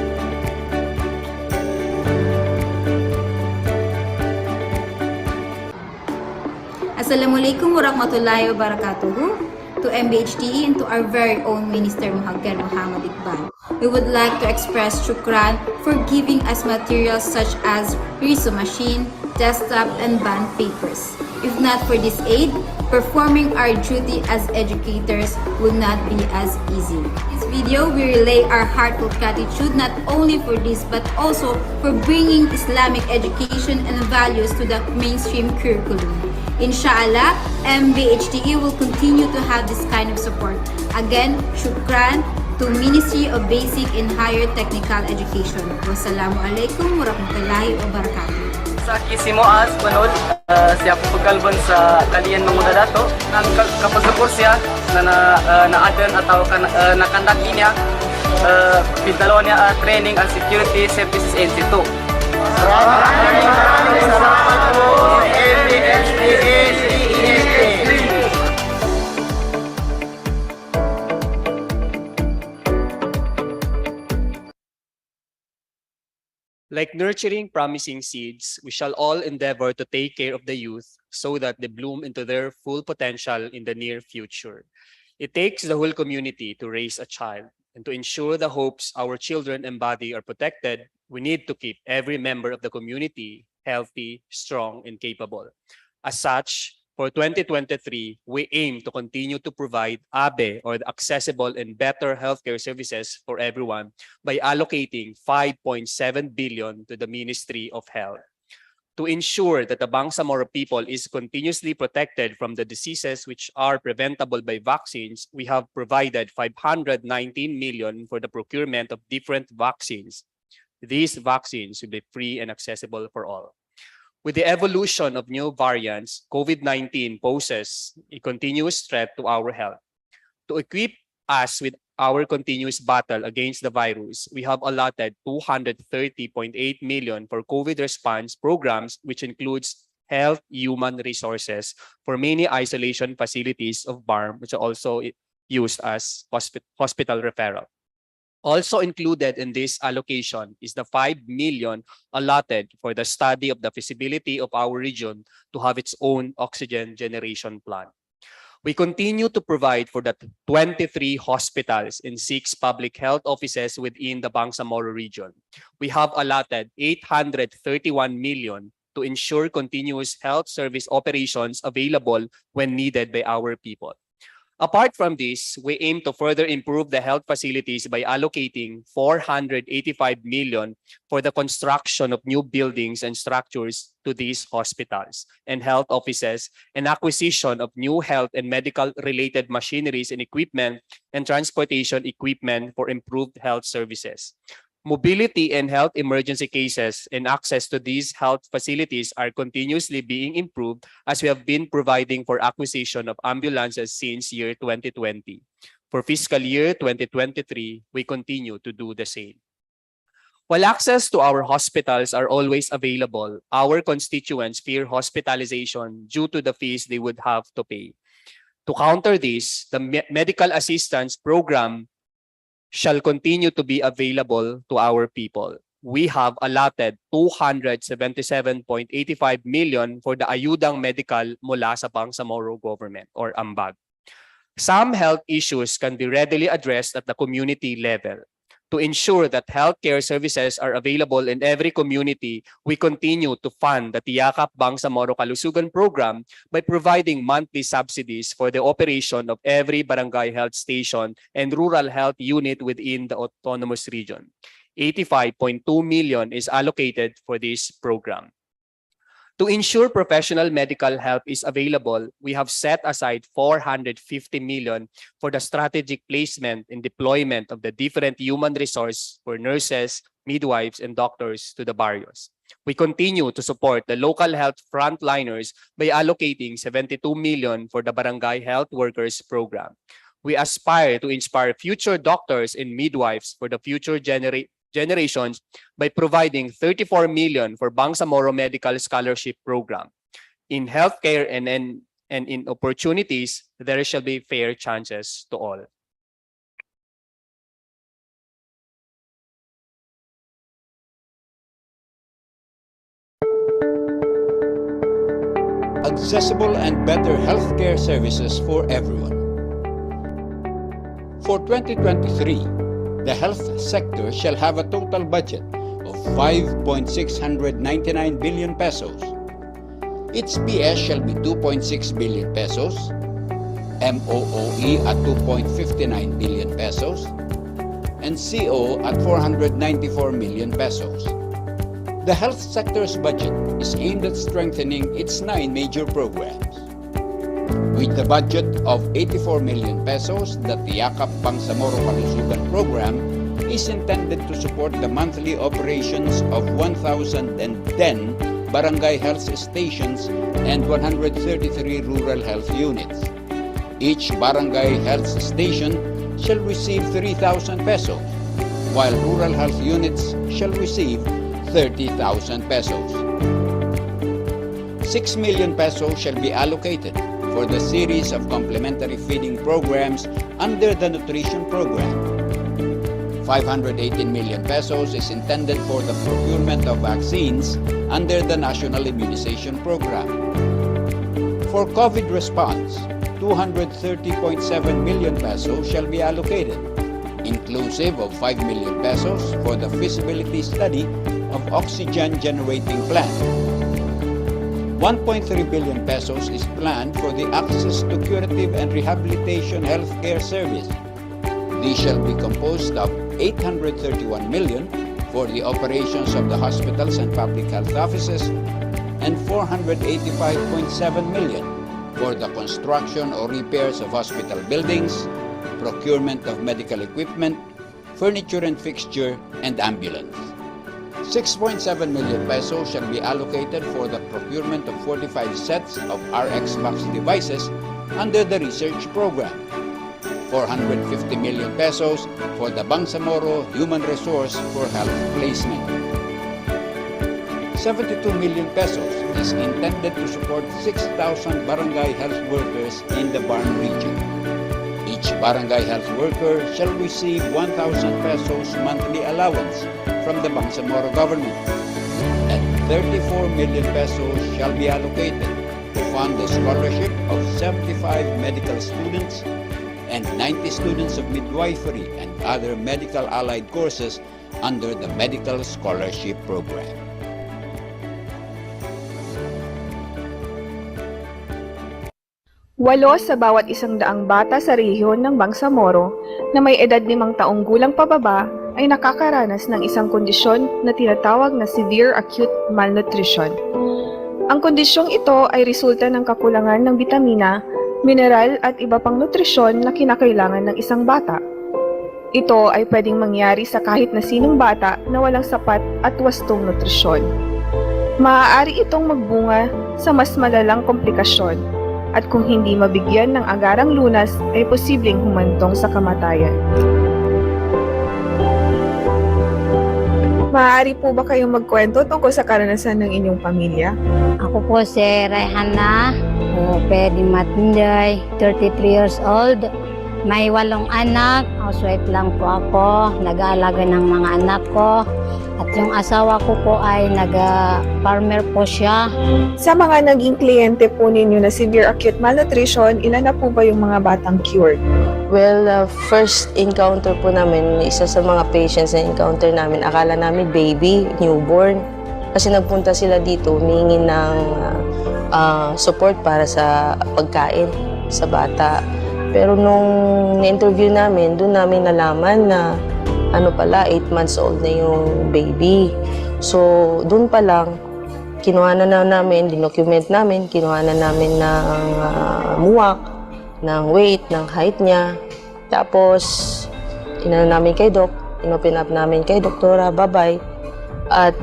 Assalamualaikum warahmatullahi wabarakatuh. To MBHTE and to our very own Minister Muhagger Muhammad Iqbal. We would like to express shukran for giving us materials such as Riso machine, desktop, and bond papers. If not for this aid, performing our duty as educators would not be as easy. In this video, we relay our heartfelt gratitude not only for this but also for bringing Islamic education and values to the mainstream curriculum. Inshallah, MBHTE will continue to have this kind of support. Again, shukran to Ministry of Basic and Higher Technical Education. Wassalamualaikum warahmatullahi wabarakatuh. Sa Kisimoas, Manol, siya po pagkalban sa Kalian Manguna Dato. Ang kapagkapur siya na na-adan atau nakandak niya, pintalo niya training and security services institute. Maraming salamat po, MBHTE. Like nurturing promising seeds, we shall all endeavor to take care of the youth so that they bloom into their full potential in the near future. It takes the whole community to raise a child, and to ensure the hopes our children embody are protected, we need to keep every member of the community healthy, strong, and capable. As such, for 2023, we aim to continue to provide ABE, or the accessible and better healthcare services for everyone, by allocating 5.7 billion to the Ministry of Health. To ensure that the Bangsamoro people is continuously protected from the diseases which are preventable by vaccines, we have provided 519 million for the procurement of different vaccines. These vaccines will be free and accessible for all. With the evolution of new variants, COVID-19 poses a continuous threat to our health. To equip us with our continuous battle against the virus, we have allotted 230.8 million for COVID response programs, which includes health human resources for many isolation facilities of BARM, which are also used as hospital referral. Also included in this allocation is the 5 million allotted for the study of the feasibility of our region to have its own oxygen generation plant. We continue to provide for the 23 hospitals and 6 public health offices within the Bangsamoro region. We have allotted 831 million to ensure continuous health service operations available when needed by our people. Apart from this, we aim to further improve the health facilities by allocating 485 million for the construction of new buildings and structures to these hospitals and health offices, and acquisition of new health and medical related machineries and equipment and transportation equipment for improved health services. Mobility and health emergency cases and access to these health facilities are continuously being improved as we have been providing for acquisition of ambulances since year 2020. For fiscal year 2023, we continue to do the same. While access to our hospitals are always available, our constituents fear hospitalization due to the fees they would have to pay. To counter this, the medical assistance program shall continue to be available to our people. We have allotted 277.85 million for the Ayudang Medical mula sa Bangsamoro government or AMBAG. Some health issues can be readily addressed at the community level. To ensure that healthcare services are available in every community, we continue to fund the Tiyakap Bangsamoro Kalusugan program by providing monthly subsidies for the operation of every barangay health station and rural health unit within the autonomous region. 85.2 million is allocated for this program. To ensure professional medical help is available, we have set aside 450 million for the strategic placement and deployment of the different human resource for nurses, midwives, and doctors to the barrios. We continue to support the local health frontliners by allocating 72 million for the Barangay Health Workers Program. We aspire to inspire future doctors and midwives for the future generations by providing 34 million for Bangsamoro Medical Scholarship Program. In healthcare and in opportunities, there shall be fair chances to all. Accessible and better healthcare services for everyone. For 2023, the health sector shall have a total budget of 5.699 billion pesos. Its PS shall be 2.6 billion pesos, MOOE at 2.59 billion pesos, and CO at 494 million pesos. The health sector's budget is aimed at strengthening its 9 major programs. With the budget of 84 million pesos, the Tiyakap Bangsamoro Kalusugan program is intended to support the monthly operations of 1,010 barangay health stations and 133 rural health units. Each barangay health station shall receive 3,000 pesos, while rural health units shall receive 30,000 pesos. 6 million pesos shall be allocated for the series of complementary feeding programs under the nutrition program. 518 million pesos is intended for the procurement of vaccines under the National Immunization Program. For COVID response, 230.7 million pesos shall be allocated, inclusive of 5 million pesos for the feasibility study of oxygen generating plant. 1.3 billion pesos is planned for the access to curative and rehabilitation healthcare service. These shall be composed of 831 million for the operations of the hospitals and public health offices and 485.7 million for the construction or repairs of hospital buildings, procurement of medical equipment, furniture and fixture, and ambulance. 6.7 million pesos shall be allocated for the procurement of 45 sets of RX box devices under the research program. 450 million pesos for the Bangsamoro Human Resource for Health Placement. 72 million pesos is intended to support 6,000 barangay health workers in the Barn region. Each barangay health worker shall receive 1,000 pesos monthly allowance from the Bangsamoro government, and 34 million pesos shall be allocated to fund the scholarship of 75 medical students and 90 students of midwifery and other medical allied courses under the Medical Scholarship Program. Walo sa bawat 100 bata sa rehiyon ng Bangsamoro na may edad 5 taong gulang pababa ay nakakaranas ng isang kondisyon na tinatawag na severe acute malnutrition. Ang kondisyong ito ay resulta ng kakulangan ng bitamina, mineral at iba pang nutrisyon na kinakailangan ng isang bata. Ito ay pwedeng mangyari sa kahit na sinong bata na walang sapat at wastong nutrisyon. Maaari itong magbunga sa mas malalang komplikasyon, at kung hindi mabigyan ng agarang lunas ay posibleng humantong sa kamatayan. Maaari po ba kayong magkwento tungkol sa karanasan ng inyong pamilya? Ako po si Rehana, pwede matinday, 33 years old. May 8 anak, housewife lang po ako, nag-aalaga ng mga anak ko. At yung asawa ko po ay nag-farmer po siya. Sa mga naging kliyente po ninyo na severe acute malnutrition, ilan na po ba yung mga batang cured? Well, first encounter po namin, isa sa mga patients na encounter namin, akala namin baby, newborn. Kasi nagpunta sila dito, humingi ng support para sa pagkain sa bata. Pero nung na-interview namin, doon namin nalaman na 8 months old na yung baby. So, doon pa lang, kinuha na namin, dinocument namin, kinuha na namin ng muwak, ng weight, ng height niya. Tapos, inano namin kay Doc, inopen up namin kay Doktora, babay. At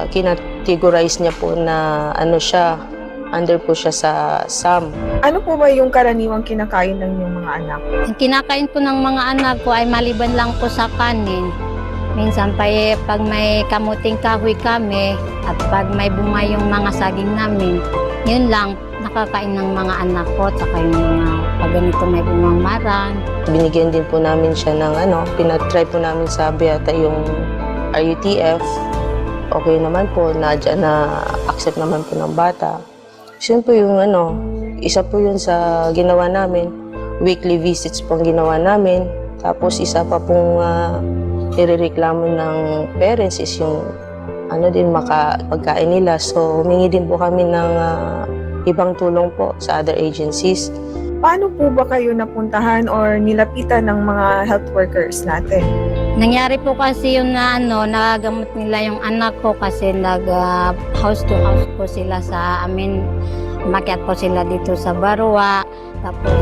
kinategorize niya po na under po siya sa SAM. Ano po ba yung karaniwang kinakain ng inyong mga anak? Ang kinakain po ng mga anak ko ay maliban lang po sa kanin. Minsan pa pag may kamuting kahoy kami at pag may bunga yung mga saging namin, yun lang nakakain ng mga anak ko, tsaka yung mga pag ganito may bungang marang. Binigyan din po namin siya ng pinatry po namin sa Beata yung RUTF. Okay naman po, na-accept naman po ng bata. Yun po yung isa po yun sa ginawa namin. Weekly visits po ang ginawa namin. Tapos isa pa pong irereklamo ng parents is yung pagkain nila. So humingi din po kami ng ibang tulong po sa other agencies. Paano po ba kayo napuntahan or nilapitan ng mga health workers natin? Nangyari po kasi yung nagagamot nila yung anak ko kasi house to house po sila sa amin. Umakyat po sila dito sa Barwa. Tapos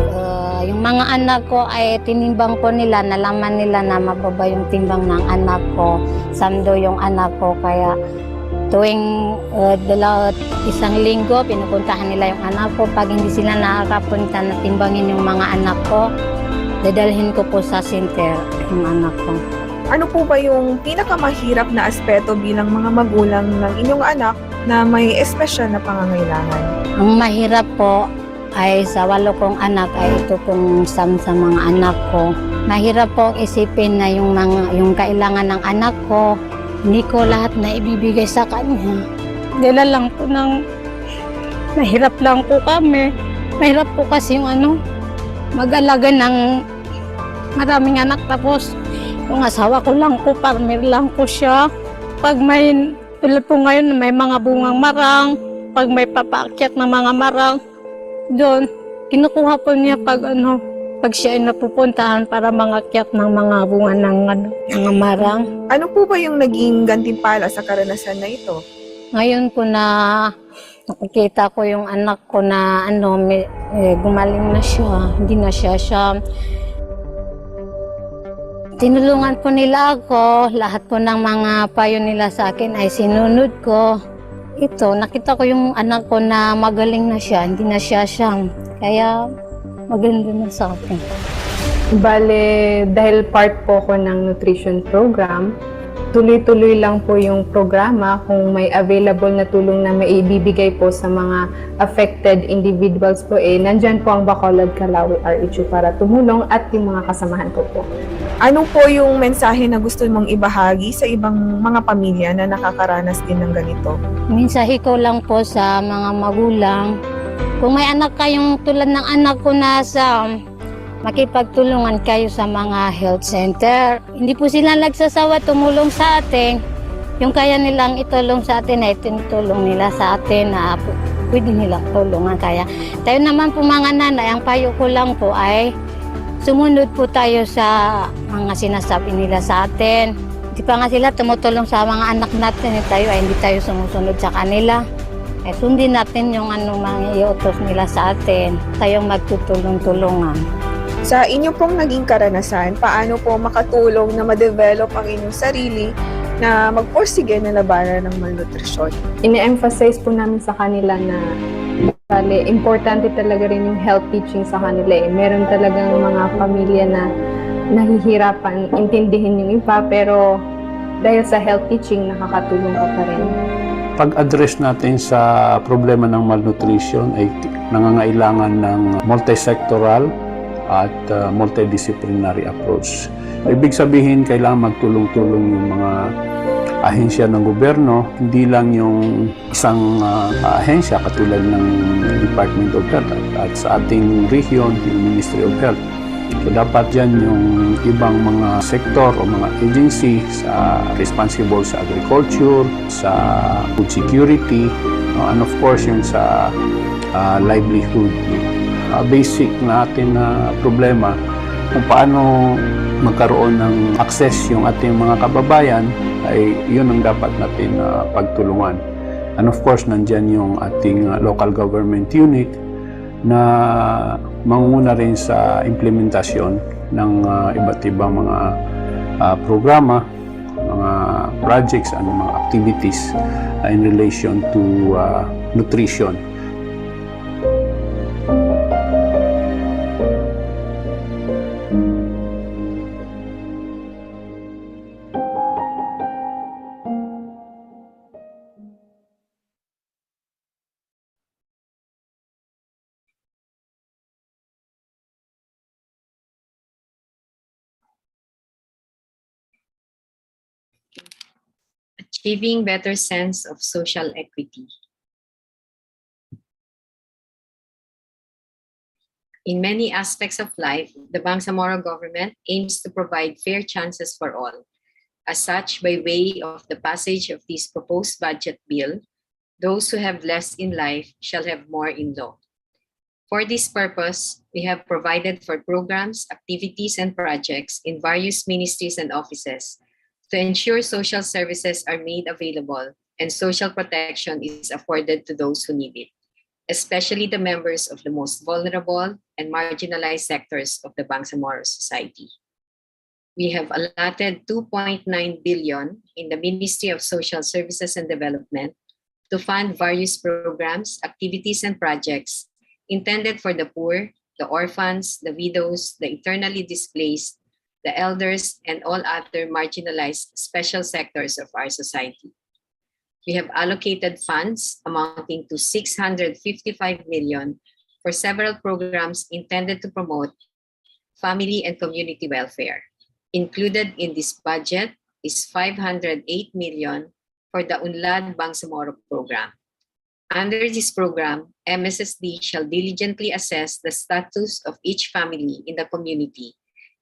yung mga anak ko ay tinimbang po nila, nalaman nila na mababa yung timbang ng anak ko. Samdo yung anak ko, kaya tuwing 1 linggo, pinupuntahan nila yung anak ko. Pag hindi sila nakakapunta na timbangin yung mga anak ko, dadalhin ko po sa center yung anak ko. Ano po ba yung pinakamahirap na aspeto bilang mga magulang ng inyong anak na may espesyal na pangangailangan? Ang mahirap po ay sa 8 kong anak ay ito pong sa mga anak ko. Mahirap po isipin na yung kailangan ng anak ko, hindi ko lahat na ibibigay sa kanya. Dala lang po mahirap lang po kami. Mahirap po kasi yung mag-alaga ng maraming anak, tapos yung asawa ko lang po, farmer lang po siya. Pag tulad po ngayon, may mga bungang marang, pag may papaakyat na mga marang, doon, kinukuha po niya pag siya ay napupuntahan para mangakyat ng mga bunga ng mga marang. Ano po ba yung naging gantimpala sa karanasan na ito? Ngayon po na nakikita ko yung anak ko na gumaling na siya, hindi na siya. Tinulungan po nila ako, lahat po ng mga payo nila sa akin ay sinunod ko. Ito, nakita ko yung anak ko na magaling na siya, hindi na siya siyang. Kaya maganda na sa akin. Bale, dahil part po ko ng nutrition program, tuloy-tuloy lang po yung programa kung may available na tulong na maibibigay po sa mga affected individuals po nandyan po ang Bacolod Calawi RHU para tumulong at yung mga kasamahan ko po. Ano po yung mensahe na gusto mong ibahagi sa ibang mga pamilya na nakakaranas din ng ganito? Mensahe ko lang po sa mga magulang, kung may anak kayong tulad ng anak ko na makipagtulungan kayo sa mga health center. Hindi po sila nagsasawa tumulong sa atin. Yung kaya nilang itulong sa atin ay tinutulong nila sa atin na pwede nilang tulungan. Kaya tayo naman po mga nanay, ang payo ko lang po ay sumunod po tayo sa mga sinasabi nila sa atin. Hindi pa nga sila tumutulong sa mga anak natin, tayo ay hindi tayo sumusunod sa kanila. Sundin natin yung mga iutos nila sa atin. Tayong magtutulong-tulungan. Sa inyo pong naging karanasan, paano po makatulong na ma-develop ang inyong sarili na magpursige na labanan ng malnutrisyon? Ine-emphasize po namin sa kanila na importante talaga rin yung health teaching sa kanila. Meron talagang mga pamilya na nahihirapan intindihin yung iba, pero dahil sa health teaching, nakakatulong ka pa rin. Pag-address natin sa problema ng malnutrition ay nangangailangan ng multisectoral at multidisciplinary approach. Ibig sabihin, kailangan magtulong-tulong yung mga ahensya ng gobyerno, hindi lang yung isang ahensya katulad ng Department of Health at sa ating region, yung Ministry of Health. So dapat dyan yung ibang mga sektor o mga agency sa responsible sa agriculture, sa food security, and of course yung sa livelihood. Basic natin na problema kung paano magkaroon ng access yung ating mga kababayan ay yun ang dapat natin pagtulungan. And of course, nandyan yung ating local government unit na manguna rin sa implementasyon ng iba't ibang mga programa, mga projects, and mga activities in relation to nutrition. Achieving better sense of social equity. In many aspects of life, the Bangsamoro government aims to provide fair chances for all. As such, by way of the passage of this proposed budget bill, those who have less in life shall have more in law. For this purpose, we have provided for programs, activities, and projects in various ministries and offices to ensure social services are made available and social protection is afforded to those who need it, especially the members of the most vulnerable and marginalized sectors of the Bangsamoro society. We have allotted 2.9 billion in the Ministry of Social Services and Development to fund various programs, activities, and projects intended for the poor, the orphans, the widows, the internally displaced, the elders, and all other marginalized special sectors of our society. We have allocated funds amounting to 655 million for several programs intended to promote family and community welfare. Included in this budget is 508 million for the Unlad Bangsamoro program. Under this program, MSSD shall diligently assess the status of each family in the community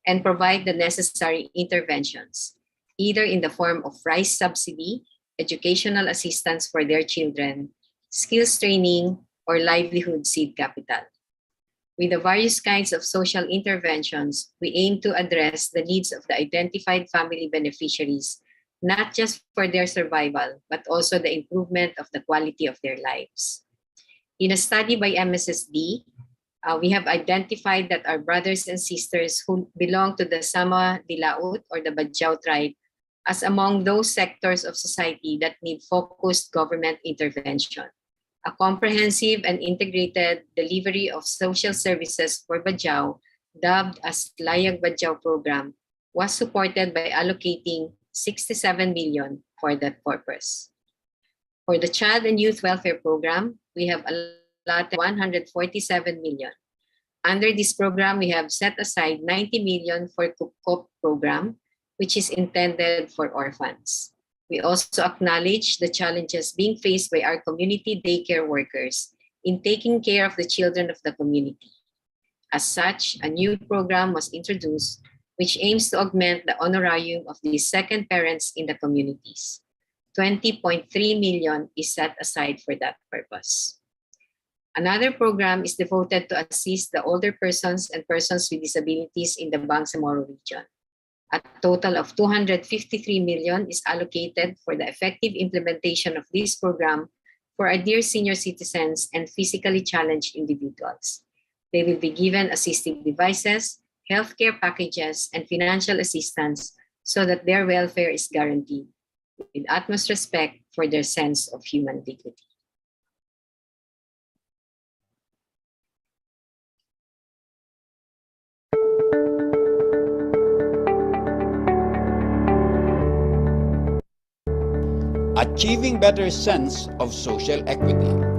and provide the necessary interventions, either in the form of rice subsidy, educational assistance for their children, skills training, or livelihood seed capital. With the various kinds of social interventions, we aim to address the needs of the identified family beneficiaries, not just for their survival, but also the improvement of the quality of their lives. In a study by MSSD, we have identified that our brothers and sisters who belong to the Sama Dilaut or the Badjao tribe as among those sectors of society that need focused government intervention. A comprehensive and integrated delivery of social services for Badjao, dubbed as Layag Badjao program, was supported by allocating 67 million for that purpose. For the Child and Youth Welfare Program, we have allotted 147 million. Under this program, we have set aside 90 million for Kupkop program, which is intended for orphans. We also acknowledge the challenges being faced by our community daycare workers in taking care of the children of the community. As such, a new program was introduced which aims to augment the honorarium of the second parents in the communities. 20.3 million is set aside for that purpose. Another program is devoted to assist the older persons and persons with disabilities in the Bangsamoro region. A total of 253 million is allocated for the effective implementation of this program for our dear senior citizens and physically challenged individuals. They will be given assistive devices, healthcare packages, and financial assistance so that their welfare is guaranteed, with utmost respect for their sense of human dignity. Achieving better sense of social equity.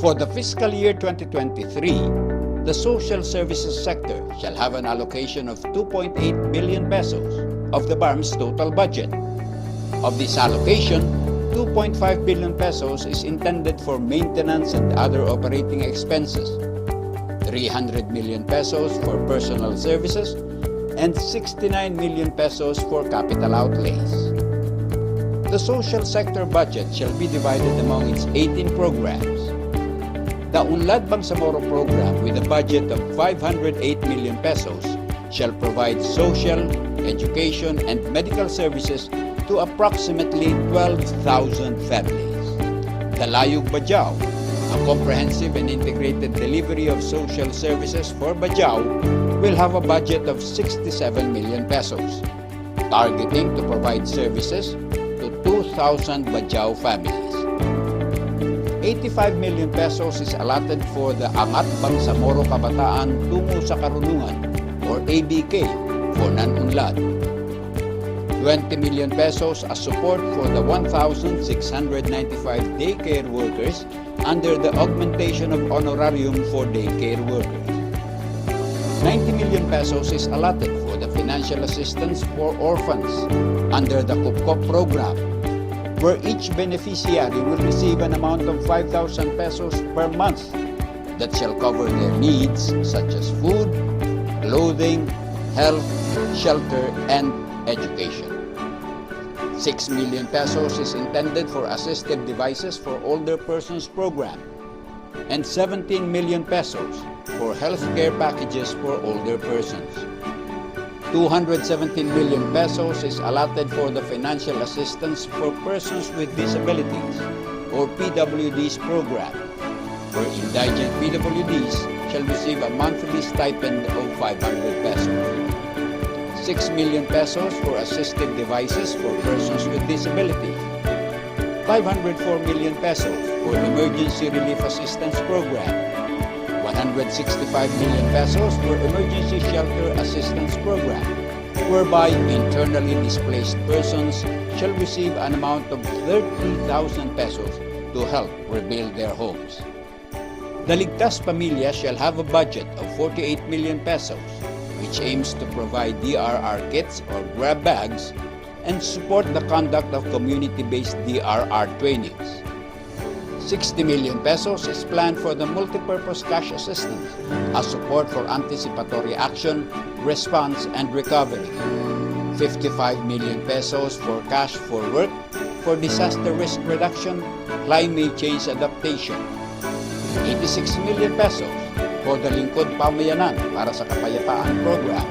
For the fiscal year 2023, the social services sector shall have an allocation of 2.8 billion pesos of the BARM's total budget. Of this allocation, 2.5 billion pesos is intended for maintenance and other operating expenses, 300 million pesos for personal services, and 69 million pesos for capital outlays. The social sector budget shall be divided among its 18 programs. The Unlad Bangsamoro program, with a budget of 508 million pesos, shall provide social, education, and medical services to approximately 12,000 families. The Layug Bajau, a comprehensive and integrated delivery of social services for Bajau, will have a budget of 67 million pesos, targeting to provide services to 2,000 Bajau families. 85 million pesos is allotted for the Angat Bangsamoro Kabataan Tungo sa Karunungan, or ABK, for non-unlad. 20 million pesos as support for the 1,695 daycare workers under the augmentation of honorarium for daycare workers. 90 million pesos is allotted for the financial assistance for orphans under the Kupkop program, where each beneficiary will receive an amount of 5,000 pesos per month that shall cover their needs such as food, clothing, health, shelter, and education. 6 million pesos is intended for assistive devices for older persons program, and 17 million pesos for healthcare packages for older persons. 217 million pesos is allotted for the financial assistance for persons with disabilities, or PWDs program, where indigent PWDs shall receive a monthly stipend of 500 pesos. 6 million pesos for assistive devices for persons with disabilities. 504 million pesos for emergency relief assistance program. 165 million pesos for emergency shelter assistance program, whereby internally displaced persons shall receive an amount of 30,000 pesos to help rebuild their homes. The Ligtas Pamilya shall have a budget of 48 million pesos, which aims to provide DRR kits or grab bags and support the conduct of community-based DRR trainings. 60 million pesos is planned for the multipurpose cash assistance as support for anticipatory action, response, and recovery. 55 million pesos for cash for work, for disaster risk reduction, climate change adaptation. 86 million pesos for the Lingkod Pamayanan para sa Kapayapaan program.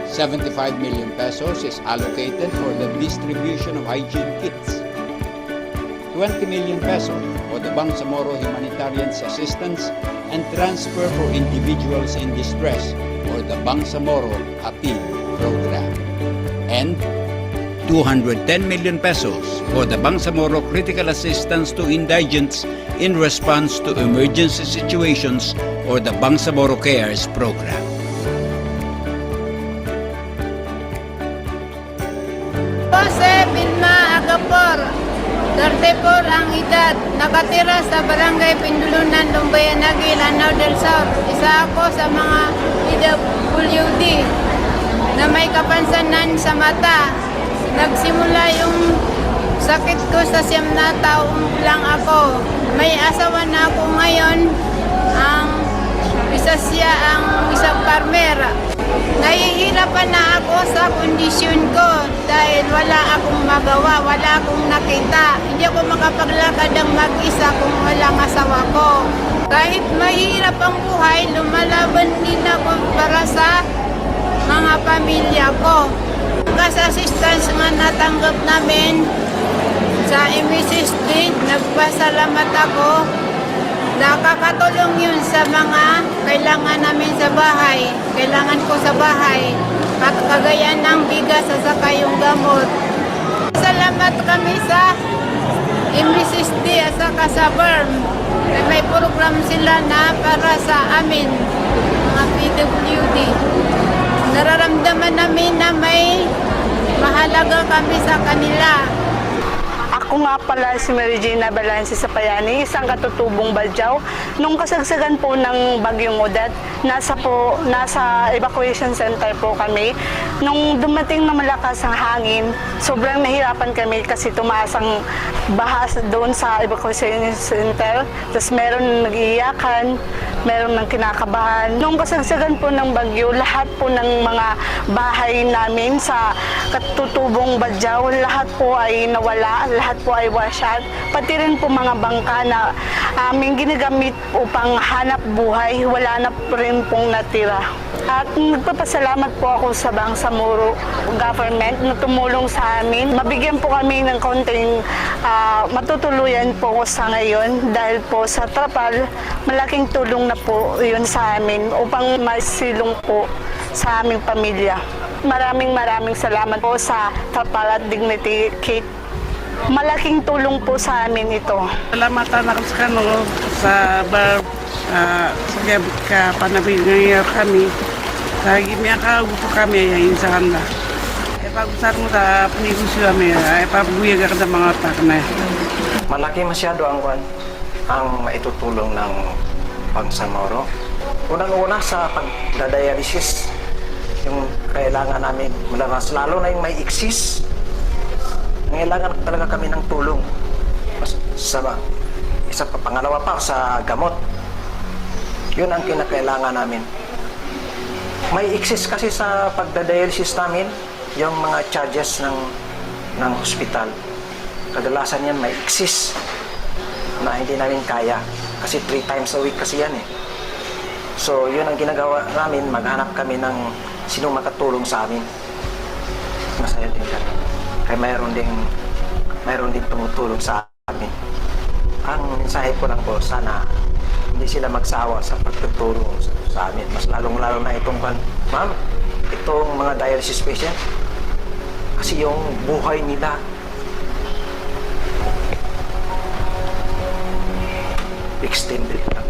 75 million pesos is allocated for the distribution of hygiene kits. 20 million pesos for the Bangsamoro Humanitarian Assistance and Transfer for Individuals in Distress, or the Bangsamoro Hatid program. And 210 million pesos for the Bangsamoro Critical Assistance to Indigents in response to emergency situations, or the Bangsamoro Cares program. po si Vilma Agapor, 34 ang edad, nakatira sa Barangay Pindulunan, Lumbayan, Nagi, Lanao del Sur. Isa ako sa mga PWD na may kapansanan sa mata. Nagsimula yung sakit ko sa 9 na taong lang ako. May asawa na ako ngayon. Ang isa siya ang isang farmer. Nahihirapan na ako sa kondisyon ko dahil wala akong magawa, wala akong nakita. Hindi ako makapaglakad ng mag-isa kung walang asawa ko. Kahit mahirap ang buhay, lumalaban din ako para sa mga pamilya ko. Gas assistance nga natanggap namin sa MSSD, nagpasalamat ako. Nakakatulong yun sa mga kailangan namin sa bahay. Kailangan ko sa bahay. Kagaya ng bigas at saka yung gamot. Salamat kami sa MSSD at saka sa BERM. May program sila na para sa amin, mga PWD. Nararamdaman namin na may mahalaga kami sa kanila. Ako nga pala si Mary Jane Balansi sa Payani, isang katutubong Badyaw. Nung kasagsagan po ng Bagyong Odette, nasa evacuation center po kami. Nung dumating na malakas ang hangin, sobrang nahirapan kami kasi tumaas ang bahas doon sa evacuation center. Tapos meron nag-iiyakan, meron ng kinakabahan. Nung kasagsagan po ng bagyo, lahat po ng mga bahay namin sa katutubong Badyaw, lahat po ay nawala, lahat po ay wash out. Pati rin po mga bangka na aming ginagamit upang hanap buhay, wala na rin pong natira. At nagpapasalamat po ako sa Bangsamoro government na tumulong sa amin. Mabigyan po kami ng konting matutuluyan po sa ngayon dahil po sa trapal, malaking tulong na po yun sa amin upang masilong po sa aming pamilya. Maraming salamat po sa Trapal at Dignity Kit. Malaking tulong po sa amin ito. Salamatan ako sa kanong sa bar sa panabing ngayon kami. Lagi may akagupo kami ay sa kanila. Pag-usap mo sa panegosyo kami, ay pabuyag ako ng mga takna. Malaki masyado ang maitutulong ng Bangsamoro. Unang-una sa pagdadialysis, yung kailangan namin, lalo na yung may eksis, kailangan talaga kami ng tulong. Pangalawa pa sa gamot, yun ang kinakailangan namin. May eksis kasi sa pagdadialysis namin, yung mga charges ng hospital. Kadalasan yan may eksis na hindi namin kaya. Kasi 3 times a week kasi yan eh. So yun ang ginagawa namin, maghanap kami ng sino makatulong sa amin. Masaya din kami. Kaya mayroon din tumutulong sa amin. Ang mensahe ko lang po, sana hindi sila magsawa sa pagtutulong sa amin. Mas lalong-lalo na itong mga dialysis patient. Kasi yung buhay nila extended lang.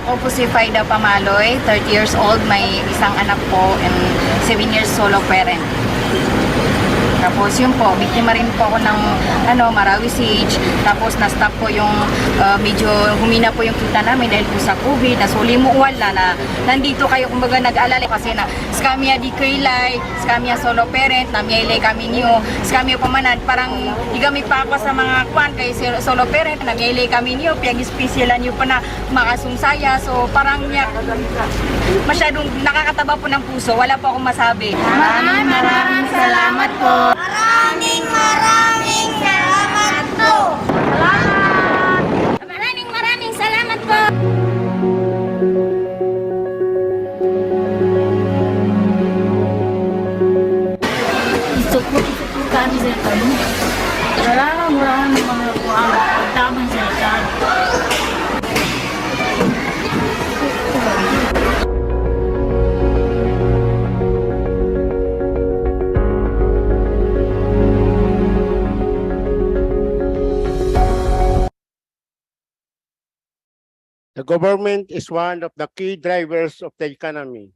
Ako po si Faida Pamaloy, 30 years old, may isang anak po and 7 years solo parent. Tapos yun po, biktima rin po ako ng Marawi siege. Tapos na-stop po yung medyo humina po yung kita namin dahil po sa COVID. Nasuli mo wala na nandito kayo kumbaga nag-alala kasi na skamya di kailay, skamya solo parent, namyailay kami niyo, skamya pamanan, parang igamit pa ako sa mga kwan kay solo parent, namyailay kami niyo, piyag-spesyalan niyo pa na makasungsaya. So parang masyadong nakakataba po ng puso, wala po akong masabi. Maraming salamat po. Maraming salamat po. Salamat. Maraming salamat po. Support kami sa kami. Maraming mga kuwang pagtamang sa kami. The government is one of the key drivers of the economy.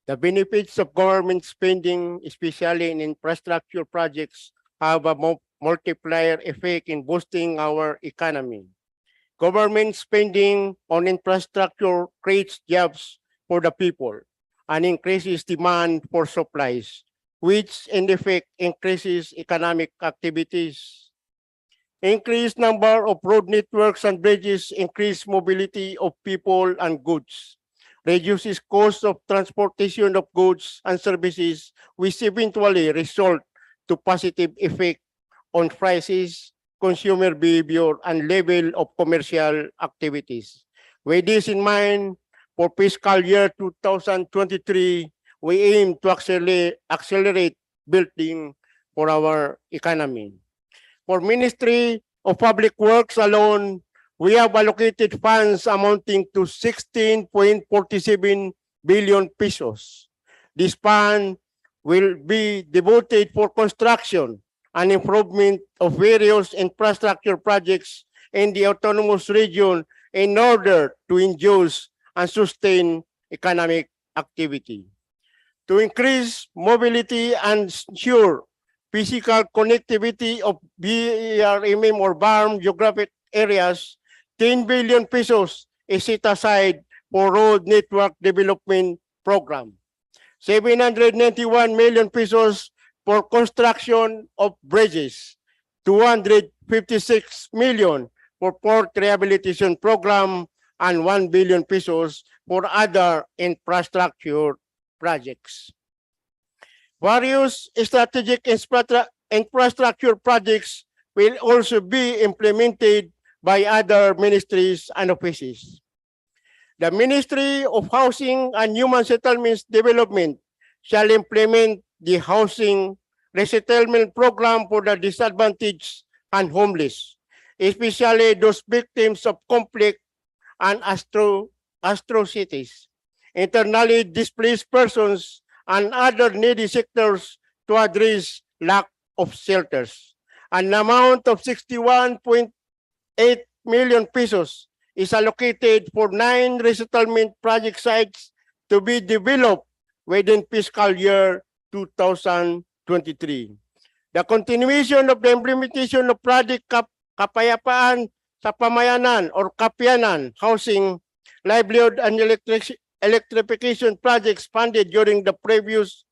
The benefits of government spending, especially in infrastructure projects, have a multiplier effect in boosting our economy. Government spending on infrastructure creates jobs for the people and increases demand for supplies, which in effect increases economic activities. Increased number of road networks and bridges increase mobility of people and goods, reduces cost of transportation of goods and services, which eventually result to positive effect on prices, consumer behavior, and level of commercial activities. With this in mind, for fiscal year 2023, we aim to accelerate building for our economy. For Ministry of Public Works alone, we have allocated funds amounting to 16.47 billion pesos. This fund will be devoted for construction and improvement of various infrastructure projects in the autonomous region in order to induce and sustain economic activity. To increase mobility and ensure physical connectivity of BRMM or BARM geographic areas, 10 billion pesos is set aside for road network development program. 791 million pesos for construction of bridges, 256 million for port rehabilitation program, and 1 billion pesos for other infrastructure projects. Various strategic infrastructure projects will also be implemented by other ministries and offices. The Ministry of Housing and Human Settlements Development shall implement the housing resettlement program for the disadvantaged and homeless, especially those victims of conflict and atrocities, internally displaced persons, and other needy sectors to address lack of shelters. An amount of 61.8 million pesos is allocated for 9 resettlement project sites to be developed within fiscal year 2023. The continuation of the implementation of Project Kapayapaan sa Pamayanan or Kapyanan Housing, Livelihood and Electrification projects funded during the previous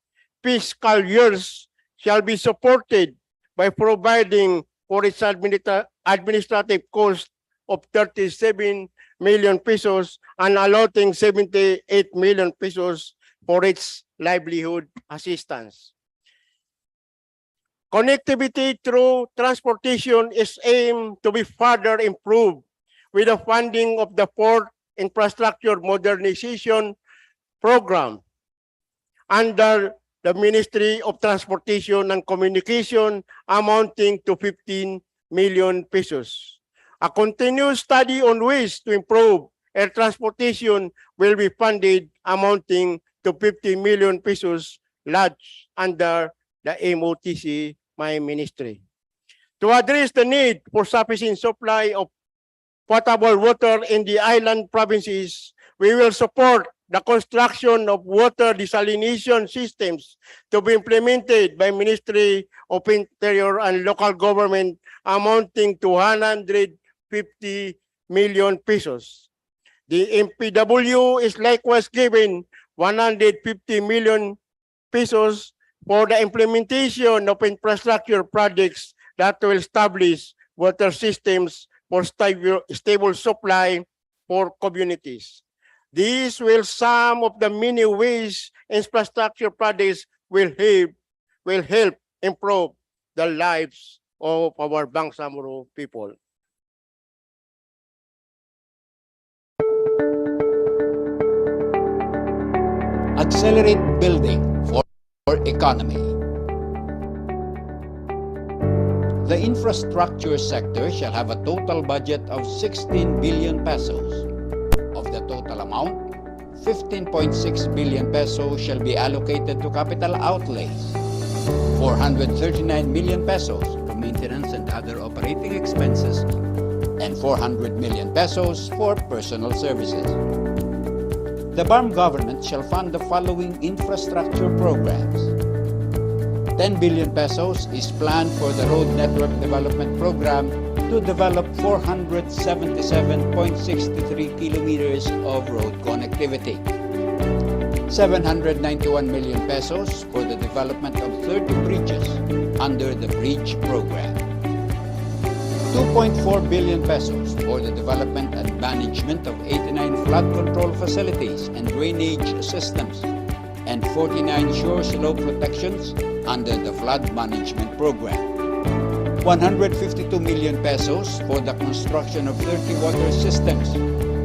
fiscal years shall be supported by providing for its administrative cost of 37 million pesos and allotting 78 million pesos for its livelihood assistance. Connectivity through transportation is aimed to be further improved with the funding of the Port Infrastructure Modernization Program under the Ministry of Transportation and Communication amounting to 15 million pesos. A continuous study on ways to improve air transportation will be funded amounting to 50 million pesos lodged under the MOTC, my ministry. To address the need for sufficient supply of potable water in the island provinces, we will support the construction of water desalination systems to be implemented by Ministry of Interior and local government amounting to 150 million pesos. The MPW is likewise given 150 million pesos for the implementation of infrastructure projects that will establish water systems for stable supply for communities. These will some of the many ways infrastructure projects will help improve the lives of our Bangsamoro people. Accelerate building for economy. The infrastructure sector shall have a total budget of 16 billion pesos. Of the total amount, 15.6 billion pesos shall be allocated to capital outlays, 439 million pesos to maintenance and other operating expenses, and 400 million pesos for personal services. The BARM government shall fund the following infrastructure programs. 10 billion pesos is planned for the Road Network Development Program to develop 477.63 kilometers of road connectivity. 791 million pesos for the development of 30 bridges under the Bridge Program. 2.4 billion pesos for the development and management of 89 flood control facilities and drainage systems and 49 shore slope protections under the Flood Management Program. 152 million pesos for the construction of 30 water systems,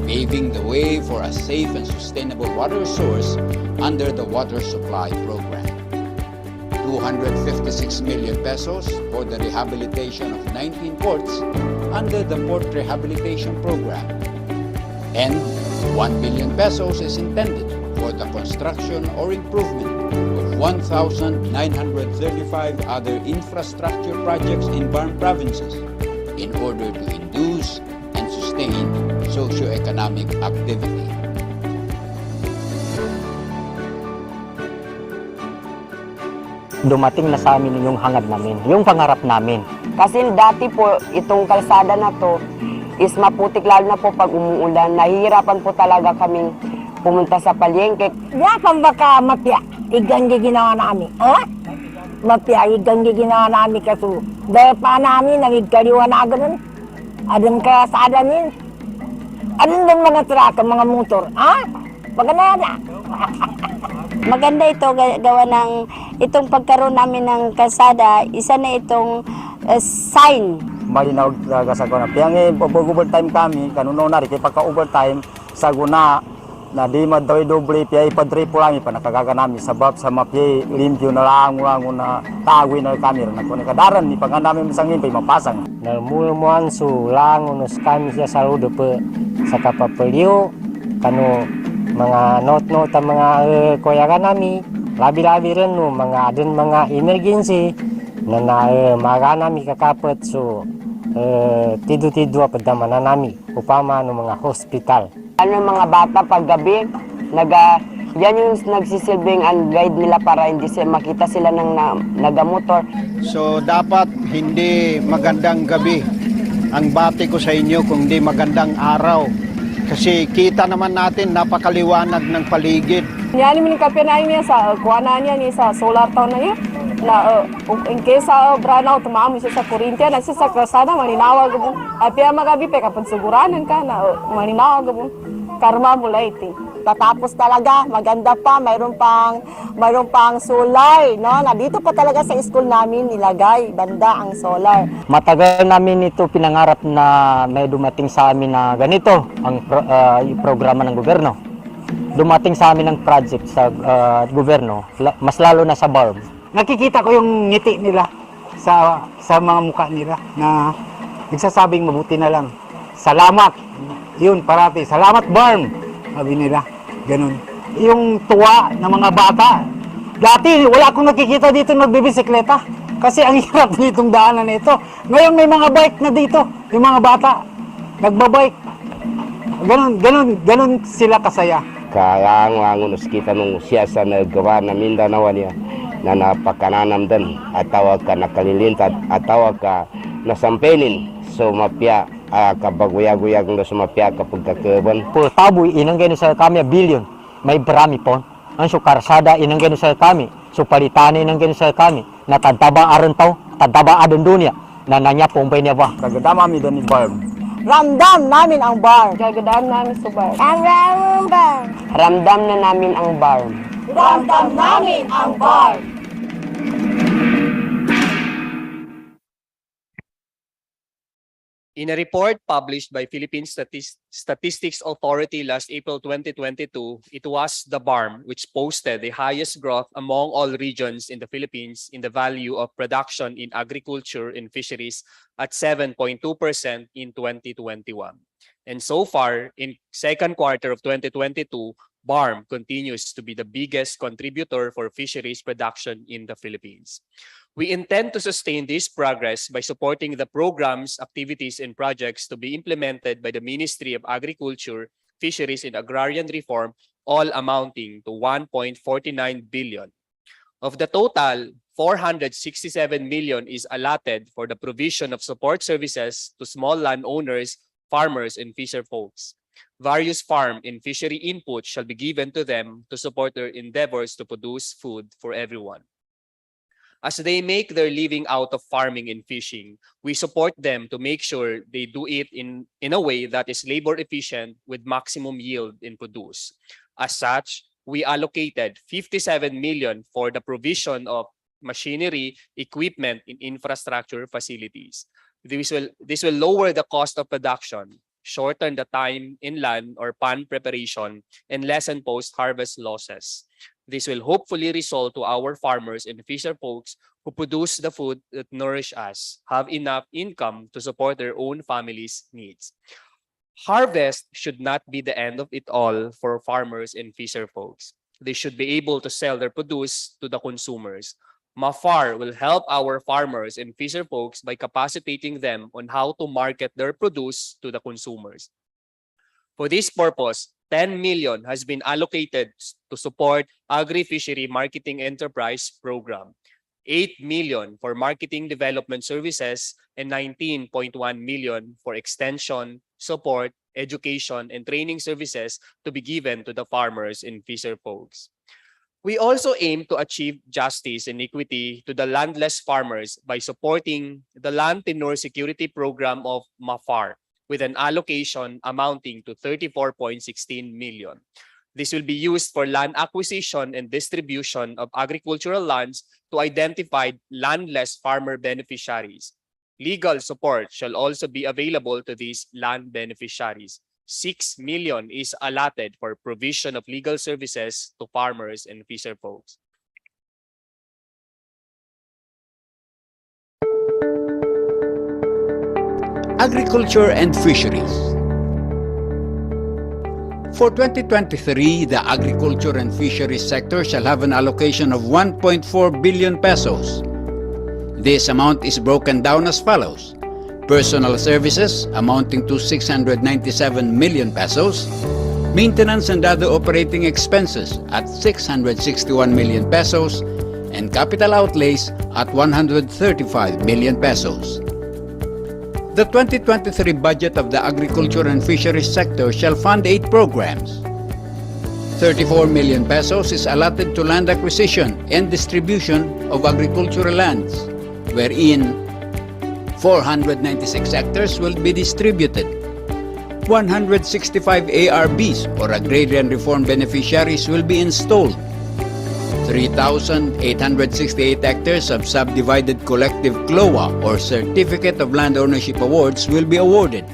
paving the way for a safe and sustainable water source under the Water Supply Program. 256 million pesos for the rehabilitation of 19 ports under the Port Rehabilitation Program. And 1 billion pesos is intended for the construction or improvement of 1,935 other infrastructure projects in BARM provinces in order to induce and sustain socio-economic activity. Dumating na sa amin yung hangad namin, yung pangarap namin. Kasi dati po, itong kalsada na to is maputik, lalo na po pag umuulan. Nahihirapan po talaga kaming pumunta sa palengke. Yapan baka mapya, igang ginawa namin. Ha? Mapya, igang ginawa namin kasi dahil pa namin, nagigkariwa na ganun. Adang kalsada nin. Anong lang mga traka, mga motor? Ha? Maganda na. Maganda ito gawa ng itong pagkaroon namin ng kalsada, isa na itong sign. Malinaw talaga sa kuna. Piyang overtime kami, kanuno na rin, kaya pagka-overtime, sa guna, na di madaway-doble, piyay ipadripo lang, panakagaga namin, sabab sa mapiyay, limpyo na lang na tagwin na kami, na kung kadaran, ni pag namin masangin, piyay mapasang. Nalmuluan su lang, unos kami siya sa rudo po, sa kapapaliw, kano, mga note-note ang mga kuyagan namin, labi-labi rin no, mga adun mga emergency na maga namin kakapot so tidu-tidu padama na namin upama no mga hospital. Ano mga bata paggabi, yan yung nagsisilbing ang guide nila para hindi makita sila ng nagamotor. So dapat hindi magandang gabi ang bati ko sa inyo kung hindi magandang araw. Kasi kita naman natin napakaliwanag ng paligid. Yan yung kapinain niya sa kuwanan niya sa solar town na niya. Na in case branaw tumamo siya sa kuryente na siya sa kalsada maninawag mo. Apya magabi pa kapag siguranan ka na maninawag mo. Karma mula iti. Tatapos talaga, maganda pa, mayroon pang solar, no? Na dito pa talaga sa school namin nilagay banda ang solar. Matagal namin ito pinangarap na may dumating sa amin na ganito ang programa ng gobyerno. Dumating sa amin ang project sa gobyerno, mas lalo na sa BARM. Nakikita ko yung ngiti nila sa mga mukha nila na nagsasabing mabuti na lang. Salamat. Yun, parati. Salamat BARM. Sabi nila, ganun. Yung tuwa ng mga bata. Dati, wala akong nakikita dito nagbibisikleta. Kasi ang hirap nitong daanan na ito. Ngayon may mga bike na dito. Yung mga bata, nagbabike. Ganun sila kasaya. Kaya ang kita nung siya sa nagawa na Mindanao niya na napakananam din at tawag ka nakalilintad at tawag ka nasampenin. So mapya kabaguyag-uyag na sumapya kapag kakaban. Puro taboy, inang gano'n sa kami, bilyon. May brami po. Ang karsada, inang gano'n sa kami. So palitan, inang gano'n sa kami. Natadaba aron tao, tadaba adon dunya. Na nanya pumpay niya ba? Kagadama mi doon ni BARM. Ramdam namin ang BARM. Kagadam namin sa BARM. Ramdam na namin ang BARM. Ramdam namin ang BARM. In a report published by Philippine Statistics Authority last April 2022, it was the BARM which posted the highest growth among all regions in the Philippines in the value of production in agriculture and fisheries at 7.2% in 2021. And so far, in second quarter of 2022, BARM continues to be the biggest contributor for fisheries production in the Philippines. We intend to sustain this progress by supporting the programs, activities, and projects to be implemented by the Ministry of Agriculture, Fisheries, and Agrarian Reform all amounting to 1.49 billion. Of the total, 467 million is allotted for the provision of support services to small landowners, farmers, and fisher folks. Various farm and fishery inputs shall be given to them to support their endeavors to produce food for everyone. As they make their living out of farming and fishing, we support them to make sure they do it in a way that is labor efficient with maximum yield in produce. As such, we allocated 57 million for the provision of machinery, equipment, and infrastructure facilities. This will lower the cost of production, shorten the time in land or pond preparation, and lessen post-harvest losses. This will hopefully result to our farmers and fisher folks who produce the food that nourish us, have enough income to support their own families' needs. Harvest should not be the end of it all for farmers and fisher folks. They should be able to sell their produce to the consumers. Mafar will help our farmers and fisher folks by capacitating them on how to market their produce to the consumers. For this purpose, 10 million has been allocated to support Agri-Fishery Marketing Enterprise Program, 8 million for marketing development services, and 19.1 million for extension, support, education, and training services to be given to the farmers and fisher folks. We also aim to achieve justice and equity to the landless farmers by supporting the Land Tenure Security Program of Mafar with an allocation amounting to 34.16 million. This will be used for land acquisition and distribution of agricultural lands to identify landless farmer beneficiaries. Legal support shall also be available to these land beneficiaries. 6 million is allotted for provision of legal services to farmers and fisher folks. Agriculture and Fisheries. For 2023, the agriculture and fisheries sector shall have an allocation of 1.4 billion pesos. This amount is broken down as follows: personal services amounting to 697 million pesos, maintenance and other operating expenses at 661 million pesos, and capital outlays at 135 million pesos. The 2023 budget of the agriculture and fisheries sector shall fund 8 programs. 34 million pesos is allotted to land acquisition and distribution of agricultural lands, wherein 496 hectares will be distributed. 165 ARBs or Agrarian Reform Beneficiaries will be installed. 3,868 hectares of subdivided collective CLOA or Certificate of Land Ownership Awards will be awarded,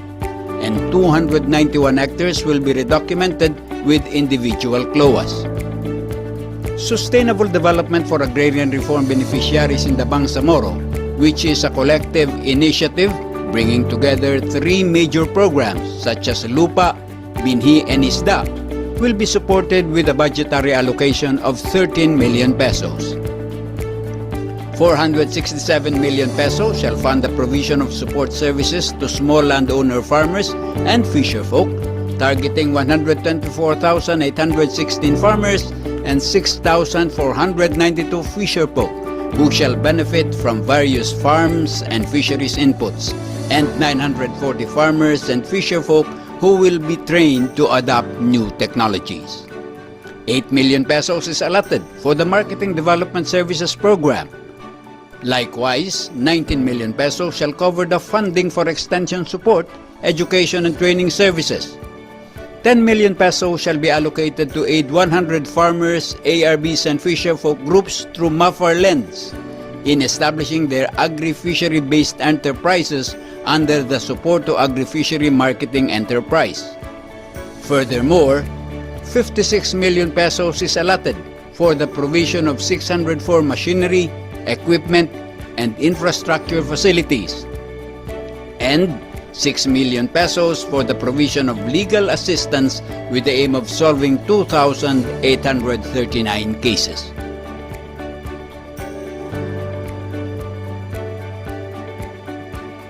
and 291 hectares will be redocumented with individual CLOAs. Sustainable Development for Agrarian Reform Beneficiaries in the Bangsamoro, which is a collective initiative bringing together 3 major programs such as Lupa, Binhi, and Isda, will be supported with a budgetary allocation of 13 million pesos. 467 million pesos shall fund the provision of support services to small landowner farmers and fisher folk, targeting 124,816 farmers and 6,492 fisher folk who shall benefit from various farms and fisheries inputs, and 940 farmers and fisher folk who will be trained to adopt new technologies. 8 million pesos is allotted for the Marketing Development Services Program. Likewise, 19 million pesos shall cover the funding for extension support, education and training services. 10 million pesos shall be allocated to aid 100 farmers, ARBs and fisher folk groups through Mafar Lends in establishing their agri-fishery-based enterprises under the Support to Agri-Fishery Marketing Enterprise. Furthermore, 56 million pesos is allotted for the provision of 604 machinery, equipment, and infrastructure facilities, and 6 million pesos for the provision of legal assistance with the aim of solving 2,839 cases.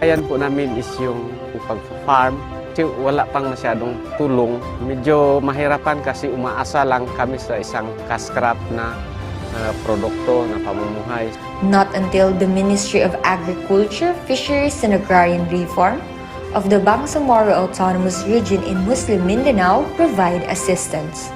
Ayan po namin is yung pag-farm Kasi wala pang masyadong tulong. Medyo mahirapan kasi umaasa lang kami sa isang cash crop na produkto na pamumuhay. Not until the Ministry of Agriculture, Fisheries and Agrarian Reform of the Bangsamoro Autonomous Region in Muslim Mindanao provide assistance.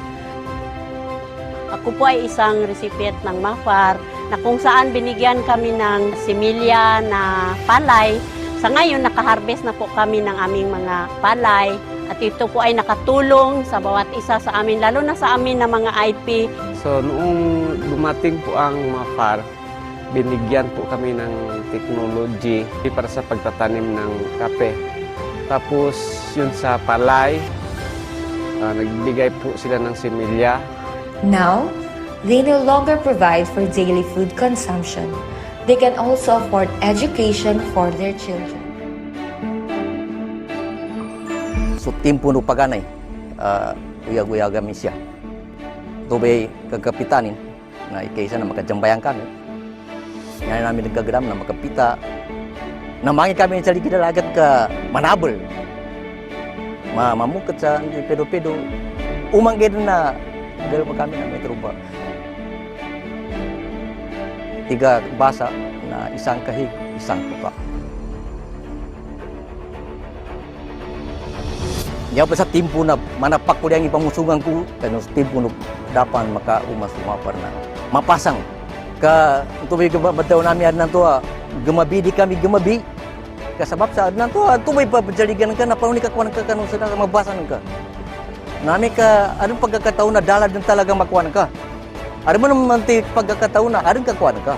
Ako po ay isang recipient ng MAFAR na kung saan binigyan kami ng similya na palay. Sa ngayon, nakaharvest na po kami ng aming mga palay at ito po ay nakatulong sa bawat isa sa amin, lalo na sa amin na mga IP. So noong dumating po ang MAFAR, binigyan po kami ng technology para sa pagtatanim ng kape. Tapos yun sa palay, nagbigay po sila ng similya. Now, they no longer provide for daily food consumption. They can also afford education for their children. So timpo no paganay, uyag-uyaga mi siya. Tubay kagkapitanin na ikaysa na makajambayan kami. Yan namin nagkagram na makapita. Namangi kami sa ligid alagat ka manabol. Mamukat sa pedo-pedo. Umanggid na dahil pa kami na may truba. 3 basa na isang kahig, isang tuka. Yaw pa sa timpo na manapak ko ang ipamusungan ko, kaya sa timpo na dapat maka-umas-umapar na mapasang. Ka tubay bataw namin adnan to, gumabi di kami gumabi. Kasabab sa adnan to, tubay pa jaligan ka na paano ni kakuan ka kanong sa mabasan ka. Nami ka, anong pagkakataon na dalad ng talagang makuha ka? Ano mo naman pagkakataon na anong kakuha ka?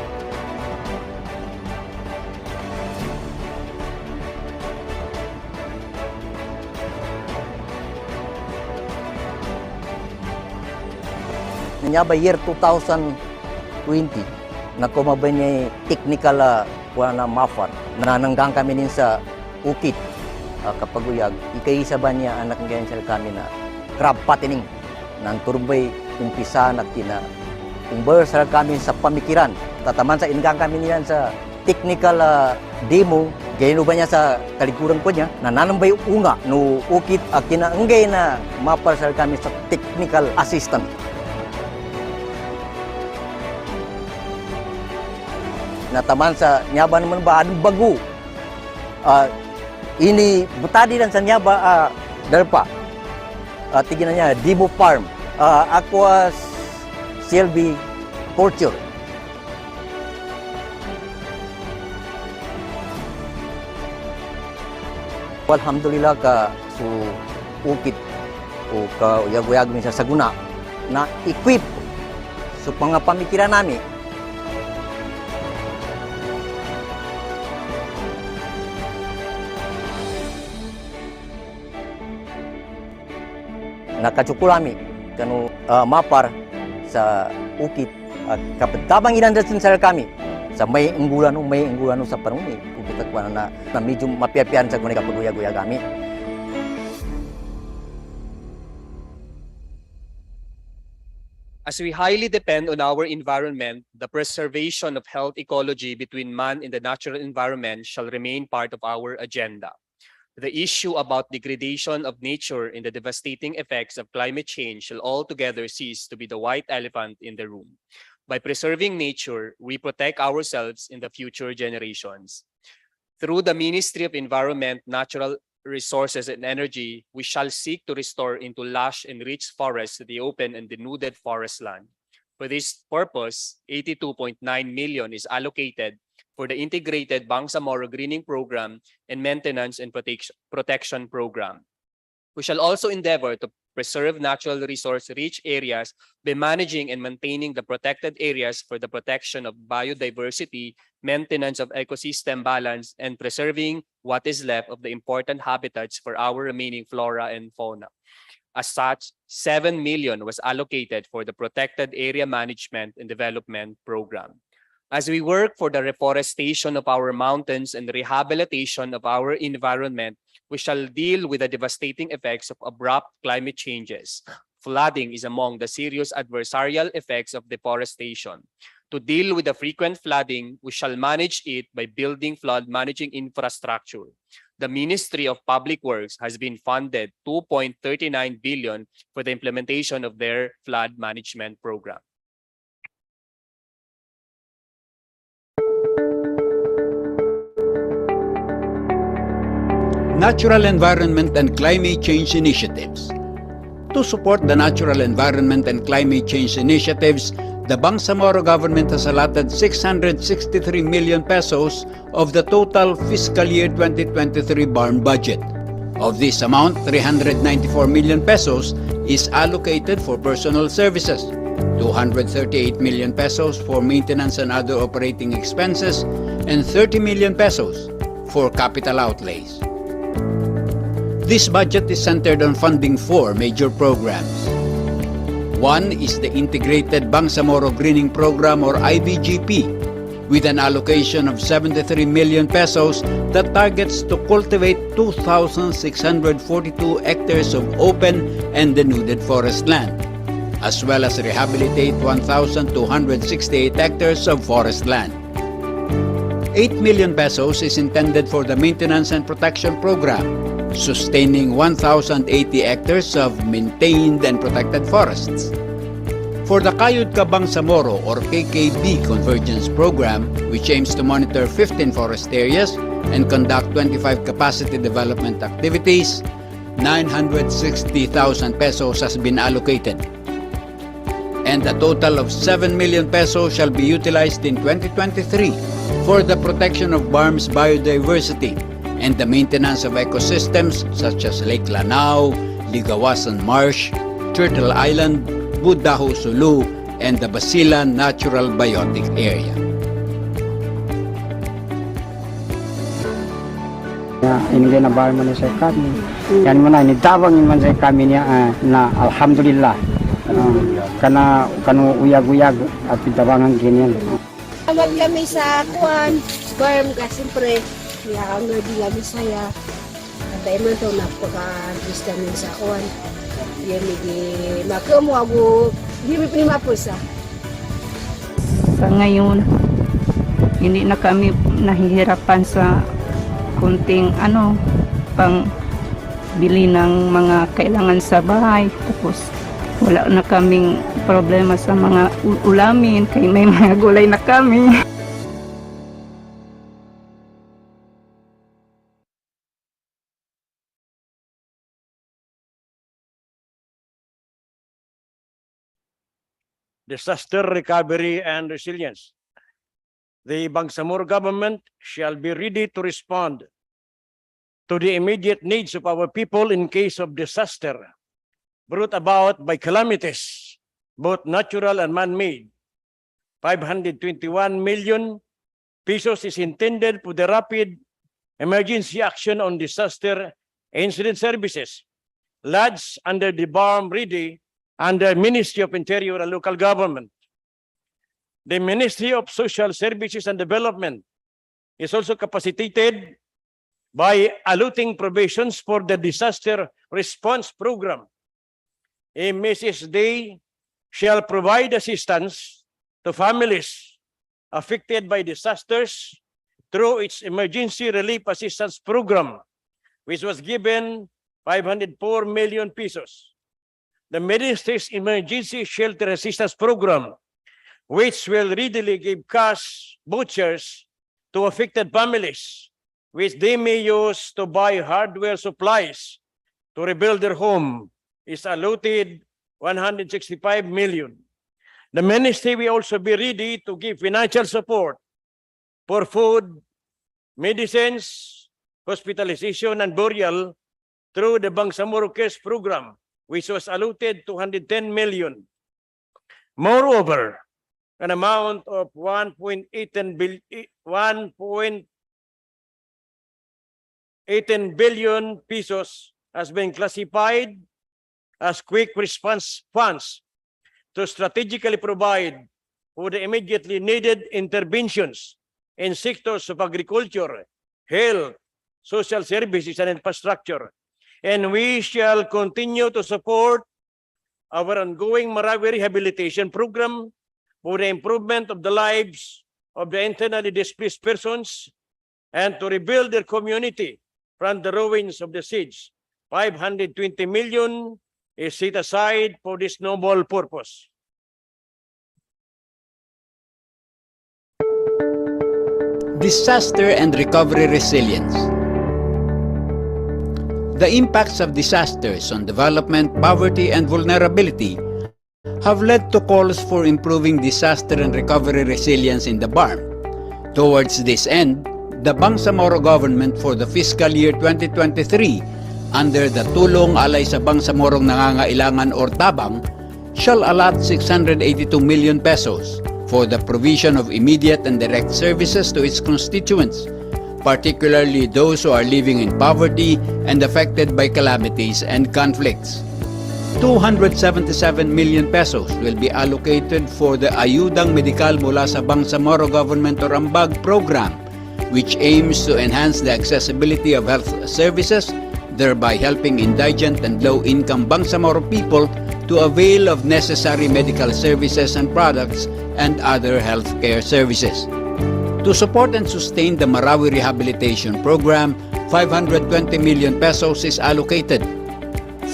Nanya ba year 2020, nakumabay niya technical na MAFAR. Nananggang kami din sa ukit kapag uyag. Ikaisa ba niya anak ngayon sa kami na crab patining ng turbay umpisa na umber sa kami sa pamikiran. Tataman sa ingang kami niyan sa technical demo. Gayano ba niya sa kalikuran ko niya na nanambay unga no ukit kinaanggay na mapar sa kami sa technical assistant. Nataman sa nyaba naman ba anong bago. Ini butadi dan sa nyaba darpa. Tignan niya, Demo Farm, Aqua Silvi Culture. Alhamdulillah ka su ukit o ka uyag-uyag minsan sa guna na equip sa mga pamikiran namin. Nakacukulami kanu mapar sa ukit kapag inandasin sa kami sa may unggulan sa panuni ukit akwan na medyo mapiapian sa guni kapag uyag-uyag kami. As we highly depend on our environment, the preservation of health ecology between man and the natural environment shall remain part of our agenda. The issue about degradation of nature and the devastating effects of climate change shall altogether cease to be the white elephant in the room. By preserving nature, we protect ourselves and the future generations. Through the Ministry of Environment, Natural Resources and Energy, we shall seek to restore into lush and rich forests the open and denuded forest land. For this purpose, 82.9 million is allocated for the integrated Bangsamoro Greening Program and Maintenance and Protection Program. We shall also endeavor to preserve natural resource-rich areas by managing and maintaining the protected areas for the protection of biodiversity, maintenance of ecosystem balance, and preserving what is left of the important habitats for our remaining flora and fauna. As such, 7 million was allocated for the Protected Area Management and Development Program. As we work for the reforestation of our mountains and rehabilitation of our environment, we shall deal with the devastating effects of abrupt climate changes. Flooding is among the serious adversarial effects of deforestation. To deal with the frequent flooding, we shall manage it by building flood managing infrastructure. the Ministry of Public Works has been funded 2.39 billion for the implementation of their flood management program. Natural environment and climate change initiatives. To support the natural environment and climate change initiatives, the Bangsamoro government has allotted 663 million pesos of the total fiscal year 2023 BARM budget. Of this amount, 394 million pesos is allocated for personal services, 238 million pesos for maintenance and other operating expenses, and 30 million pesos for capital outlays. This budget is centered on funding 4 major programs. One is the Integrated Bangsamoro Greening Program or IBGP, with an allocation of 73 million pesos that targets to cultivate 2,642 hectares of open and denuded forest land, as well as rehabilitate 1,268 hectares of forest land. 8 million pesos is intended for the Maintenance and Protection Program, sustaining 1,080 hectares of maintained and protected forests. For the Kayud Ka Bangsamoro or KKB Convergence Program, which aims to monitor 15 forest areas and conduct 25 capacity development activities, 960,000 pesos has been allocated. And a total of 7 million pesos shall be utilized in 2023 for the protection of BARM's biodiversity and the maintenance of ecosystems such as Lake Lanao, Ligawasan Marsh, Turtle Island, Budaho Sulu, and the Basilan Natural Biotic Area. Ini na ba man sa kami? Yan mo na nitawag man sa kami niya na alhamdulillah. Kana uyag-uyag at pitabangan ganyan. Tawag kami sa kuan, barm ka siyempre. Kaya ang di kami saya. Dahil man ito napaka-artist kami sa kuan. Yan hindi makamu ako, di may pinimapos ah. Sa ngayon, hindi na kami nahihirapan sa kunting pang bili ng mga kailangan sa bahay. Tapos wala na kaming problema sa mga ulamin, kaya may mga gulay na kami. Disaster recovery and resilience. The Bangsamoro government shall be ready to respond to the immediate needs of our people in case of disaster brought about by calamities, both natural and man-made. 521 million pesos is intended for the rapid emergency action on disaster incident services, lodged under the BARM ready under Ministry of Interior and Local Government. The Ministry of Social Services and Development is also capacitated by allotting provisions for the Disaster Response Program. A Mrs. Day shall provide assistance to families affected by disasters through its Emergency Relief Assistance Program, which was given 504 million pesos. The Ministry's Emergency Shelter Assistance Program, which will readily give cash vouchers to affected families, which they may use to buy hardware supplies to rebuild their home, is allotted 165 million. The Ministry will also be ready to give financial support for food, medicines, hospitalization, and burial through the Bangsamoro Cares Program, which was allotted 210 million. Moreover, an amount of 1.18 billion pesos has been classified as quick response funds to strategically provide for the immediately needed interventions in sectors of agriculture, health, social services, and infrastructure. And we shall continue to support our ongoing Marawi Rehabilitation Program for the improvement of the lives of the internally displaced persons and to rebuild their community from the ruins of the siege. 520 million is set aside for this noble purpose. Disaster and recovery resilience. The impacts of disasters on development, poverty, and vulnerability have led to calls for improving disaster and recovery resilience in the BARM. Towards this end, the Bangsamoro government for the fiscal year 2023, under the Tulong Alay sa Bangsamorong Nangangailangan or TABANG, shall allot 682 million pesos for the provision of immediate and direct services to its constituents, particularly those who are living in poverty and affected by calamities and conflicts. 277 million pesos will be allocated for the Ayudang Medikal mula sa Bangsamoro Government or AMBAG program, which aims to enhance the accessibility of health services, thereby helping indigent and low-income Bangsamoro people to avail of necessary medical services and products and other healthcare services. To support and sustain the Marawi Rehabilitation Program, 520 million pesos is allocated.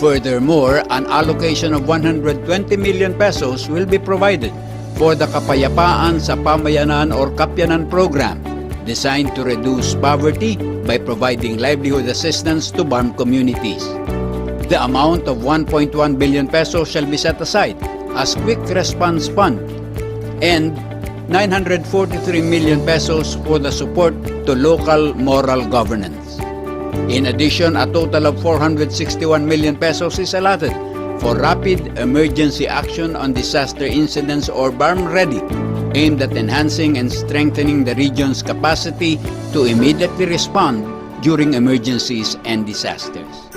Furthermore, an allocation of 120 million pesos will be provided for the Kapayapaan sa Pamayanan or Kapyanan program, designed to reduce poverty by providing livelihood assistance to BARM communities. The amount of 1.1 billion pesos shall be set aside as Quick Response Fund and 943 million pesos for the support to local moral governance. In addition, a total of 461 million pesos is allotted for Rapid Emergency Action on Disaster Incidents or BARM Ready, aimed at enhancing and strengthening the region's capacity to immediately respond during emergencies and disasters.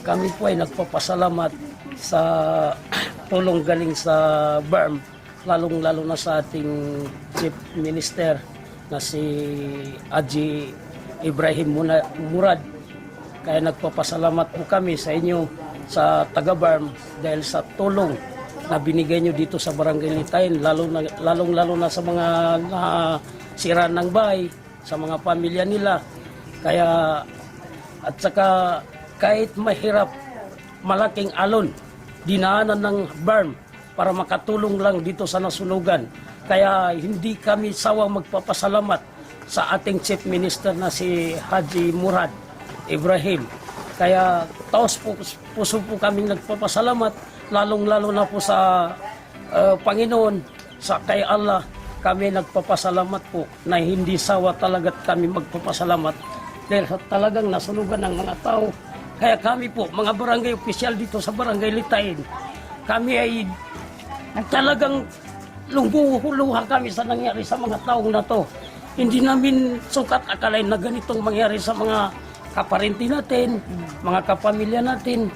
Kami po ay nagpapasalamat sa tulong galing sa BARM, lalong-lalo na sa ating Chief Minister na si Haji Ibrahim Murad. Kaya nagpapasalamat po kami sa inyo sa taga-BARM dahil sa tulong na binigay nyo dito sa Barangay Litayin, lalong-lalo na sa mga nasira ng bahay, sa mga pamilya nila. Kaya at saka kahit mahirap, malaking alon, dinaanan ng BARM para makatulong lang dito sa nasunugan. Kaya hindi kami sawang magpapasalamat sa ating Chief Minister na si Haji Murad Ibrahim. Kaya taos puso po kaming nagpapasalamat, lalong-lalo na po sa Panginoon, sa kay Allah, kami nagpapasalamat po na hindi sawa talaga kami magpapasalamat dahil talagang nasunugan ng mga tao. Kaya kami po, mga barangay opisyal dito sa Barangay Litayin, kami ay talagang luha kami sa nangyari sa mga taong na to. Hindi namin sukat akalain na ganitong mangyari sa mga kaparenti natin, mga kapamilya natin,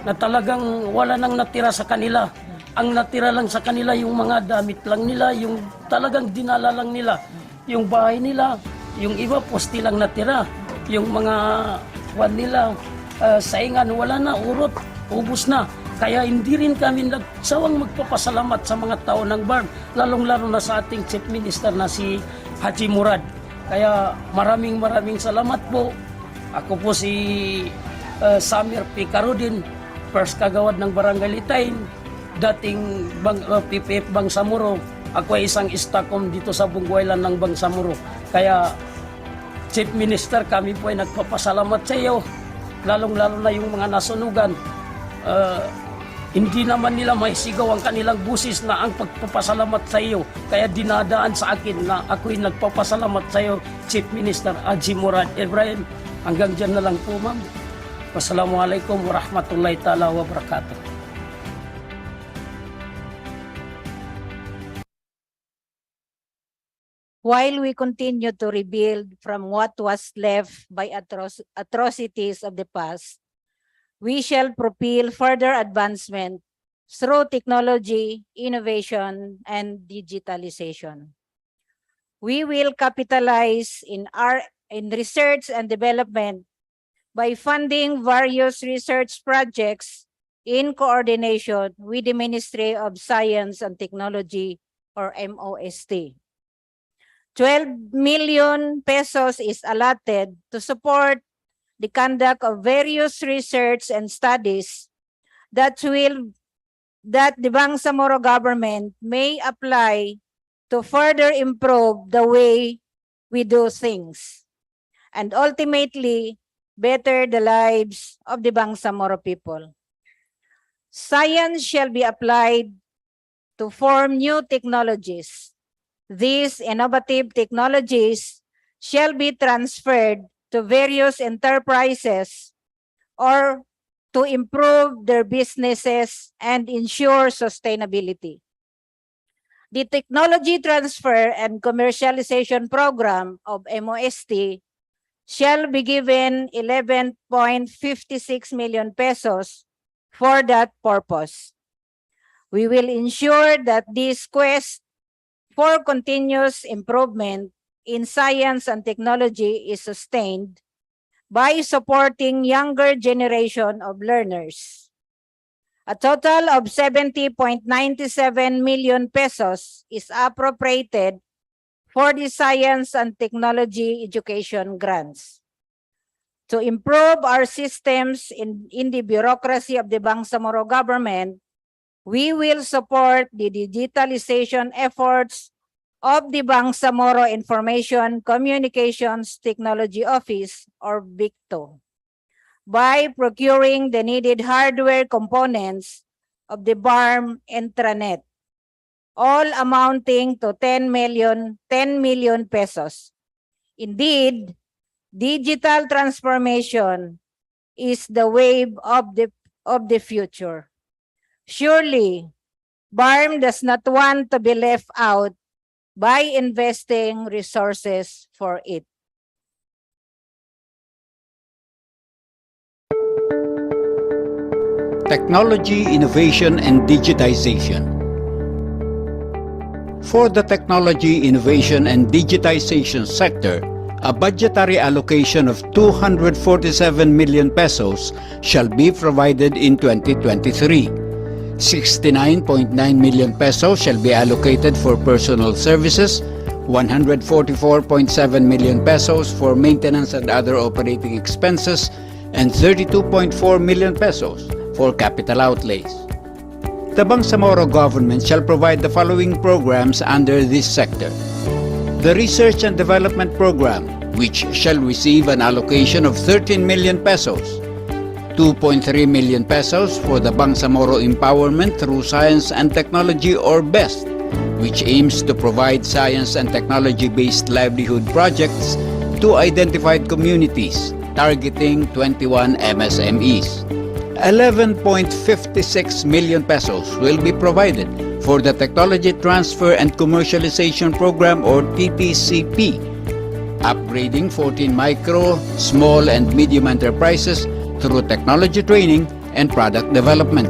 na talagang wala nang natira sa kanila. Ang natira lang sa kanila yung mga damit lang nila, yung talagang dinala lang nila, yung bahay nila, yung iba posti lang natira, yung mga kwan nila, saingan, wala na, urot, ubos na. Kaya hindi rin kami nagsawang magpapasalamat sa mga tao ng BARM, lalong-lalo na sa ating Chief Minister na si Haji Murad. Kaya maraming salamat po. Ako po si Samir P. Karudin, first kagawad ng Barangay Litayin, dating PPF Bangsamoro. Ako ay isang istacom dito sa Bungguaylan ng Bangsamoro. Kaya Chief Minister, kami po ay nagpapasalamat sa iyo, lalong-lalo na yung mga nasunugan. Hindi naman nila maisigaw ang kanilang busis na ang pagpapasalamat sa iyo. Kaya dinadaan sa akin na ako'y nagpapasalamat sa iyo, Chief Minister Haji Murad Ibrahim. Hanggang dyan na lang po, ma'am. Wassalamualaikum warahmatullahi ta'ala wabarakatuh. While we continue to rebuild from what was left by atrocities of the past, we shall propel further advancement through technology, innovation, and digitalization. We will capitalize in research and development by funding various research projects in coordination with the Ministry of Science and Technology, or MOST. 12 million pesos is allotted to support the conduct of various research and studies that the Bangsamoro government may apply to further improve the way we do things and ultimately better the lives of the Bangsamoro people. Science shall be applied to form new technologies. These innovative technologies shall be transferred to various enterprises or to improve their businesses and ensure sustainability. The Technology Transfer and Commercialization Program of MOST shall be given 11.56 million pesos for that purpose. We will ensure that this quest for continuous improvement in science and technology is sustained by supporting younger generation of learners. A total of 70.97 million pesos is appropriated for the science and technology education grants. To improve our systems in the bureaucracy of the Bangsamoro government, we will support the digitalization efforts of the Bangsamoro Information Communications Technology Office, or BICTO, by procuring the needed hardware components of the BARM intranet, all amounting to 10 million pesos. Indeed, digital transformation is the wave of the future. Surely, BARM does not want to be left out by investing resources for it. Technology, innovation, and digitization. For the technology, innovation, and digitization sector, a budgetary allocation of 247 million pesos shall be provided in 2023. 69.9 million pesos shall be allocated for personal services, 144.7 million pesos for maintenance and other operating expenses, and 32.4 million pesos for capital outlays. The Bangsamoro government shall provide the following programs under this sector. The Research and Development Program, which shall receive an allocation of 13 million pesos, 2.3 million pesos for the Bangsamoro Empowerment through Science and Technology, or BEST, which aims to provide science and technology-based livelihood projects to identified communities, targeting 21 MSMEs. 11.56 million pesos will be provided for the Technology Transfer and Commercialization Program, or TTCP, upgrading 14 micro, small, and medium enterprises through technology training and product development.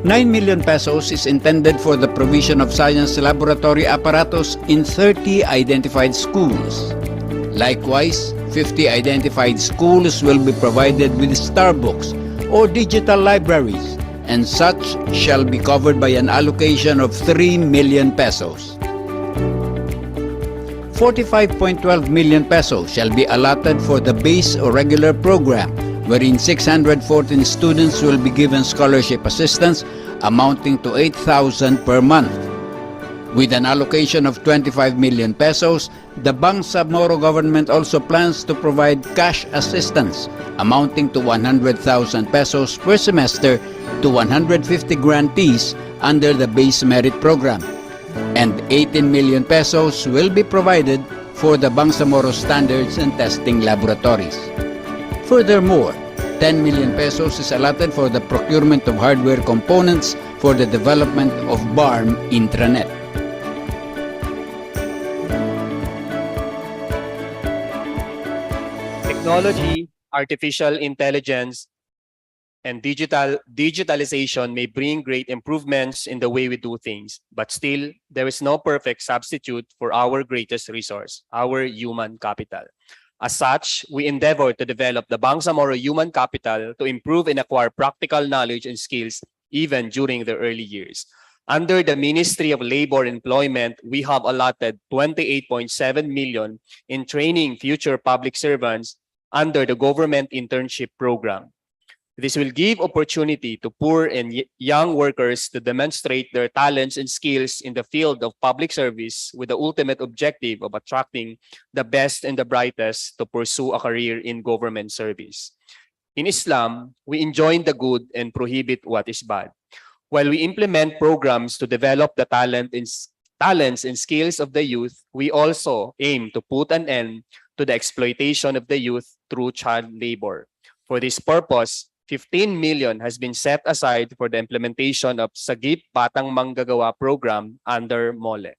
9 million pesos is intended for the provision of science laboratory apparatus in 30 identified schools. Likewise, 50 identified schools will be provided with Starbucks or digital libraries, and such shall be covered by an allocation of 3 million pesos. 45.12 million pesos shall be allotted for the base or regular program, wherein 614 students will be given scholarship assistance amounting to 8,000 per month. With an allocation of 25 million pesos, the Bangsamoro government also plans to provide cash assistance amounting to 100,000 pesos per semester to 150 grantees under the base merit program, and 18 million pesos will be provided for the Bangsamoro Standards and Testing Laboratories. Furthermore, 10 million pesos is allotted for the procurement of hardware components for the development of BARM intranet. Technology, artificial intelligence, and digitalization may bring great improvements in the way we do things, but still, there is no perfect substitute for our greatest resource, our human capital. As such, we endeavor to develop the Bangsamoro human capital to improve and acquire practical knowledge and skills even during the early years. Under the Ministry of Labor and Employment, we have allotted 28.7 million in training future public servants under the government internship program. This will give opportunity to poor and young workers to demonstrate their talents and skills in the field of public service with the ultimate objective of attracting the best and the brightest to pursue a career in government service. In Islam, we enjoin the good and prohibit what is bad. While we implement programs to develop the talents and skills of the youth, we also aim to put an end to the exploitation of the youth through child labor. For this purpose, 15 million has been set aside for the implementation of Sagip Batang Manggagawa program under MOLE.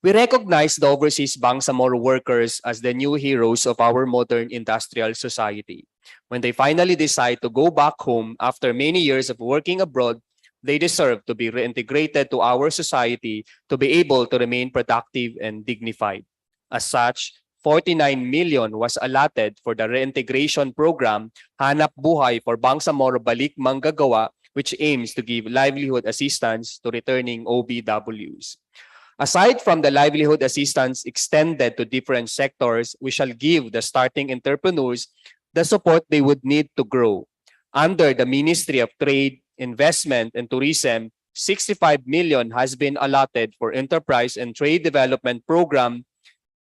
We recognize the overseas Bangsamoro workers as the new heroes of our modern industrial society. When they finally decide to go back home after many years of working abroad, they deserve to be reintegrated to our society to be able to remain productive and dignified. As such, 49 million was allotted for the reintegration program Hanap Buhay for Bangsamoro Balik Manggagawa, which aims to give livelihood assistance to returning OBWs. Aside from the livelihood assistance extended to different sectors, we shall give the starting entrepreneurs the support they would need to grow. Under the Ministry of Trade, Investment, and Tourism, 65 million has been allotted for Enterprise and Trade Development Program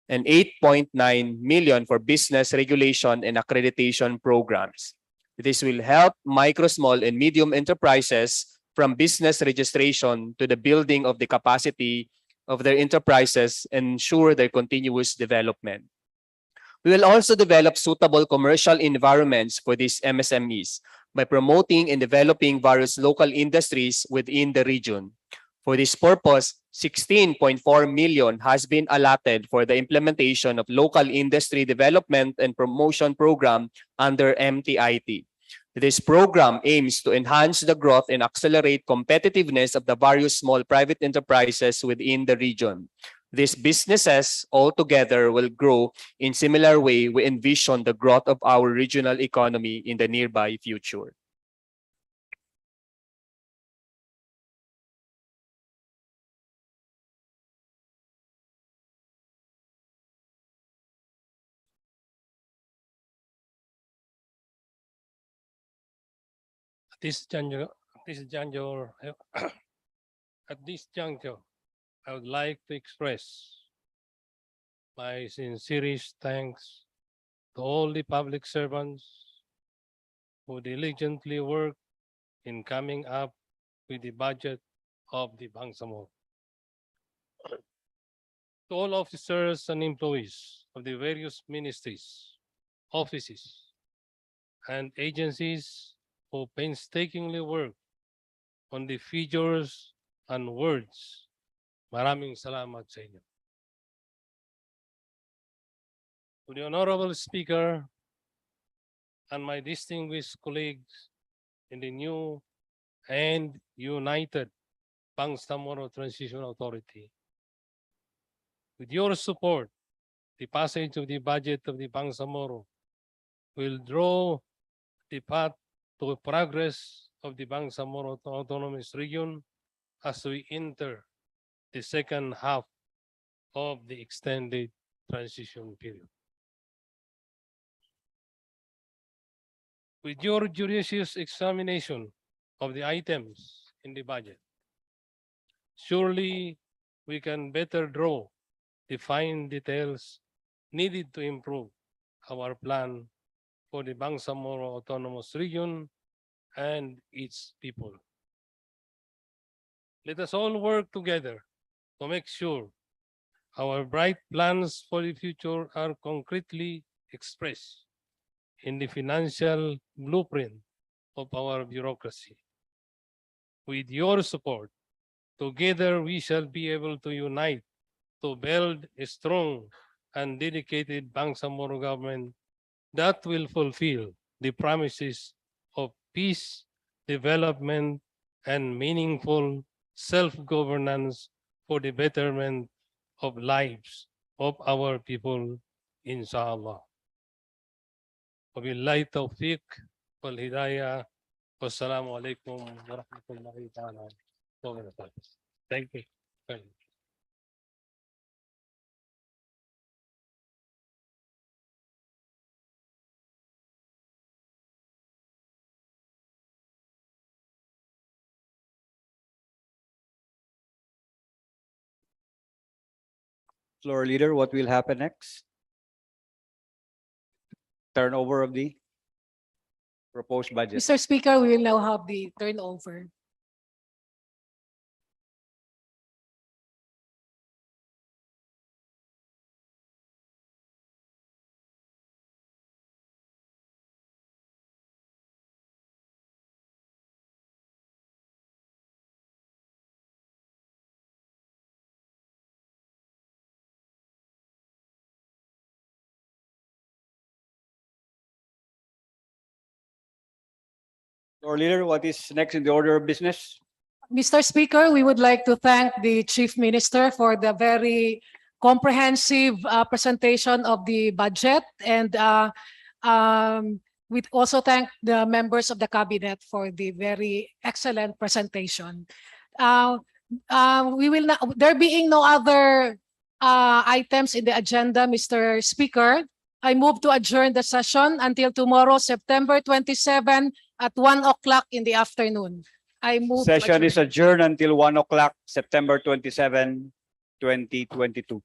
and 8.9 million for business regulation and accreditation programs. This will help micro, small, and medium enterprises from business registration to the building of the capacity of their enterprises and ensure their continuous development. We will also develop suitable commercial environments for these MSMEs by promoting and developing various local industries within the region. For this purpose, 16.4 million has been allotted for the implementation of local industry development and promotion program under MTIT. This program aims to enhance the growth and accelerate competitiveness of the various small private enterprises within the region. These businesses altogether will grow in similar way we envision the growth of our regional economy in the nearby future. This juncture, at this juncture, I would like to express my sincerest thanks to all the public servants who diligently work in coming up with the budget of the Bangsamoro. To all officers and employees of the various ministries, offices, and agencies who painstakingly work on the figures and words. Maraming salamat sa inyo. To the Honorable Speaker and my distinguished colleagues in the new and united Bangsamoro Transition Authority, with your support, the passage of the budget of the Bangsamoro will draw the path to progress of the Bangsamoro Autonomous Region as we enter the second half of the extended transition period. With your judicious examination of the items in the budget, surely we can better draw the fine details needed to improve our plan for the Bangsamoro Autonomous Region and its people. Let us all work together to make sure our bright plans for the future are concretely expressed in the financial blueprint of our bureaucracy. With your support, together we shall be able to unite to build a strong and dedicated Bangsamoro government that will fulfill the promises of peace, development, and meaningful self-governance for the betterment of lives of our people, inshallah. Wabillahi taufiq wal hidayah. Wassalamu alaikum warahmatullahi ta'ala. Thank you. Floor leader, what will happen next? Turnover of the proposed budget. Mr. Speaker, we will now have the turnover. Floor leader, what is next in the order of business? Mr. Speaker, we would like to thank the Chief Minister for the very comprehensive presentation of the budget, and we also thank the members of the cabinet for the very excellent presentation. We will not, there being no other items in the agenda, Mr. Speaker, I move to adjourn the session until tomorrow, September 27 at 1 o'clock in the afternoon. I move to Session is adjourn. adjourned until 1 o'clock, September 27, 2022.